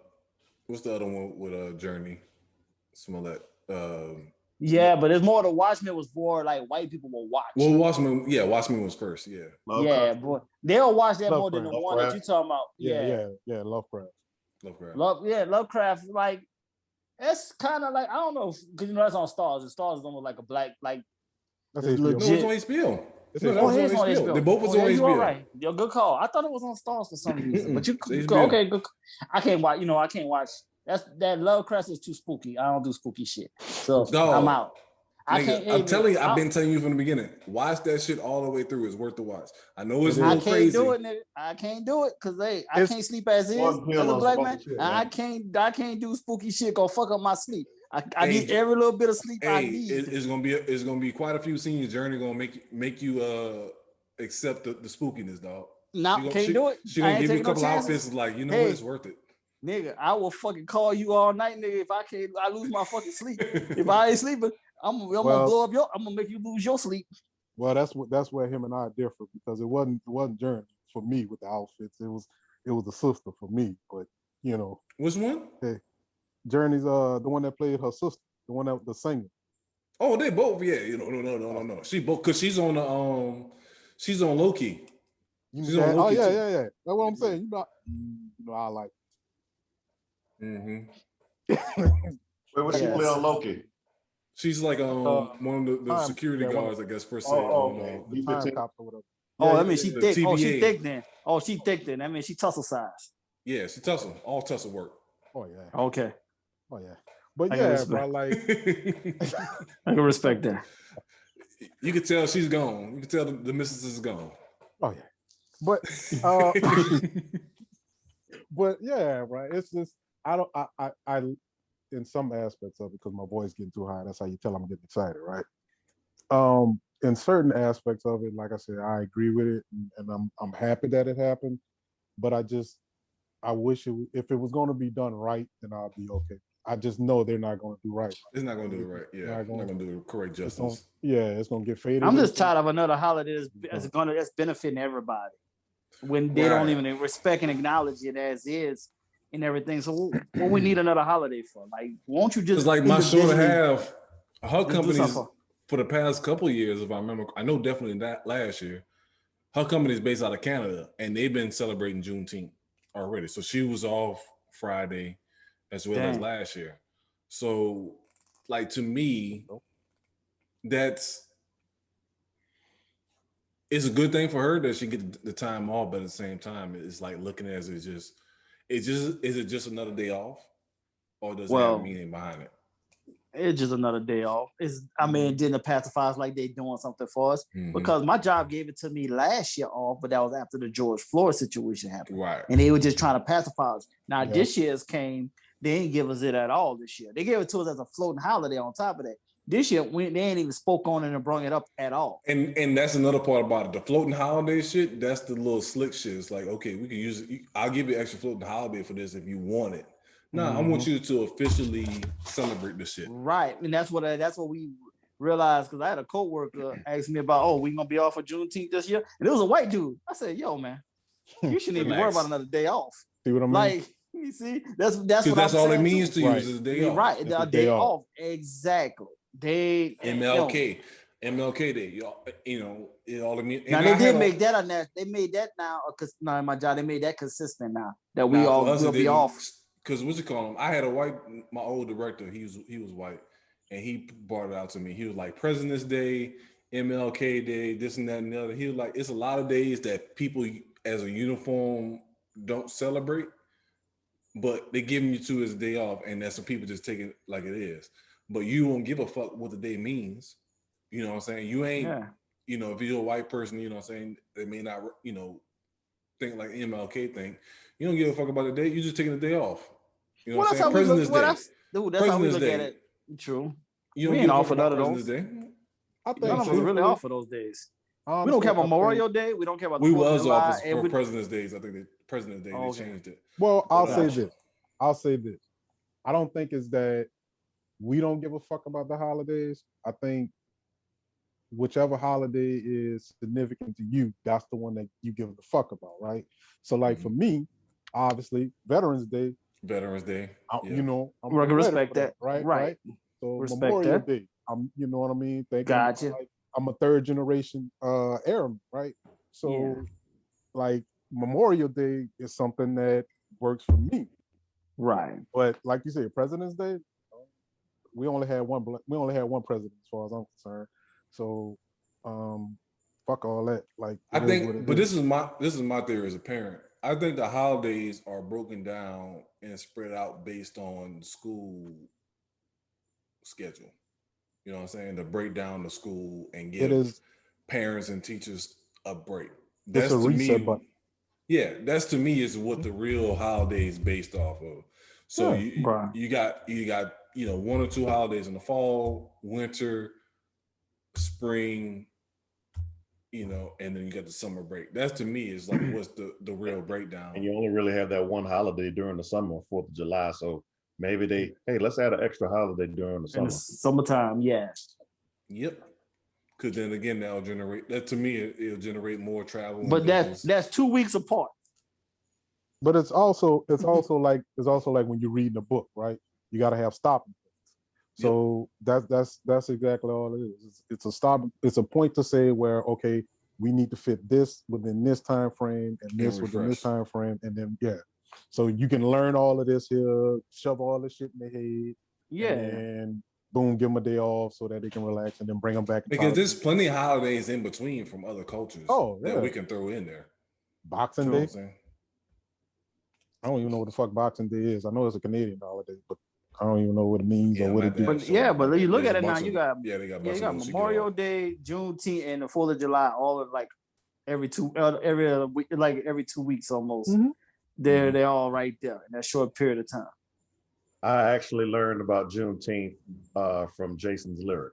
what's the other one with Journey Smollett? But it's more the Watchmen was more like white people will watch. Well, Watchmen was first. Yeah. Lovecraft. Boy, they'll watch that more than the one that you talking about. Yeah, Lovecraft. Lovecraft. Like, it's kind of like, I don't know, because that's on Stars. And Stars is almost like a black, like, that's legit. No, it's on HBO. on HBO. They both was on HBO. You all right? Yo, good call. I thought it was on Stars for some reason, but you okay? Good. I can't watch. I can't watch. That Lovecraft is too spooky. I don't do spooky shit, so I'm out. I'm telling you, I've been telling you from the beginning. Watch that shit all the way through. It's worth the watch. I know it's a little crazy. I can't do it because I can't sleep as is as a black man. Shit, I can't do spooky shit. Go fuck up my sleep. I need every little bit of sleep I need. It's gonna be quite a few scenes. Journey gonna make you accept the spookiness, dog. Can't do it. She gonna give you a couple outfits like what, it's worth it. Nigga, I will fucking call you all night, nigga. If I lose my fucking sleep. If I ain't sleeping, I'm gonna blow up I'm gonna make you lose your sleep. Well, that's where him and I differ because it wasn't Journey for me with the outfits. It was a sister for me. But which one? Hey, Journey's the one that played her sister, the one that the singer. Oh, they both, yeah. No. She both because she's on low key. She's on low key. Yeah. That's what I'm saying. I like. Where was she play on Loki? She's like one of the security guards, I guess per se. I mean she thick. Oh, she thick then. She thick then. I mean she tussle size. Yeah, she tussle. All tussle work. Oh yeah. Okay. Oh yeah. But yeah, bro, like I can respect that. You can tell she's gone. You can tell the missus is gone. Oh yeah. But but yeah, right. It's just I in some aspects of it, because my voice getting too high, that's how you tell I'm getting excited, right? In certain aspects of it, like I said, I agree with it, and I'm happy that it happened. But I wish if it was going to be done right, then I'll be okay. I just know they're not going to do right. It's not going to do it right. Yeah, not going to do the correct justice. It's going to get faded. I'm just tired of another holiday that's benefiting everybody when they don't even respect and acknowledge it as is. And everything. So what we need another holiday for? Like, won't you just like my show to have her companies for the past couple of years, if I remember, I know definitely that last year, her company is based out of Canada and they've been celebrating Juneteenth already. So she was off Friday as well as last year. So like to me, it's a good thing for her that she get the time off, but at the same time, it's like looking at it is it just another day off, or does it have meaning behind it? It's just another day off. Didn't the pacifiers like they doing something for us? Because my job gave it to me last year off, but that was after the George Floyd situation happened. Right. And they were just trying to pacify us. Now this year's came, they didn't give us it at all this year. They gave it to us as a floating holiday on top of that. This year, they ain't even spoke on it and brought it up at all. And that's another part about it. The floating holiday shit, that's the little slick shit. It's like, okay, we can use it. I'll give you extra floating holiday for this if you want it. No, I want you to officially celebrate this shit. Right. And that's what we realized, because I had a coworker ask me about, we gonna be off for Juneteenth this year? And it was a white dude. I said, yo, man, you shouldn't even worry about another day off. See what I mean? Like, you see, that's what that's all it means to you is a day off. Right, a day off. Exactly. MLK Day, it all means. Now they did make that on that. They made that now because in my job they made that consistent now that we all will be off. Because what's it called? I had my old director. He was white, and he brought it out to me. He was like President's Day, MLK Day, this and that and the other. He was like, it's a lot of days that people as a uniform don't celebrate, but they giving you to as a day off, and that's some people just take it like it is. But you won't give a fuck what the day means. You know what I'm saying? You ain't, if you're a white person, you know what I'm saying, they may not, think like MLK think. You don't give a fuck about the day. You're just taking the day off. You know what I'm saying? President's Day. That's how we look at it. True. We ain't off for none of those. I think none of us really off for those days. We don't care about Memorial Day. We don't care about. We was off for President's Days. I think the President's Day they changed it. Well, I'll say this. I don't think it's that we don't give a fuck about the holidays. I think whichever holiday is significant to you, that's the one that you give a fuck about, right? So, like for me, obviously, Veterans Day. I'm gonna respect that, right? So respect Memorial that. Day, you know what I mean? Gotcha. I'm a third generation airman, right? So, like Memorial Day is something that works for me, right? But like you said, President's Day, we only had one president as far as I'm concerned. So fuck all that. Like I think, but this is my theory as a parent. I think the holidays are broken down and spread out based on school schedule. You know what I'm saying? To break down the school and give parents and teachers a break. That's a reset button. Yeah, that's to me is what the real holiday is based off of. So you got 1 or 2 holidays in the fall, winter, spring, and then you got the summer break. That's to me is like what's the real breakdown. And you only really have that one holiday during the summer, 4th of July. So maybe let's add an extra holiday during the summer. In the summertime, yeah. Yep. Because then again, that'll generate that to me. It'll generate more travel. But that's 2 weeks apart. But it's also like when you're reading a book, right? You got to have stopping points. So that's exactly all it is. It's a stop. It's a point to say where we need to fit this within this time frame and this within this time frame, and then so you can learn all of this here, shove all this shit in their head, and boom, give them a day off so that they can relax, and then bring them back. Because there's plenty of holidays in between from other cultures that we can throw in there. Boxing Day. I don't even know what the fuck Boxing Day is. I know it's a Canadian holiday, but I don't even know what it means or what it is. But you look at it now, you got Memorial Day, Juneteenth, and the 4th of July, all of like every 2 weeks almost. Mm-hmm. They're all right there in that short period of time. I actually learned about Juneteenth from Jason's lyric.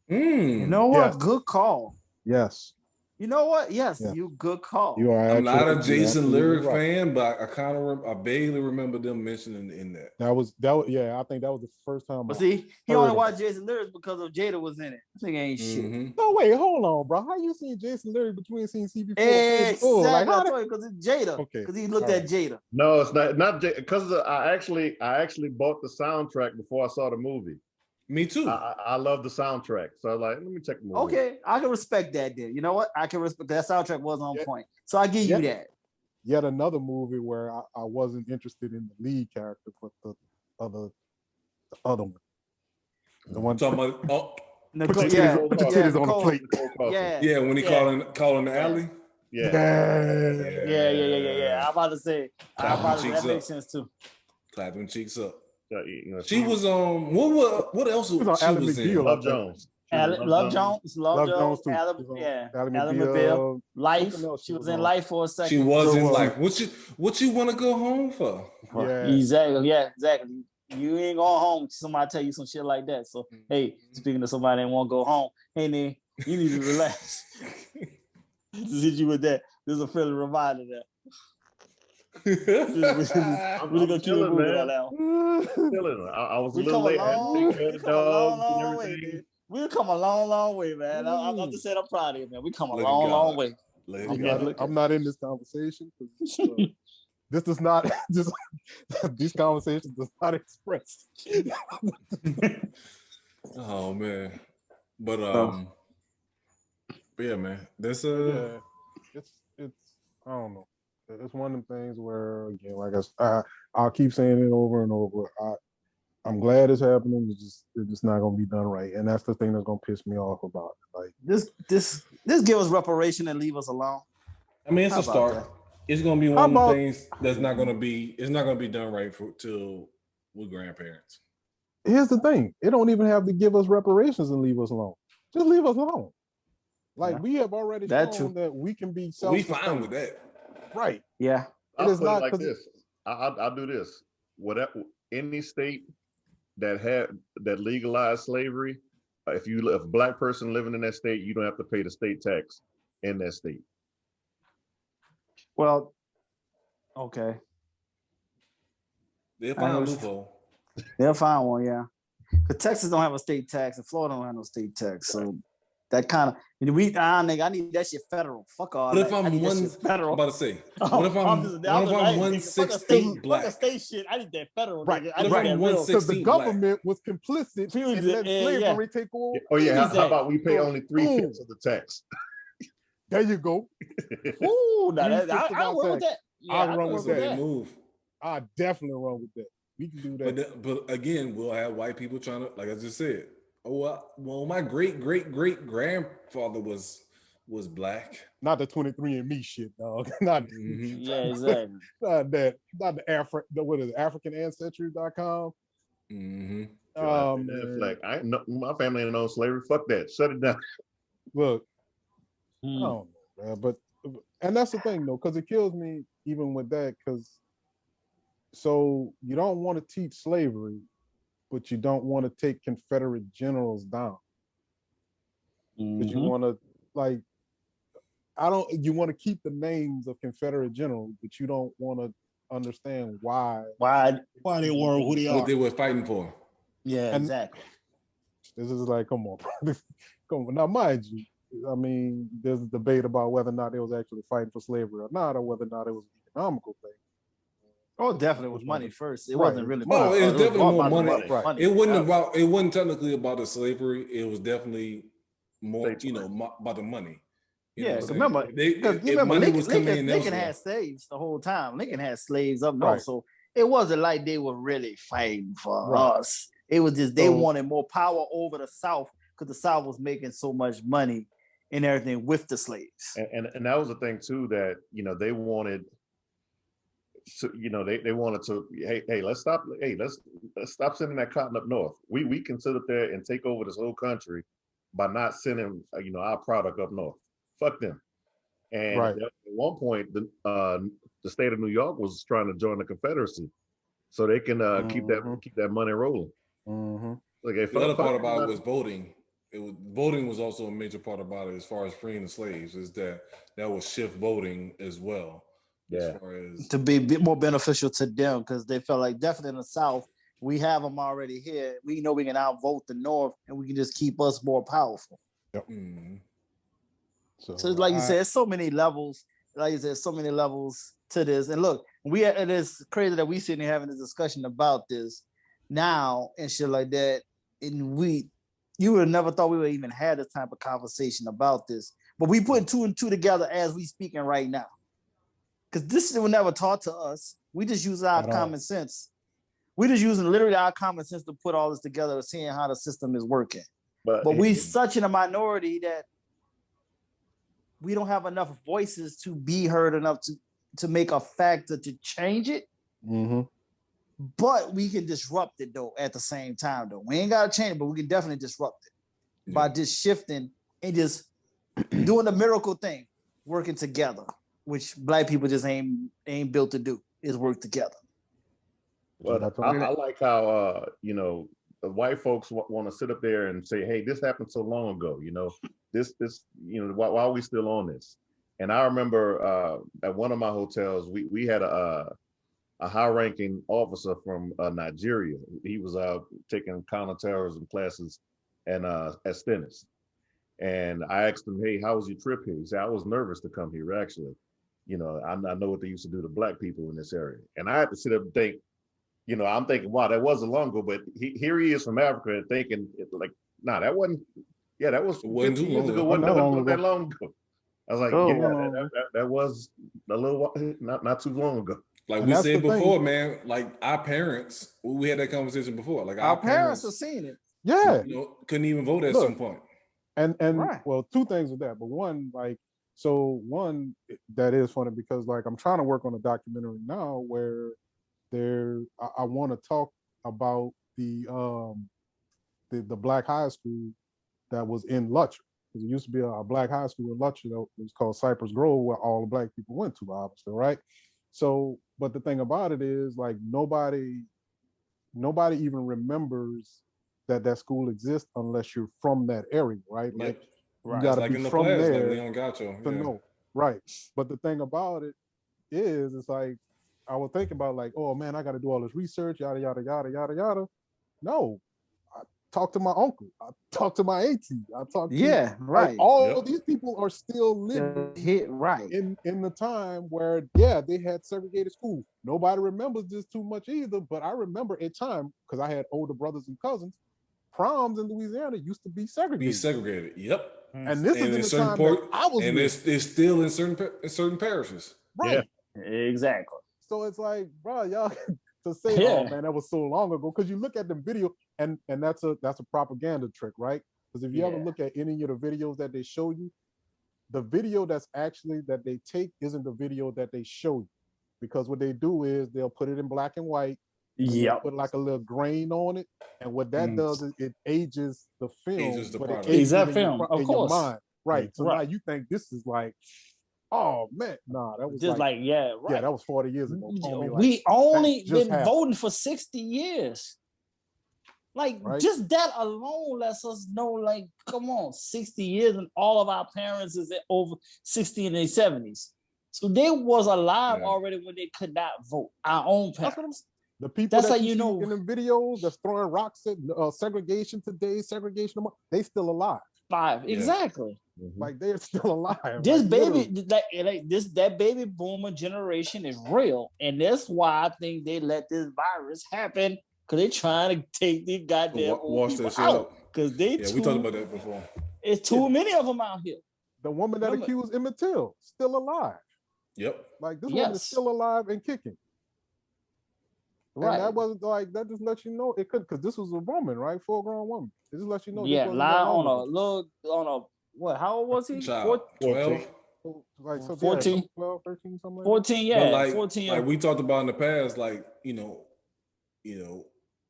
You know what? Yes. Good call. Yes. You know what? Yes, you good call. You are. I'm not a Jason lyric fan, but I vaguely remember them mentioning in that. That was yeah. I think that was the first time. But see, he only watched Jason lyrics because of Jada was in it. I think ain't shit. No, wait, hold on, bro. How you seen Jason lyrics between seen CB4? Exactly. Like, because it's Jada. Okay. Because he looked at Jada. No, it's not because I actually bought the soundtrack before I saw the movie. Me too. I love the soundtrack. So I was like, let me check the movie. Okay, I can respect that then. You know what? I can respect that soundtrack was on point. So I give you that. Yet another movie where I wasn't interested in the lead character, but the other one. The one talking about put your titties on the plate. Yeah, when he calling the alley. Yeah. I'm about to say that makes sense too. Clapping cheeks up. She was on what else she was in? Love Jones. Love Jones too. Alabama, Life. She was in Life for a second. She was in Life. What you want to go home for? Exactly. You ain't going home. Somebody tell you some shit like that. So hey, speaking to somebody that won't go home, hey man, you need to relax. Just hit you with that. There's a friendly reminder that. We're gonna keep it moving on now. I was a little late. We've come a long way, man. I'm just saying I'm proud of you, man. We come a long way. I'm not in this conversation. This does not. These conversations does not express. Oh man, but yeah, man. This it's I don't know. It's one of the things where, again, like I'll keep saying it over and over. I'm glad it's happening. It's just not going to be done right, and that's the thing that's going to piss me off about it. Like this give us reparation and leave us alone. I mean, it's a start. That? It's going to be one of the things that's not going to be. It's not going to be done right till we're grandparents. Here's the thing: it don't even have to give us reparations and leave us alone. Just leave us alone. Like we have already shown that we can be self-sustaining. We fine with that. Right. Yeah. I'll put it like this. I'll do this. Whatever any state that legalized slavery, if a black person living in that state, you don't have to pay the state tax in that state. Well, okay. They'll find a loophole. They'll find one, yeah. Because Texas don't have a state tax and Florida don't have no state tax, so. That kind of I need that shit federal. Fuck all. What if I'm federal? I'm about to say. What if I'm 1/16 black? Fuck a state shit. I need that federal. Right. Because the government was complicit and let slavery take over. Oh yeah. How about we pay only 3/5 of the tax? There you go. Ooh, I'll run with that. I'll run with that move. I definitely run with that. We can do that. But again, we'll have white people trying to, like I just said, Well, my great grandfather was black. Not the 23andMe shit, dog. Not yeah, exactly. Not that. Not the what is it, AfricanAncestry.com. Mm-hmm. Man. Like my family ain't no slavery. Fuck that. Shut it down. Look, I don't know, man, but that's the thing though, because it kills me even with that, because so you don't want to teach slavery, but you don't want to take Confederate generals down. Because you want to you want to keep the names of Confederate generals, but you don't want to understand why they were who they are, what they were fighting for. Yeah, and exactly. This is like, come on, come on. Now, mind you, I mean, there's a debate about whether or not they was actually fighting for slavery or not, or whether or not it was an economical thing. Oh, definitely was money first. It wasn't really. Oh, it was definitely more money. Right. It wasn't technically about the slavery. It was definitely more, about the money. Yeah, remember, Lincoln had slaves the whole time. Lincoln had slaves up north, so it wasn't like they were really fighting for us. It was just they wanted more power over the South because the South was making so much money and everything with the slaves. And that was the thing too, that they wanted to, they wanted to, let's stop sending that cotton up north. We can sit up there and take over this whole country by not sending our product up north. Fuck them. And at one point, the state of New York was trying to join the Confederacy, so they can keep that money rolling. Mm-hmm. The other part about it was voting. Voting was also a major part about it as far as freeing the slaves. Is that was shift voting as well. Yeah, as far as to be a bit more beneficial to them, because they felt like definitely in the South we have them already here. We know we can outvote the North, and we can just keep us more powerful. Yep. Mm-hmm. So like you said, so many levels. Like you said, so many levels to this. And look, it is crazy that we sitting here having a discussion about this now and shit like that. And you would have never thought we would even had this type of conversation about this. But we put 2 and 2 together as we speaking right now. Because this was never taught to us. We just use our common sense. We just using literally our common sense to put all this together, seeing how the system is working. But we such in a minority that we don't have enough voices to be heard enough to make a factor to change it. Mm-hmm. But we can disrupt it though at the same time though. We ain't gotta change it, but we can definitely disrupt it by just shifting and just doing the miracle thing, working together, which Black people just ain't built to do, is work together. Well, I like how the white folks want to sit up there and say, "Hey, this happened so long ago." This why are we still on this? And I remember at one of my hotels, we had a high-ranking officer from Nigeria. He was taking counterterrorism classes at Stennis. And I asked him, "Hey, how was your trip here?" He said, "I was nervous to come here, actually. I know what they used to do to Black people in this area." And I had to sit up and think, I'm thinking, wow, that wasn't long ago, but here he is from Africa and thinking, that wasn't, that was 50 years ago. Wasn't that long ago. I was like, that was a little while, not too long ago. Like we said before, man, like our parents, we had that conversation before. Like our parents have seen it. Yeah. Couldn't even vote at some point. And well, 2 things with that. But one, that is funny because I'm trying to work on a documentary now where I want to talk about the Black high school that was in Lutcher. Because it used to be a Black high school in Lutcher that was called Cypress Grove, where all the Black people went to, obviously, right? So, but the thing about it is, nobody even remembers that school exists unless you're from that area, right? Yep. You gotta be from there Leon Gacho, to know, right? But the thing about it is, it's like I would think about oh man, I got to do all this research, yada yada yada yada yada. No, I talk to my uncle, I talk to my auntie, I talk to all these people are still living in the time where they had segregated schools. Nobody remembers this too much either, but I remember a time because I had older brothers and cousins. Proms in Louisiana used to be segregated. Yep. And this is in the time that I was and it's still in certain parishes. Right. Yeah, exactly. So it's like, bro, y'all to say, oh man, that was so long ago. Because you look at the video, and that's a propaganda trick, right? Because if you ever look at any of the videos that they show you, the video that's actually that they take isn't the video that they show you, because what they do is they'll put it in black and white. Yeah, put like a little grain on it, and what that does is it ages the film. Ages the product. Ages that film, of course. Your mind, right? So now you think this is like, oh man, nah, that was just like yeah, that was 40 years ago. We only been voting for 60 years. Like just that alone lets us know, like, come on, 60 years, and all of our parents is over 60 in their 70s. So they was alive already when they could not vote. Our own parents. The people that's that you know in the videos that's throwing rocks at segregation today, segregation tomorrow, they still alive. Exactly. Like they're still alive. This that baby boomer generation is real, and that's why I think they let this virus happen, because they're trying to take the goddamn wash that shit out. Because we talked about that before. It's too many of them out here. The woman that accused Emmett Till still alive. Yep. Like this woman is still alive and kicking. Right. And that wasn't like that. Just lets you know it could, because this was a woman, right? Full-grown woman. It just lets you know. Yeah, lie on a what? How old was he? 12. Like so 14, 12, 13, something like 14. Yeah, like, 14. Like we talked about in the past, like I know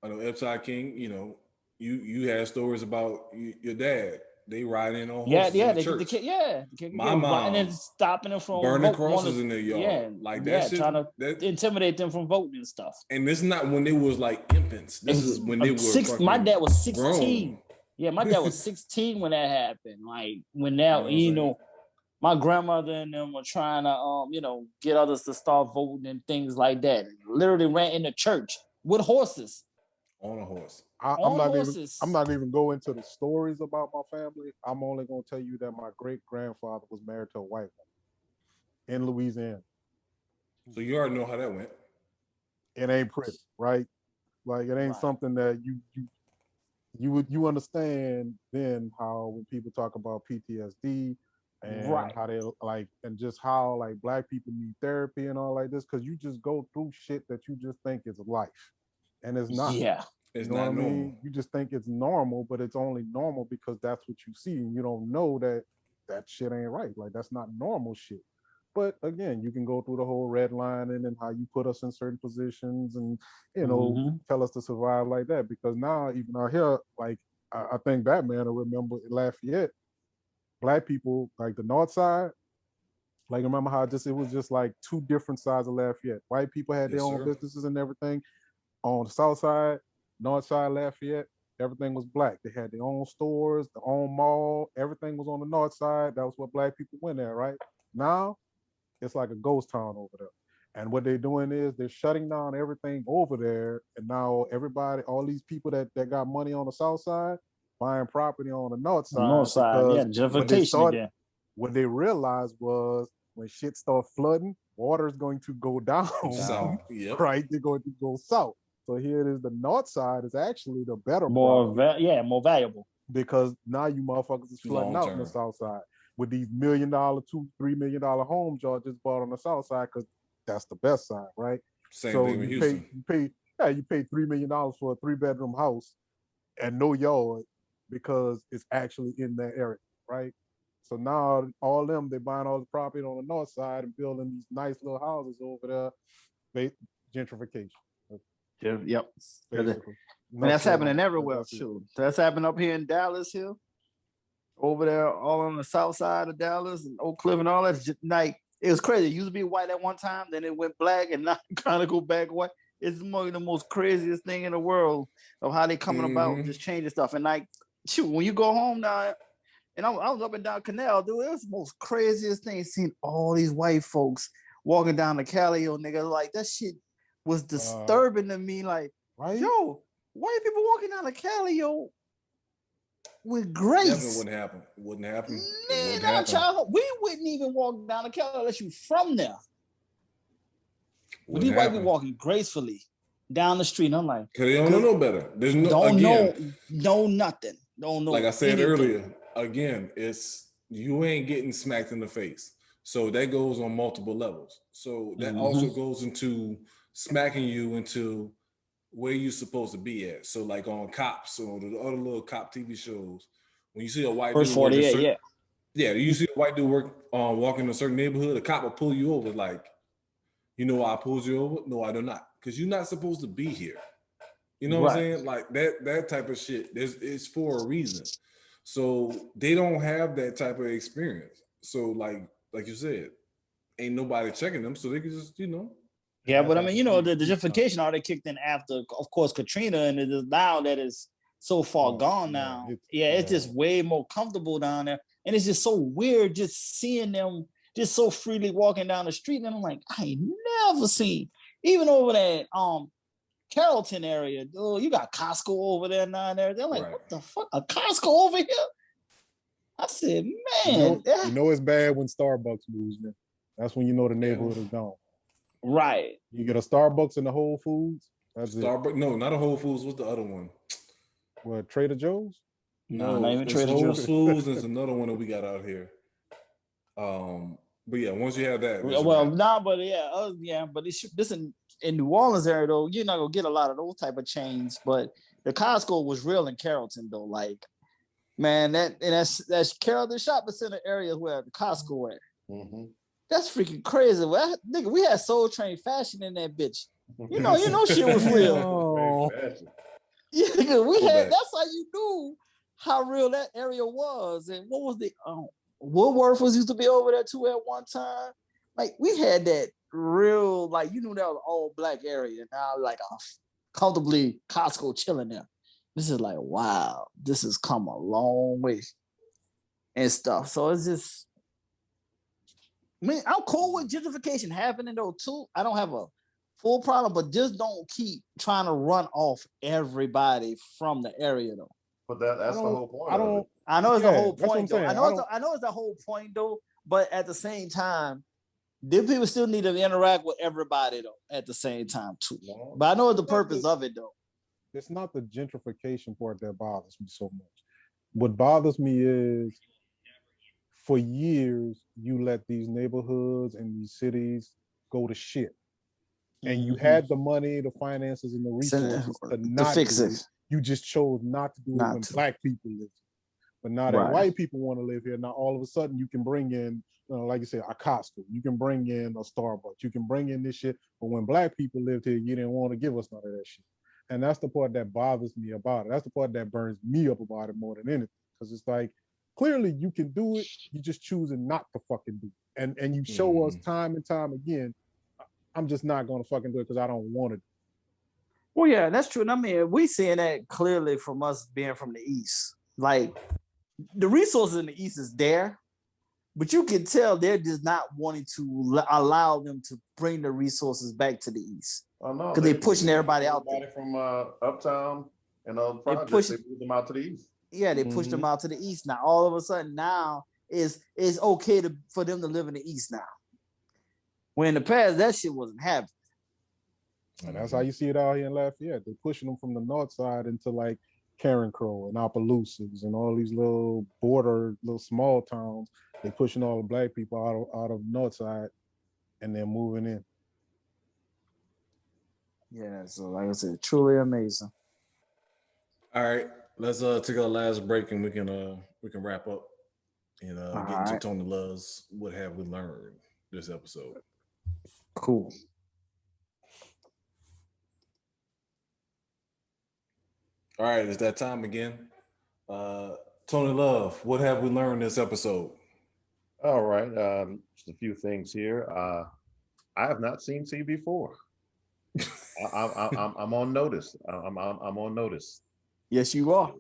Ebbtide King. You had stories about your dad. They riding on horses in the church. My mom, and then stopping them from burning crosses in their yard, like that shit, trying to intimidate them from voting and stuff. And this is not when they was like infants. This is when they were my dad was 16. Grown. Yeah, my dad was 16 when that happened. Like when that, my grandmother and them were trying to, get others to start voting and things like that. Literally ran in the church with horses. On a horse. I'm not even going into the stories about my family. I'm only going to tell you that my great-grandfather was married to a white woman in Louisiana. So you already know how that went. It ain't pretty, right? Like it ain't something that you understand then how when people talk about PTSD and how they like, and just how like Black people need therapy and all like this, because you just go through shit that you just think is life. And it's not. Yeah. It's not normal. Mean? You just think it's normal, but it's only normal because that's what you see. And you don't know that shit ain't right. Like that's not normal shit. But again, you can go through the whole redlining and how you put us in certain positions and, tell us to survive like that. Because now even out here, like I think Batman will remember Lafayette, Black people, like the North Side, like remember how it was just like two different sides of Lafayette. White people had their own businesses and everything. On the South Side, North Side, Lafayette, everything was Black. They had their own stores, their own mall. Everything was on the North Side. That was what Black people went there, right? Now, it's like a ghost town over there. And what they're doing is they're shutting down everything over there. And now everybody, all these people that got money on the South Side, buying property on the North Side. North Side, gentrification again. What they realized was when shit started flooding, water is going to go down. South, right? They're going to go south. So here it is. The North Side is actually the better, more valuable, because now you motherfuckers is flooding out on the South Side with these $1 million, $2-3 million homes y'all just bought on the South Side, because that's the best side, right? Same thing with Houston. You pay $3 million for a 3-bedroom house and no yard because it's actually in that area, right? So now all them, they buying all the property on the North Side and building these nice little houses over there. Gentrification. Yep. And that's happening everywhere too. That's happening up here in Dallas here. Over there, all on the south side of Dallas and Oak Cliff and all that. Like it was crazy. It used to be white at one time, then it went Black, and now kind of go back white. It's the most craziest thing in the world of how they coming about just changing stuff. And like, shoot, when you go home now, and I was up and down Canal, dude, it was the most craziest thing. Seeing all these white folks walking down the Calio, nigga, like that shit was disturbing to me. Like, yo, white people walking down the Calio with grace. Definitely wouldn't happen. Childhood, we wouldn't even walk down the Calio unless you from there. These white people walking gracefully down the street, and I'm like, because they don't know no better. There's no know nothing. Don't know. Like I said earlier, again, it's you ain't getting smacked in the face. So that goes on multiple levels. So that also goes into smacking you into where you supposed to be at. So like on Cops or the other little cop TV shows, when you see a white First dude 48, you see a white dude walk in a certain neighborhood, a cop will pull you over. Like, you know why I pulled you over? No, I do not, because you're not supposed to be here. You know what I'm saying? Like that type of shit. It's for a reason. So they don't have that type of experience. So like you said, ain't nobody checking them, so they can just, Yeah, but I mean, the gentrification already kicked in after, of course, Katrina, and it is now that is so far gone now. It's just way more comfortable down there, and it's just so weird just seeing them just so freely walking down the street, and I'm like, I ain't never seen, even over that Carrollton area. Oh, you got Costco over there now. They're like, what the fuck? A Costco over here? I said, man. You know it's bad when Starbucks moves, man. That's when you know the neighborhood is gone. Right. You get a Starbucks and a Whole Foods. That's Starbucks. No, not a Whole Foods. What's the other one? What, Trader Joe's? No, not even Trader Joe's. Whole Foods is another one that we got out here. But yeah, once you have that. But this in New Orleans area though, you're not gonna get a lot of those type of chains. But the Costco was real in Carrollton though. Like, man, that's Carrollton shopping center area where the Costco at. Mm-hmm. That's freaking crazy. Well, nigga, we had Soul Train fashion in that bitch. You know shit was real. Yeah, nigga, we had. That's how you knew how real that area was. And what was the Woodworth was used to be over there too at one time. Like, we had that real, like, you knew that was an all black area. Now, like, a comfortably Costco chilling there. This is like, wow, this has come a long way and stuff. So it's just, I mean, I'm cool with gentrification happening though too. I don't have a full problem, but just don't keep trying to run off everybody from the area though. But that's the whole point. I know it's the whole point though. I know it's the whole point though. But at the same time, these people still need to interact with everybody though. At the same time too. Yeah. But I know the purpose of it though. It's not the gentrification part that bothers me so much. What bothers me is, for years, you let these neighborhoods and these cities go to shit. And you had the money, the finances, and the resources to not fix it. You just chose not to do it when black people live here. But now that white people want to live here, now all of a sudden you can bring in, like you said, a Costco. You can bring in a Starbucks. You can bring in this shit. But when black people lived here, you didn't want to give us none of that shit. And that's the part that bothers me about it. That's the part that burns me up about it more than anything. Because it's like, clearly you can do it. You're just choosing not to fucking do it. And you show us time and time again, I'm just not going to fucking do it because I don't want to. Well, yeah, that's true. And I mean, we seeing that clearly from us being from the East. Like, the resources in the East is there, but you can tell they're just not wanting to allow them to bring the resources back to the East. Because they're pushing everybody out there. From Uptown and other projects, they push them out to the East. Yeah, they push them out to the East. Now, all of a sudden, now it's okay for them to live in the East now. When in the past, that shit wasn't happening. And that's how you see it out here in Lafayette. They're pushing them from the north side into like Karen Crow and Opelousas and all these little small towns. They're pushing all the black people out of the north side, and they're moving in. Yeah, so like I said, truly amazing. All right, let's take our last break and we can wrap up and get into Tony Love's What Have We Learned this episode. Cool. All right, it's that time again. Tony Love, what have we learned this episode? All right, just a few things here. I have not seen CB4. I'm on notice. I'm on notice. Yes, you are.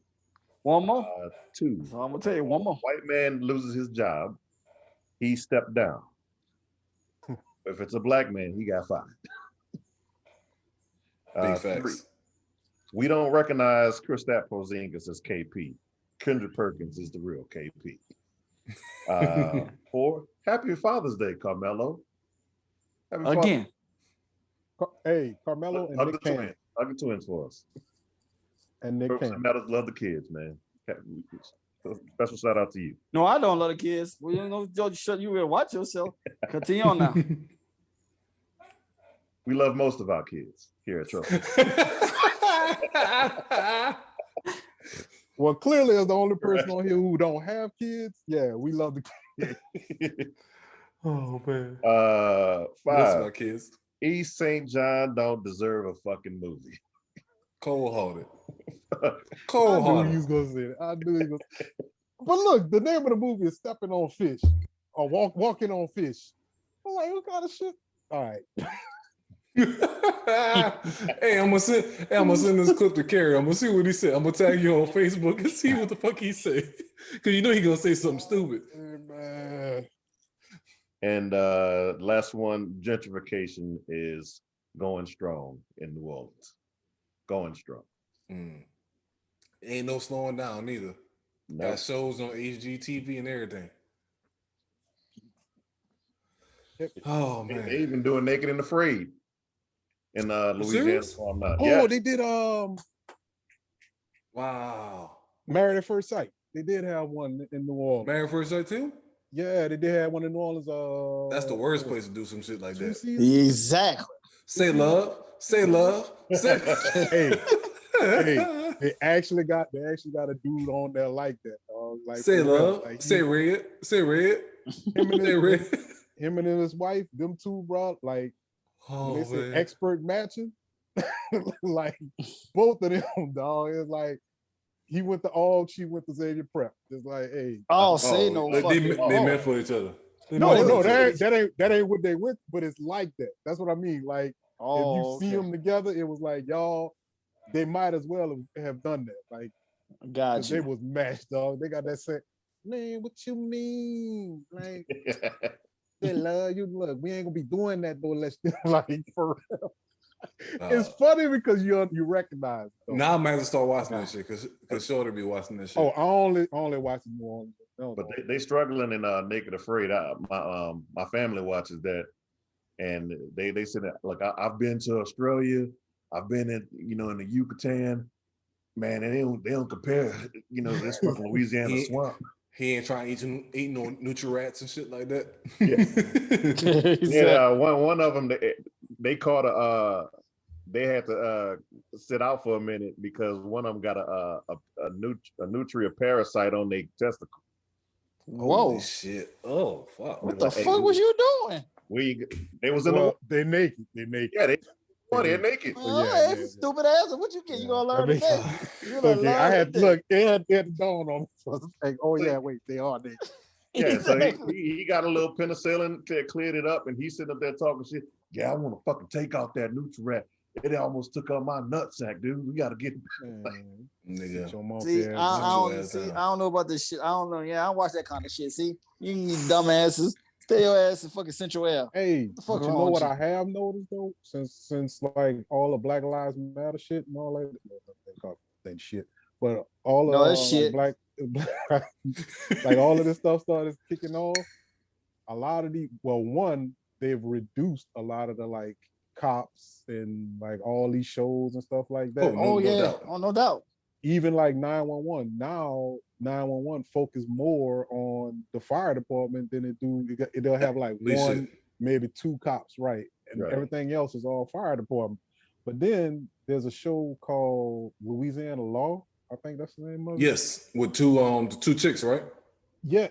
One more. 2. So I'm gonna tell you one more. White man loses his job. He stepped down. If it's a black man, he got fired. Big facts. 3. We don't recognize Kristaps Porzingis as KP. Kendrick Perkins is the real KP. 4. Happy Father's Day, Carmelo. Again. Hey, Carmelo and Nick Cannon. Hug the twins for us. And Nick Cannon. Medalz love the kids, man. Special shout out to you. No, I don't love the kids. Well, you know, you will watch yourself. Continue on now. We love most of our kids here at Trophyz. Well, clearly, as the only person on here who don't have kids, yeah, we love the kids. Oh man. 5. My kids. East St. John don't deserve a fucking movie. Cold-hearted. I knew he was gonna say it. I knew he was. But look, the name of the movie is Stepping on Fish or Walking on Fish. I'm like, what kind of shit? All right. Hey, I'm gonna send this clip to Kerry. I'm gonna see what he said. I'm gonna tag you on Facebook and see what the fuck he said. Cause you know he gonna say something stupid. Man. And last one, gentrification is going strong in New Orleans. Going strong. Ain't no slowing down neither. Nope. Got shows on HGTV and everything. Oh man. They even doing Naked and Afraid in Louisiana. They did wow. Married at First Sight. They did have one in New Orleans. Married at First Sight too? Yeah, they did have one in New Orleans. That's the worst place to do some shit like that. Exactly. Say love. Say love. Say hey, they actually got a dude on there like that. Like say love. Like say red. Say red. Him and his wife, them two, bro, like they say expert matching. Like both of them, dog. It's like he went to AUG, she went to Xavier Prep. It's like, hey. They meant for each other. No, that ain't what they went, but it's like that. That's what I mean. Like, if you see them together, it was like, y'all, they might as well have done that. Like, gotcha. They was matched, dog. They got that set. Man, what you mean? Like, they love you. Look, we ain't gonna be doing that though. Let's like for real. It's funny because you recognize. Now I might have to start watching that shit because Shorty be watching that shit. Oh, I only watch more. But they struggling in Naked Afraid. My family watches that, and they said that, like I've been to Australia, I've been in the Yucatan, man, and they don't compare. This fucking Louisiana swamp. He ain't trying to eat no Nutri-Rats and shit like that. Yeah, one of them they caught they had to sit out for a minute because one of them got a nutria parasite on their testicle. Whoa! Holy shit! Oh fuck! What the fuck was you doing? They was in the. They're naked. They're naked. Yeah, they're naked. Oh, yeah, stupid ass. What you get? You gonna learn today? I had look. They had to dawn on me. Like, oh yeah, wait, they are naked. Yeah, so he got a little penicillin, cleared it up, and he's sitting up there talking shit. Yeah, I want to fucking take out that Nutri-Rat. It almost took out my nutsack, dude. We got to get nigga. See, I don't know about this shit. I don't know. Yeah, I don't watch that kind of shit. See, you dumbasses. Stay your ass in fucking Central Air. Hey, but you know what I have noticed though, since like all the Black Lives Matter shit and all that shit, but all of shit. Like all of this stuff started kicking off. A lot of they've reduced a lot of the like cops and like all these shows and stuff like that. No doubt. Even like 911 now. 911 focus more on the fire department than it do. They'll have like one, maybe two cops, right? And everything else is all fire department. But then there's a show called Louisiana Law. I think that's the name of it. Yes, with two chicks, right? Yeah.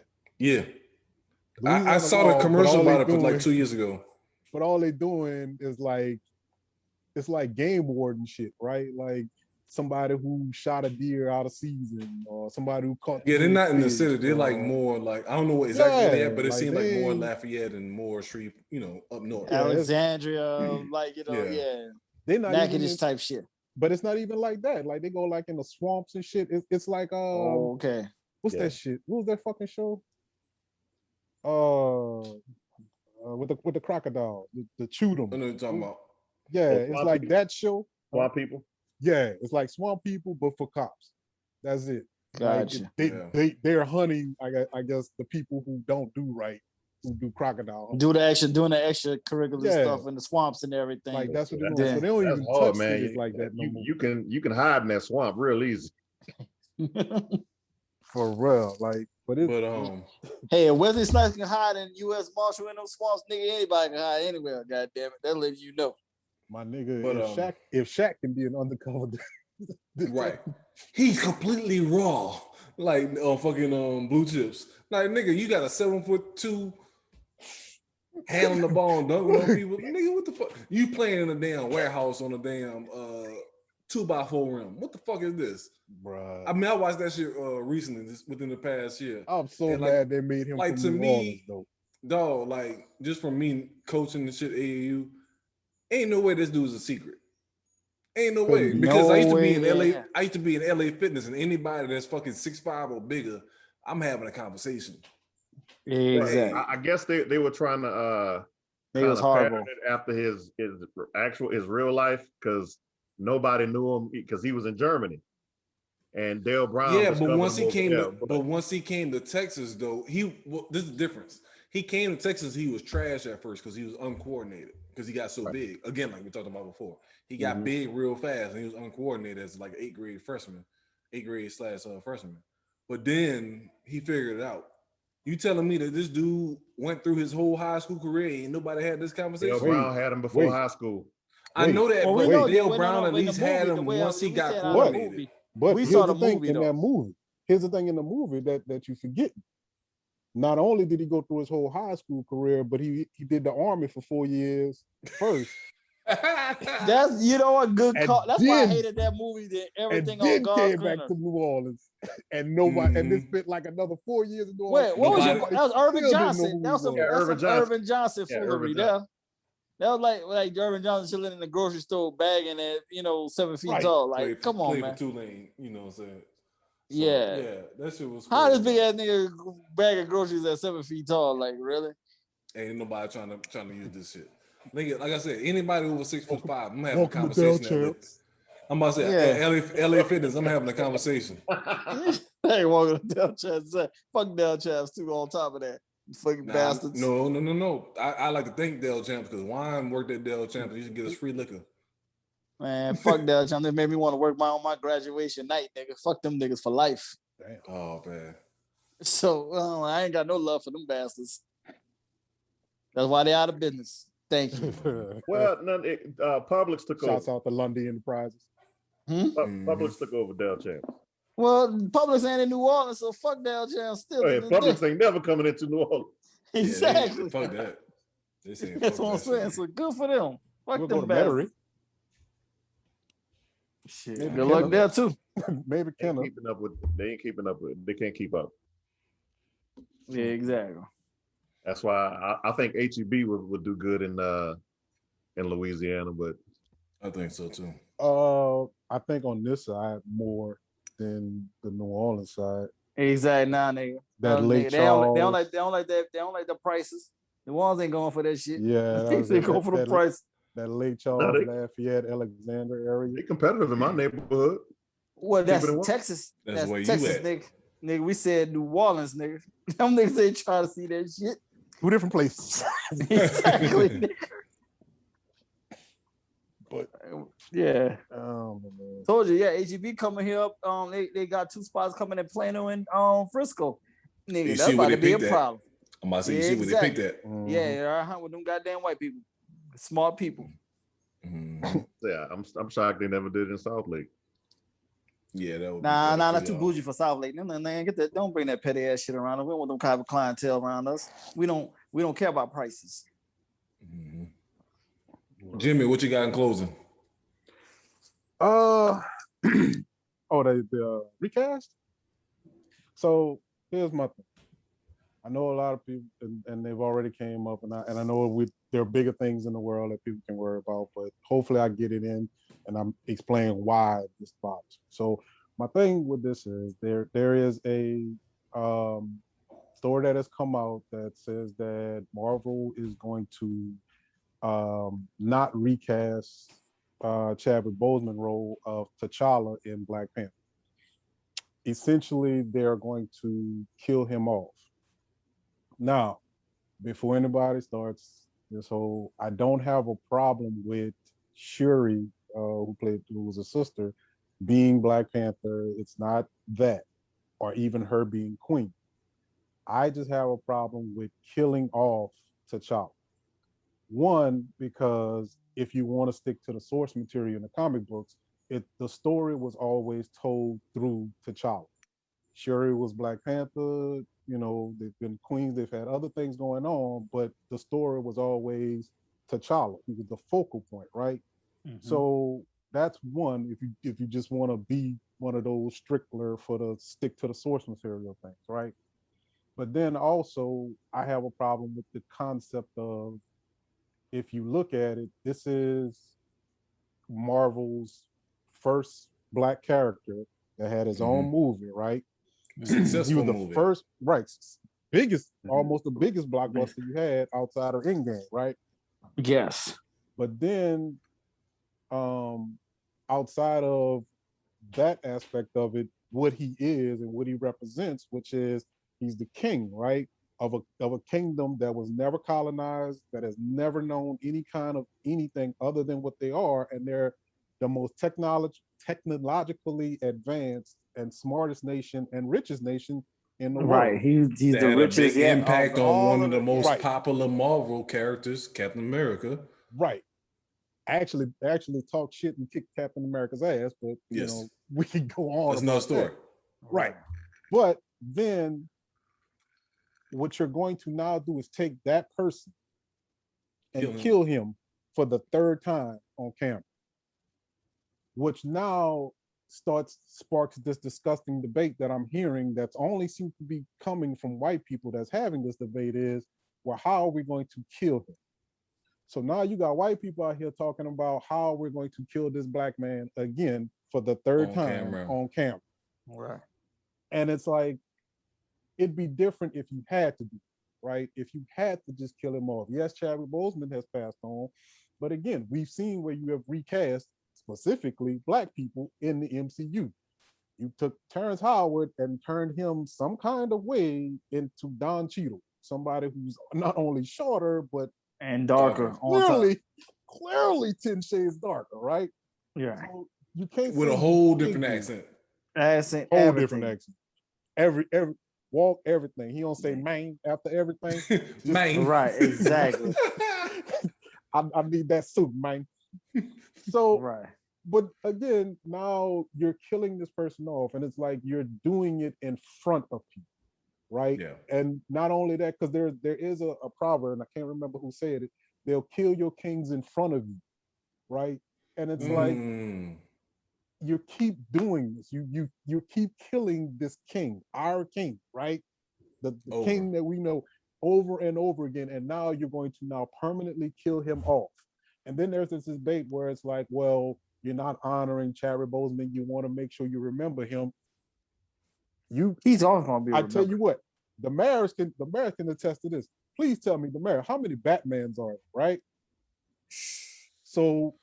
I saw the commercial about it like 2 years ago. But all they doing is like, it's like game warden shit, right? Like somebody who shot a deer out of season or somebody who caught. Yeah, they're not in the city. They're like more like, I don't know what exactly they are, but it seems like more Lafayette and more Street, up north. Alexandria, They're not Natchitoches type shit. But it's not even like that. Like they go like in the swamps and shit. It's like what's that shit? What was that fucking show? With the crocodile, the chewed them. I know what you're talking about. Yeah, it's like that show. Swamp People. Yeah, it's like Swamp People, but for cops. That's it. Gotcha. Like they're hunting. I guess the people who don't do right, who do crocodile. Doing the extracurricular stuff in the swamps and everything. Like that's what they're doing. So they don't even touch cities like that. You can hide in that swamp real easy. For real, like. But hey, Wesley Snipes can hide in U.S. Marshal in those swamps, nigga. Anybody can hide anywhere. God damn it, that lets you know. My nigga, if Shaq can be an undercover, Right. He's completely raw. Like fucking blue chips. Like nigga, you got a 7'2" handling the ball and dunking on people. Nigga, what the fuck? You playing in a damn warehouse on a damn 2x4 rim. What the fuck is this? Bruh. I mean, I watched that shit recently, within the past year. I'm so glad they made him like from to New me, Orleans, though. Dog, like just from me coaching the shit AAU, ain't no way this dude's a secret. Ain't no way. Because I used to be in LA. I used to be in LA Fitness, and anybody that's fucking 6'5" or bigger, I'm having a conversation. Exactly. I guess they were trying to it was horrible after his real life, because nobody knew him because he was in Germany. And Dale Brown. Yeah, but once he came to Texas, though, this is the difference. He came to Texas, he was trash at first because he was uncoordinated, because he got so big. Again, like we talked about before, he got big real fast, and he was uncoordinated as like 8th grade freshman. But then he figured it out. You telling me that this dude went through his whole high school career and nobody had this conversation? Dale Brown had him before high school. I know that, but Dale Brown at least had him once he got coordinated. But we saw the thing in that movie. Here's the thing in the movie that you forget. Not only did he go through his whole high school career, but he did the Army for 4 years first. That's a good call. That's why I hated that movie. That everything and then came back to New Orleans, and nobody and this spent like another 4 years in New Orleans. Wait, what was that was Irvin Johnson. That was some Irvin Johnson foolery there. That was like Irvin Johnson chilling in the grocery store bagging at 7 feet tall. Like, come on, man. Tulane, you know what I'm saying? So, yeah, that shit was. How does big ass nigga bagging groceries at 7 feet tall? Like, really? Ain't nobody trying to use this shit. Nigga, like I said, anybody over 6'5", I'm having a conversation. I'm about to say, LA Fitness, I'm having a conversation. Hey, walking to Del Champs. Fuck Del Champs too. On top of that, fucking bastards. No. I like to thank Del Champs because Wine worked at Del Champs. He should get us free liquor. Man, fuck Del Champs. They made me want to work on my graduation night, nigga. Fuck them niggas for life. Damn. Oh man. So I ain't got no love for them bastards. That's why they out of business. Thank you. Well, Publix took over. Shouts out to Lundy Enterprises. Publix took over Del Champs. Well, Publix ain't in New Orleans, so fuck Del Champs still. Publix ain't never coming into New Orleans. Exactly. Fuck that. That's what I'm saying. So good for them. Fuck them bastards. Shit. Good luck there too. Maybe they ain't keeping up with. They can't keep up. Yeah, exactly. That's why I think HEB would do good in Louisiana, but I think so too. I think on this side more than the New Orleans side. Exactly, nigga. That Lake Charles. They don't like that. They don't like the prices. The ones ain't going for that shit. Yeah, they go for the price. That Lake Charles, Lafayette, Alexander area. They competitive in my neighborhood. Well, that's Texas. That's where Texas, you at. Nigga, we said New Orleans, nigga. Them niggas ain't trying to see that shit. 2 different places. Exactly, nigga. But yeah. Told you, HEB coming here up. They got 2 spots coming in Plano and Frisco. Nigga, that's about to be a problem. I'm about to say, you see where they picked that. Mm-hmm. Yeah, with them goddamn white people. Smart people. Mm-hmm. Yeah, I'm shocked they never did it in South Lake. Yeah, that would not too bougie for South Lake. Man, get that. Don't bring that petty ass shit around us. We don't want them kind of clientele around us. We don't care about prices. Mm-hmm. Jimmy, what you got in closing? The recast. So here's my thing. I know a lot of people, and they've already came up, and I know there are bigger things in the world that people can worry about, but hopefully I get it in, and I'm explaining why this bothers. So my thing with this is there is a story that has come out that says that Marvel is going to not recast Chadwick Boseman role of T'Challa in Black Panther. Essentially, they're going to kill him off. Now, before anybody starts this whole, I don't have a problem with Shuri, who was a sister, being Black Panther. It's not that, or even her being Queen. I just have a problem with killing off T'Challa. One, because if you want to stick to the source material in the comic books, the story was always told through T'Challa. Shuri was Black Panther, you know, they've been queens, they've had other things going on, but the story was always T'Challa. He was the focal point, right? Mm-hmm. So that's one, if you just want to be one of those stickler for the stick to the source material things, right? But then also I have a problem with the concept of, if you look at it, this is Marvel's first Black character that had his own movie, right? Successful he was the movie. first, right? Biggest, almost the biggest blockbuster you had outside of Endgame, right? Yes. But then, outside of that aspect of it, what he is and what he represents, which is he's the king, right? Of a kingdom that was never colonized, that has never known any kind of anything other than what they are, and they're the most technologically advanced and smartest nation and richest nation in the world. Right, he's the richest. Big impact on one of the most popular Marvel characters, Captain America. Right. Actually talk shit and kick Captain America's ass, but you know, we can go on. That's another story. Right. But then what you're going to now do is take that person and kill him for the third time on camera, which now sparks this disgusting debate that I'm hearing that's only seems to be coming from white people that's having this debate is, well, how are we going to kill him? So now you got white people out here talking about how we're going to kill this Black man again for the third time on camera. Right. And it's like, it'd be different if you had to do it, right? If you had to just kill him off. Yes, Chadwick Boseman has passed on, but again, we've seen where you have recast specifically Black people in the MCU. You took Terrence Howard and turned him some kind of way into Don Cheadle, somebody who's not only shorter, but and darker. Clearly 10 shades darker, right? Yeah. So you can't with a whole different accent. Whole different accent. Every walk, everything. He don't say man after everything. Man. Right, exactly. I need that suit, man. So right. But again, now you're killing this person off, and it's like you're doing it in front of people. Right. Yeah. And not only that, because there is a proverb, and I can't remember who said it, they'll kill your kings in front of you. Right. And it's like you keep doing this. You keep killing this king, our king, right? The king that we know over and over again. And now you're going to now permanently kill him off. And then there's this debate where it's like, well, you're not honoring Chadwick Boseman. You want to make sure you remember him. He's always going to be remembered. I tell you what, the mayors can attest to this. Please tell me, the mayor, how many Batmans are there, right? So,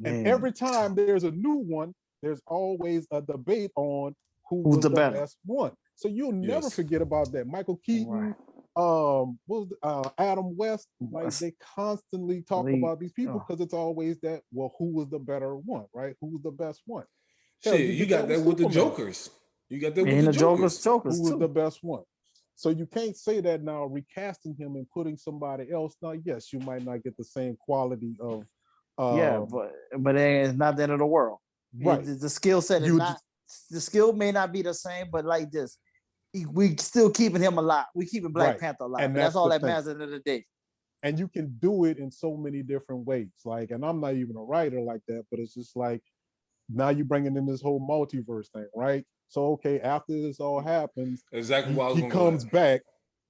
and every time there's a new one, there's always a debate on who's the best one. So you'll never forget about that. Michael Keaton, Adam West, like they constantly talk about these people because it's always that, well, who was the better one, right? Who was the best one? Shit, you got that with the Jokers. You got that with the Jokers. Who was the best one? So you can't say that now, recasting him and putting somebody else. Now, yes, you might not get the same quality of. But it's not the end of the world. Right. The skill set is not. The skill may not be the same, but like this, we still keeping him alive. We keeping Black Panther alive. And that's all that matters at the end of the day. And you can do it in so many different ways. Like, and I'm not even a writer like that, but it's just like now you're bringing in this whole multiverse thing, right? So okay, after this all happens, exactly he comes back.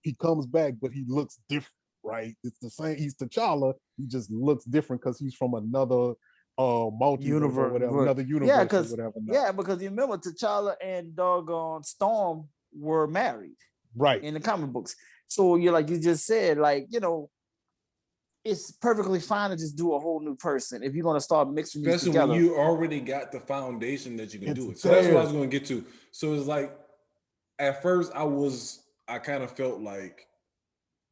He comes back, but he looks different, right? It's the same. He's T'Challa. He just looks different because he's from another multiverse or whatever, another universe or whatever. Yeah, because you remember T'Challa and doggone Storm were married, right, in the comic books. So you're like you just said, like, you know, it's perfectly fine to just do a whole new person if you're going to start mixing these together. Especially when you already got the foundation that you can do it. So that's what I was going to get to. So it's like, at first I kind of felt like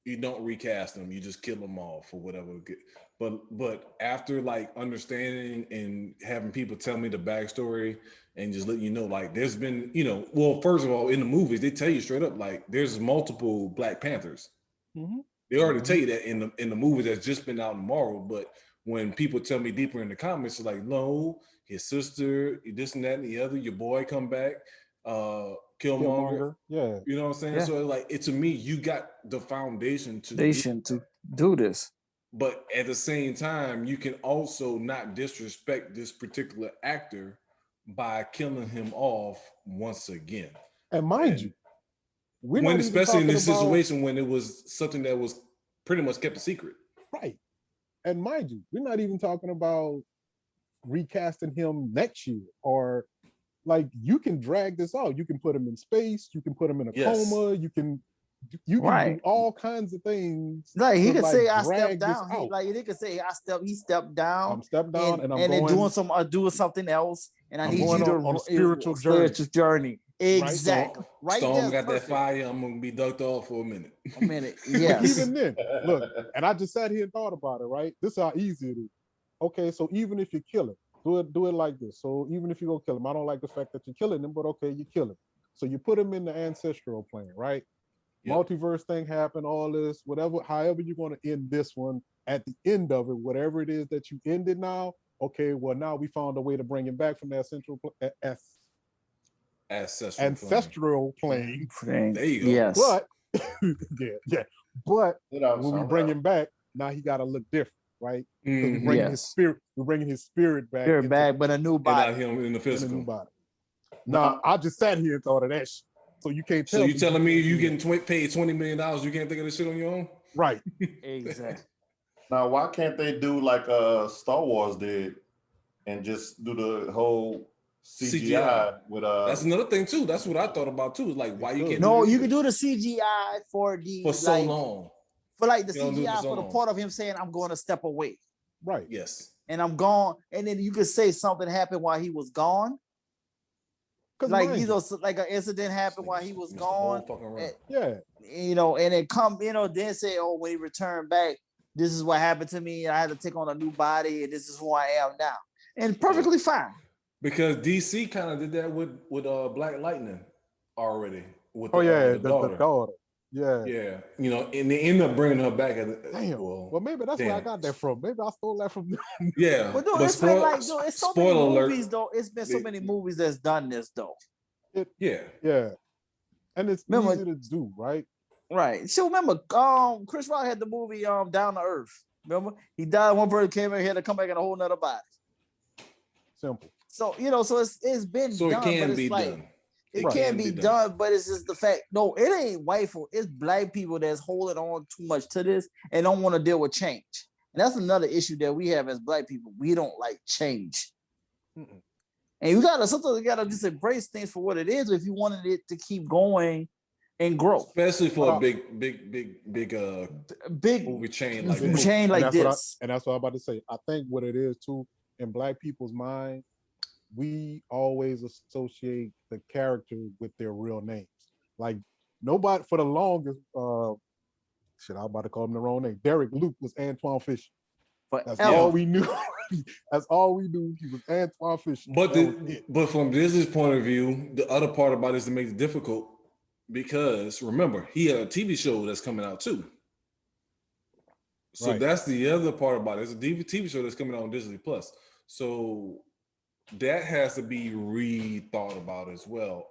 you don't recast them, you just kill them all for whatever. But after like understanding and having people tell me the backstory and just letting you know, like there's been, you know, well, first of all, in the movies, they tell you straight up, like there's multiple Black Panthers. Mm-hmm. They already tell you that in the movie that's just been out in Marvel, but when people tell me deeper in the comments, it's like, no, his sister, this and that and the other, your boy come back, Killmonger. Yeah. You know what I'm saying? Yeah. So like, to me, you got the foundation to do this. But at the same time, you can also not disrespect this particular actor by killing him off once again. And mind you, especially in this situation when it was something that was pretty much kept a secret. Right. And mind you, we're not even talking about recasting him next year, or like, you can drag this out. You can put him in space, you can put him in a coma, you can do all kinds of things. Like, he could say, I stepped down. He could say, he stepped down. I'm stepped down, and I'm doing something else, and I need you to on a spiritual journey. Exactly. Storm got that fire. I'm gonna be ducked off for a minute. Yes. Even then, look, and I just sat here and thought about it, right? This is how easy it is. Okay, so even if you kill him, do it like this. So even if you go kill him, I don't like the fact that you're killing him, but okay, you kill him. So you put him in the ancestral plane, right? Yep. Multiverse thing happened, all this, whatever, however you're going to end this one, at the end of it, whatever it is that you ended now, okay, well, now we found a way to bring him back from that ancestral plane. There you go. Yes. But But when we bring him back, now he got to look different, right? We're bringing his spirit. We're bringing his spirit back. But a new body. Not him in the physical. In a new body. Now, I just sat here and thought of that shit. So you can't tell. So you telling me you getting paid $20 million? You can't think of this shit on your own? Right. Exactly. Now, why can't they do like Star Wars did and just do the whole CGI with That's another thing too. That's what I thought about too. Like, why you can't? No, you can do the CGI for so long. For like the CGI for the part of him saying, "I'm going to step away." Right. Yes. And I'm gone, and then you could say something happened while he was gone. Like, like an incident happened while he was gone. And it come, then say, "Oh, when he returned back, this is what happened to me. I had to take on a new body, and this is who I am now." And perfectly fine. Because DC kind of did that with Black Lightning already. With the daughter. Yeah. And they end up bringing her back. Well, maybe that's where I got that from. Maybe I stole that from them. Yeah. But no, it's been like, it's so many movies, though. It's been so many movies that's done this, though. Yeah. And it's easy to do, right? Right. So remember, Chris Rock had the movie Down to Earth. Remember? He died, one person came in here to come back in a whole nother body. Simple. So, so it's been done. It can be done. It can be done, but it's just the fact. No, it ain't white folk. It's black people that's holding on too much to this and don't want to deal with change. And that's another issue that we have as black people. We don't like change. Mm-mm. And sometimes you gotta just embrace things for what it is if you wanted it to keep going and grow. Especially for a big movie chain like this. Chain like this. And that's what I'm about to say. I think what it is too, in black people's mind, we always associate the character with their real names. Like, nobody for the longest, I'm about to call him the wrong name. Derek Luke was Antoine Fisher. That's all we knew. That's all we knew. He was Antoine Fisher. But from Disney's point of view, the other part about it is to make it difficult because remember, he had a TV show that's coming out too. So that's the other part about it. It's a TV show that's coming out on Disney Plus. So that has to be rethought about as well.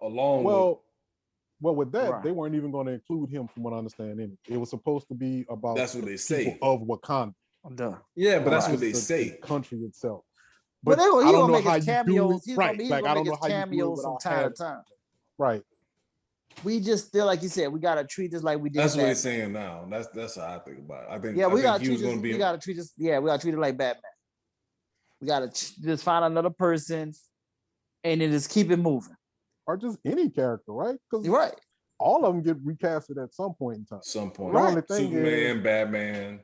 With that, they weren't even going to include him, from what I understand. In it was supposed to be about that's what they say of Wakanda. Yeah, but that's what they say. The country itself. But I don't know how cameos. He's gonna make his cameos from time to time. Right. We just still, like you said, we gotta treat this like we did. That's what he's saying now. That's how I think about it. I think we gotta treat this. We gotta treat this. Yeah, we gotta treat it like Batman. We gotta just find another person, and then just keep it moving. Or just any character, right? Because all of them get recasted at some point in time. Superman, Batman.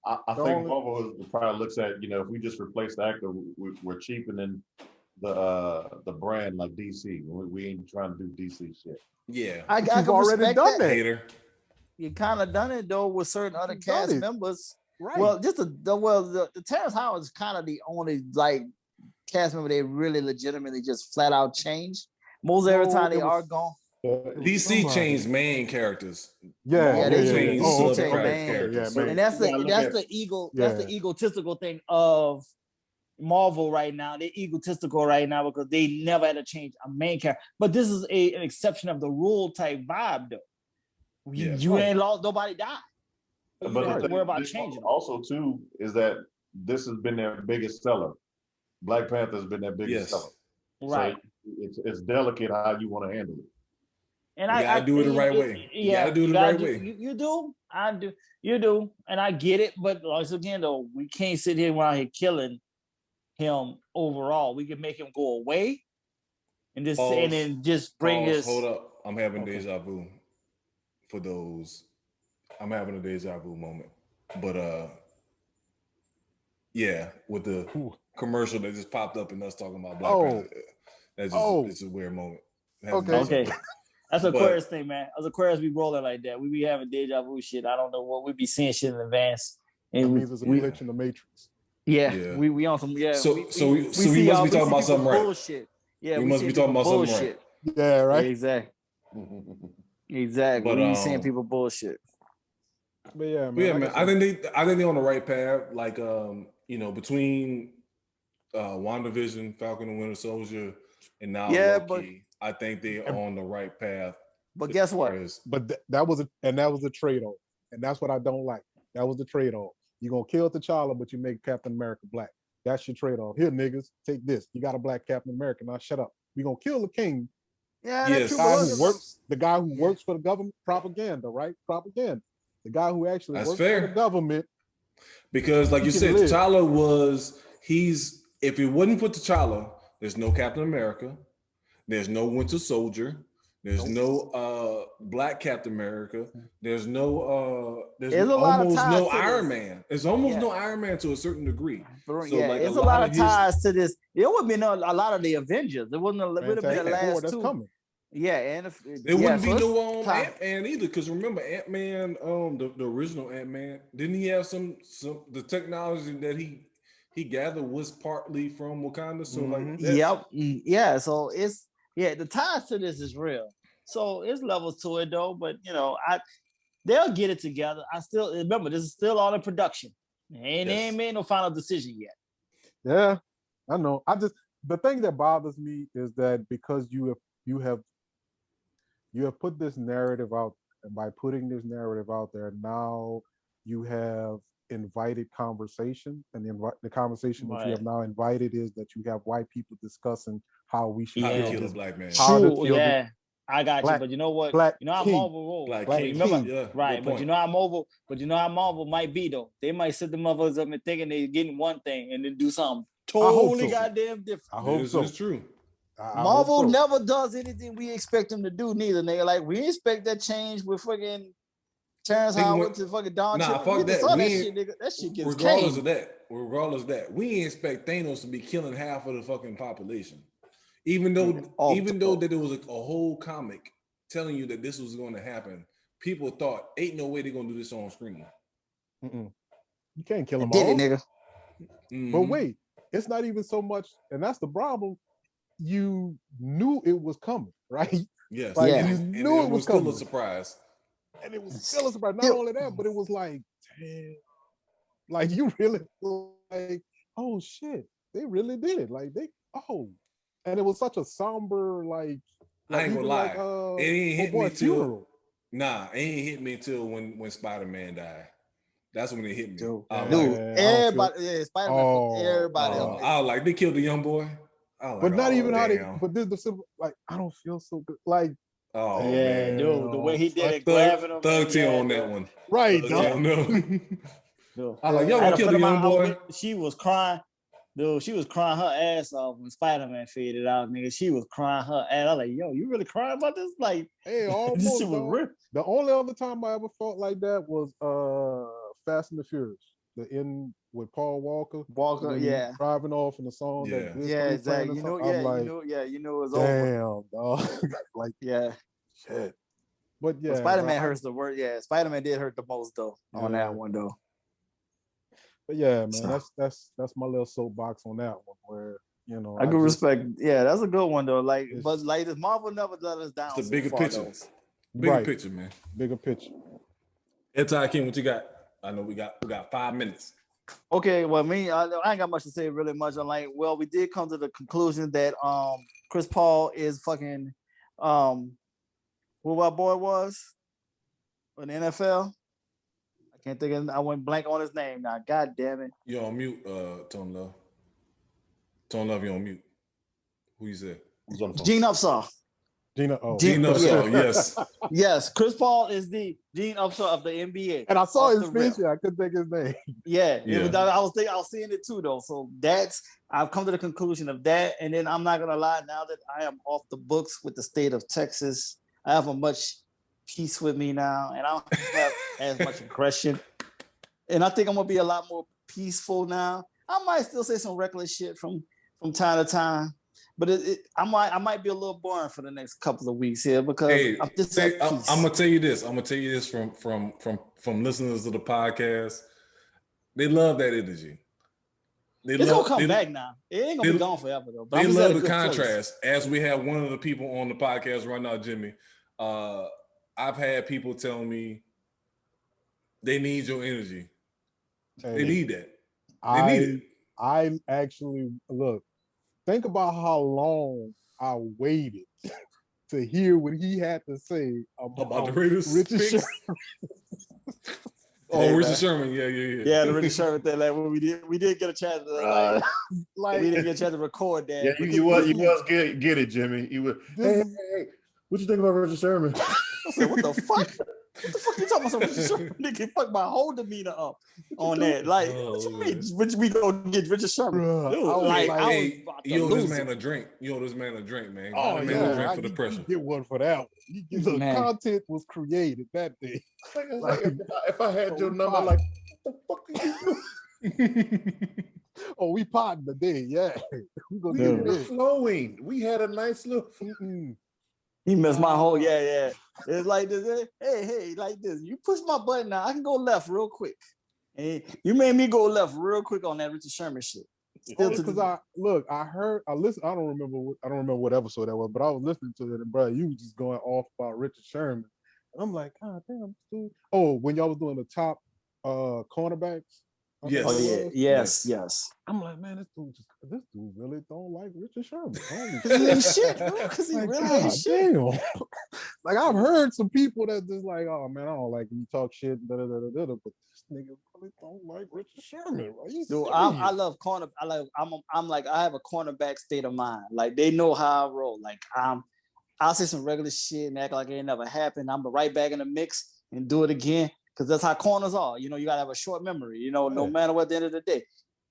I think Marvel probably looks at, if we just replace the actor, we're cheapening the brand like DC. We ain't trying to do DC shit. Yeah, I can already done that. Hater. You kind of done it though with certain other cast members. Right. Well, the Terrence Howard is kind of the only cast member they really legitimately just flat out changed. Most every time they are gone. DC changed main characters. They changed main characters. And that's the egotistical thing of Marvel right now. They're egotistical right now because they never had to change a main character. But this is an exception of the rule type vibe, though. You ain't lost, nobody died. But you have to worry about changing. Also, too, is that this has been their biggest seller. Black Panther has been their biggest seller. Right. So it's delicate how you want to handle it. And I do it the right way. You gotta do it the right way. You do. I do. You do. And I get it. But once again, though, we can't sit here while he's killing him overall. We can make him go away and just and then just bring his. Hold up. I'm having deja vu for those. I'm having a deja vu moment. But with the commercial that just popped up and us talking about Black Panther. That's just it's a weird moment. Okay. That's Aquarius thing, man. As Aquarius, we rolling like that. We be having deja vu shit. I don't know what we be seeing shit in advance. And that means there's a glitch in the matrix. Yeah, we on some So we must be talking about something right. Bullshit. Yeah, we must be talking about something right. Yeah, right. Exactly. But we seeing people bullshit. But man. I think they're on the right path. Like between WandaVision, Falcon and Winter Soldier, and now Loki, I think they're on the right path. But guess what? But that was a trade-off, and that's what I don't like. That was the trade-off. You're gonna kill T'Challa, but you make Captain America black. That's your trade-off. Here, niggas, take this. You got a black Captain America. Now shut up. We're gonna kill the king. Yeah, yes. The guy who works for the government, propaganda, right? Propaganda. The guy who actually works for the government. Because, like you said, T'Challa if it wasn't for T'Challa, there's no Captain America, there's no Winter Soldier, there's no Black Captain America, there's almost no Iron Man. There's almost no Iron Man to a certain degree. So it's a lot of ties to this. It would have been a lot of the Avengers. It would have been the last two. Coming. Yeah, and it wouldn't be no Ant-Man either, because remember Ant-Man, the original Ant-Man, didn't he have some the technology that he gathered was partly from Wakanda? So so it's the ties to this is real. So it's levels to it though, but they'll get it together. I still remember this is still all in production. They ain't made no final decision yet. Yeah, I know. The thing that bothers me is that because you have put this narrative out, and by putting this narrative out there, now you have invited conversation, and the conversation that you have now invited is that you have white people discussing how we should kill a black man. I got you, but you know what? How Marvel roll. Right, but you know how Marvel might be though. They might set the motherfuckers up and thinking they're getting one thing and then do something totally goddamn different. I hope so. It's true. Marvel never does anything we expect them to do, neither. Nigga, like we expect that change with fucking Terrence Howard to fucking Don. Fuck that. That shit gets regardless of that, we ain't expect Thanos to be killing half of the fucking population. Even though that it was a whole comic telling you that this was going to happen, people thought ain't no way they're gonna do this on screen. You can't kill them all. Did it, nigga. Mm-hmm. But wait, it's not even so much, and that's the problem. You knew it was coming, right? Yes. You knew it was coming. Still a surprise. And it was still a surprise. Not only that, but it was like, damn, like you really like, oh shit, they really did it. Like and it was such a somber like I ain't gonna lie. It ain't hit me till it ain't hit me till when Spider-Man died. That's when it hit me. Everybody, Spider-Man, everybody. I was like, they killed the young boy. But not even how but this the simple, like I don't feel so good. Like man. Dude, the way he did it, grabbing him. Thug T on that one. Right. I like, y'all gonna kill the young boy. She was crying. Dude, she was crying her ass off when Spider-Man faded out, nigga. She was crying her ass. I was like, yo, you really crying about this? Like, hey, almost. This shit was real. The only other time I ever felt like that was Fast and the Furious. The end with Paul Walker. Driving off in the song. Exactly. You know it was over. Damn, dog. Like, shit. But Spider-Man hurts the worst. Yeah, Spider-Man did hurt the most though on that one though. But yeah, man, that's my little soapbox on that one. Where You know, I can respect. Yeah, that's a good one though. Like, but like this Marvel never let us down. It's the bigger picture. Though. Bigger picture, man. Bigger picture. Ebbtide, King, what you got? I know we got 5 minutes. Okay, well, I ain't got much to say really much. I'm like, well, we did come to the conclusion that Chris Paul is fucking who my boy was in the NFL. I can't think of. I went blank on his name now. God damn it. You're on mute, Tone Love. Tone Love, you're on mute. Who you said? Who's on the phone? Gene Upshaw. Gene Upshaw, yes. Yes, Chris Paul is the Gene Upshaw of the NBA. And I saw his picture. I couldn't think his name. Yeah. I was seeing it too though. So I've come to the conclusion of that. And then I'm not gonna lie, now that I am off the books with the state of Texas, I have a much peace with me now, and I don't have as much aggression. And I think I'm gonna be a lot more peaceful now. I might still say some reckless shit from time to time. But I might be a little boring for the next couple of weeks here because I'm just I'm gonna tell you this. I'm gonna tell you this from listeners to the podcast. They love that energy. It's gonna come back now. It ain't gonna be gone forever though. But they love the contrast. As we have one of the people on the podcast right now, Jimmy. I've had people tell me they need your energy. They need that. They need it. I actually look. Think about how long I waited to hear what he had to say about the Raiders. Richard Sherman. Richard Sherman, yeah. Yeah, the Richard Sherman thing. Like when we did get a chance to we didn't get a chance to record that. Yeah, you was get it, Jimmy. You were. Hey, what you think about Richard Sherman? I said, what the fuck? What the fuck you talking about? Richard Sherman? Nigga, fuck my whole demeanor up on that. Like, what you mean? We gonna get Richard Sherman? You owe this man a drink. Man. Oh, drink for the pressure. Get one for that one. The content was created that day. If I had your number, like, what the fuck are you doing? Oh, we potting today, yeah. We were flowing. We had a nice little. He missed my whole yeah. It's like this. Hey, like this. You push my button now, I can go left real quick. And you made me go left real quick on that Richard Sherman shit. Because I listened. I don't remember what episode that was, but I was listening to it, and bro, you was just going off about Richard Sherman. And I'm like, God damn, dude. Oh, when y'all was doing the top cornerbacks. Yes. Oh yeah. Yes. I'm like, man, this dude really don't like Richard Sherman. Because he ain't shit, bro. Because he really ain't shit. Damn. Like I've heard some people that just like, oh man, I don't like you talk shit, but this nigga really don't like Richard Sherman. Dude, I love corner. I'm like, I have a cornerback state of mind. Like they know how I roll. Like I'll say some regular shit and act like it ain't never happened. I'm right back in the mix and do it again. Because that's how corners are. You know, you gotta have a short memory, you know, no matter what, at the end of the day.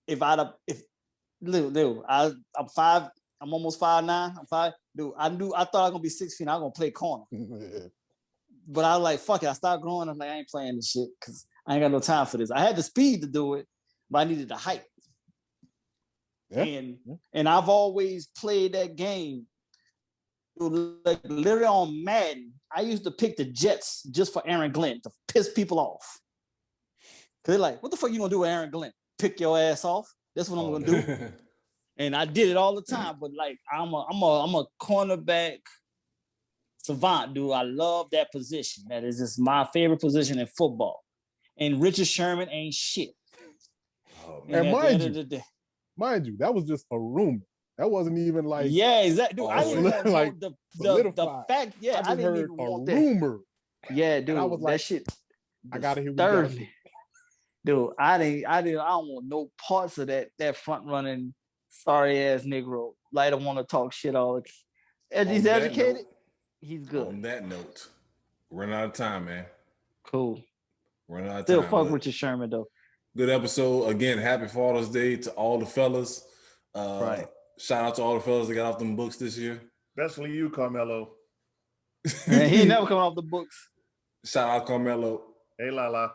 I'm 5, I'm almost 5'9", I'm 5. Dude, I thought I was gonna be 6 feet, I was gonna play corner. But I was like, fuck it, I started growing, I'm like, I ain't playing this shit because I ain't got no time for this. I had the speed to do it, but I needed the height. Yeah. And I've always played that game. Like literally on Madden, I used to pick the Jets just for Aaron Glenn to piss people off. Cause they're like, what the fuck you gonna do with Aaron Glenn? Pick your ass off? That's what I'm gonna do. And I did it all the time, but like I'm a cornerback savant, dude. I love that position. That is just my favorite position in football. And Richard Sherman ain't shit. And mind you, that was just a rumor. That wasn't even like exactly. Dude, I didn't even like the fact. Yeah, I didn't even want that rumor. Yeah, dude, I was like, that shit. I gotta hear Thursday. Dude, I don't want no parts of that front running sorry ass Negro. Like I don't want to talk shit all. As he's educated, he's good. On that note, running out of time, man. Cool. Running out of time. Still fuck Richard Sherman though. Good episode again. Happy Father's Day to all the fellas. Right. Shout out to all the fellas that got off them books this year. Especially you, Carmelo. Man, he ain't never come off the books. Shout out Carmelo. Hey, Lala.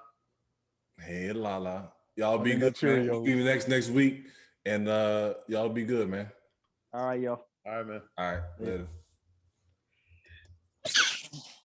Hey, Lala. Y'all be good, man. We'll be next week. And y'all be good, man. All right, yo. All right, man. All right, later.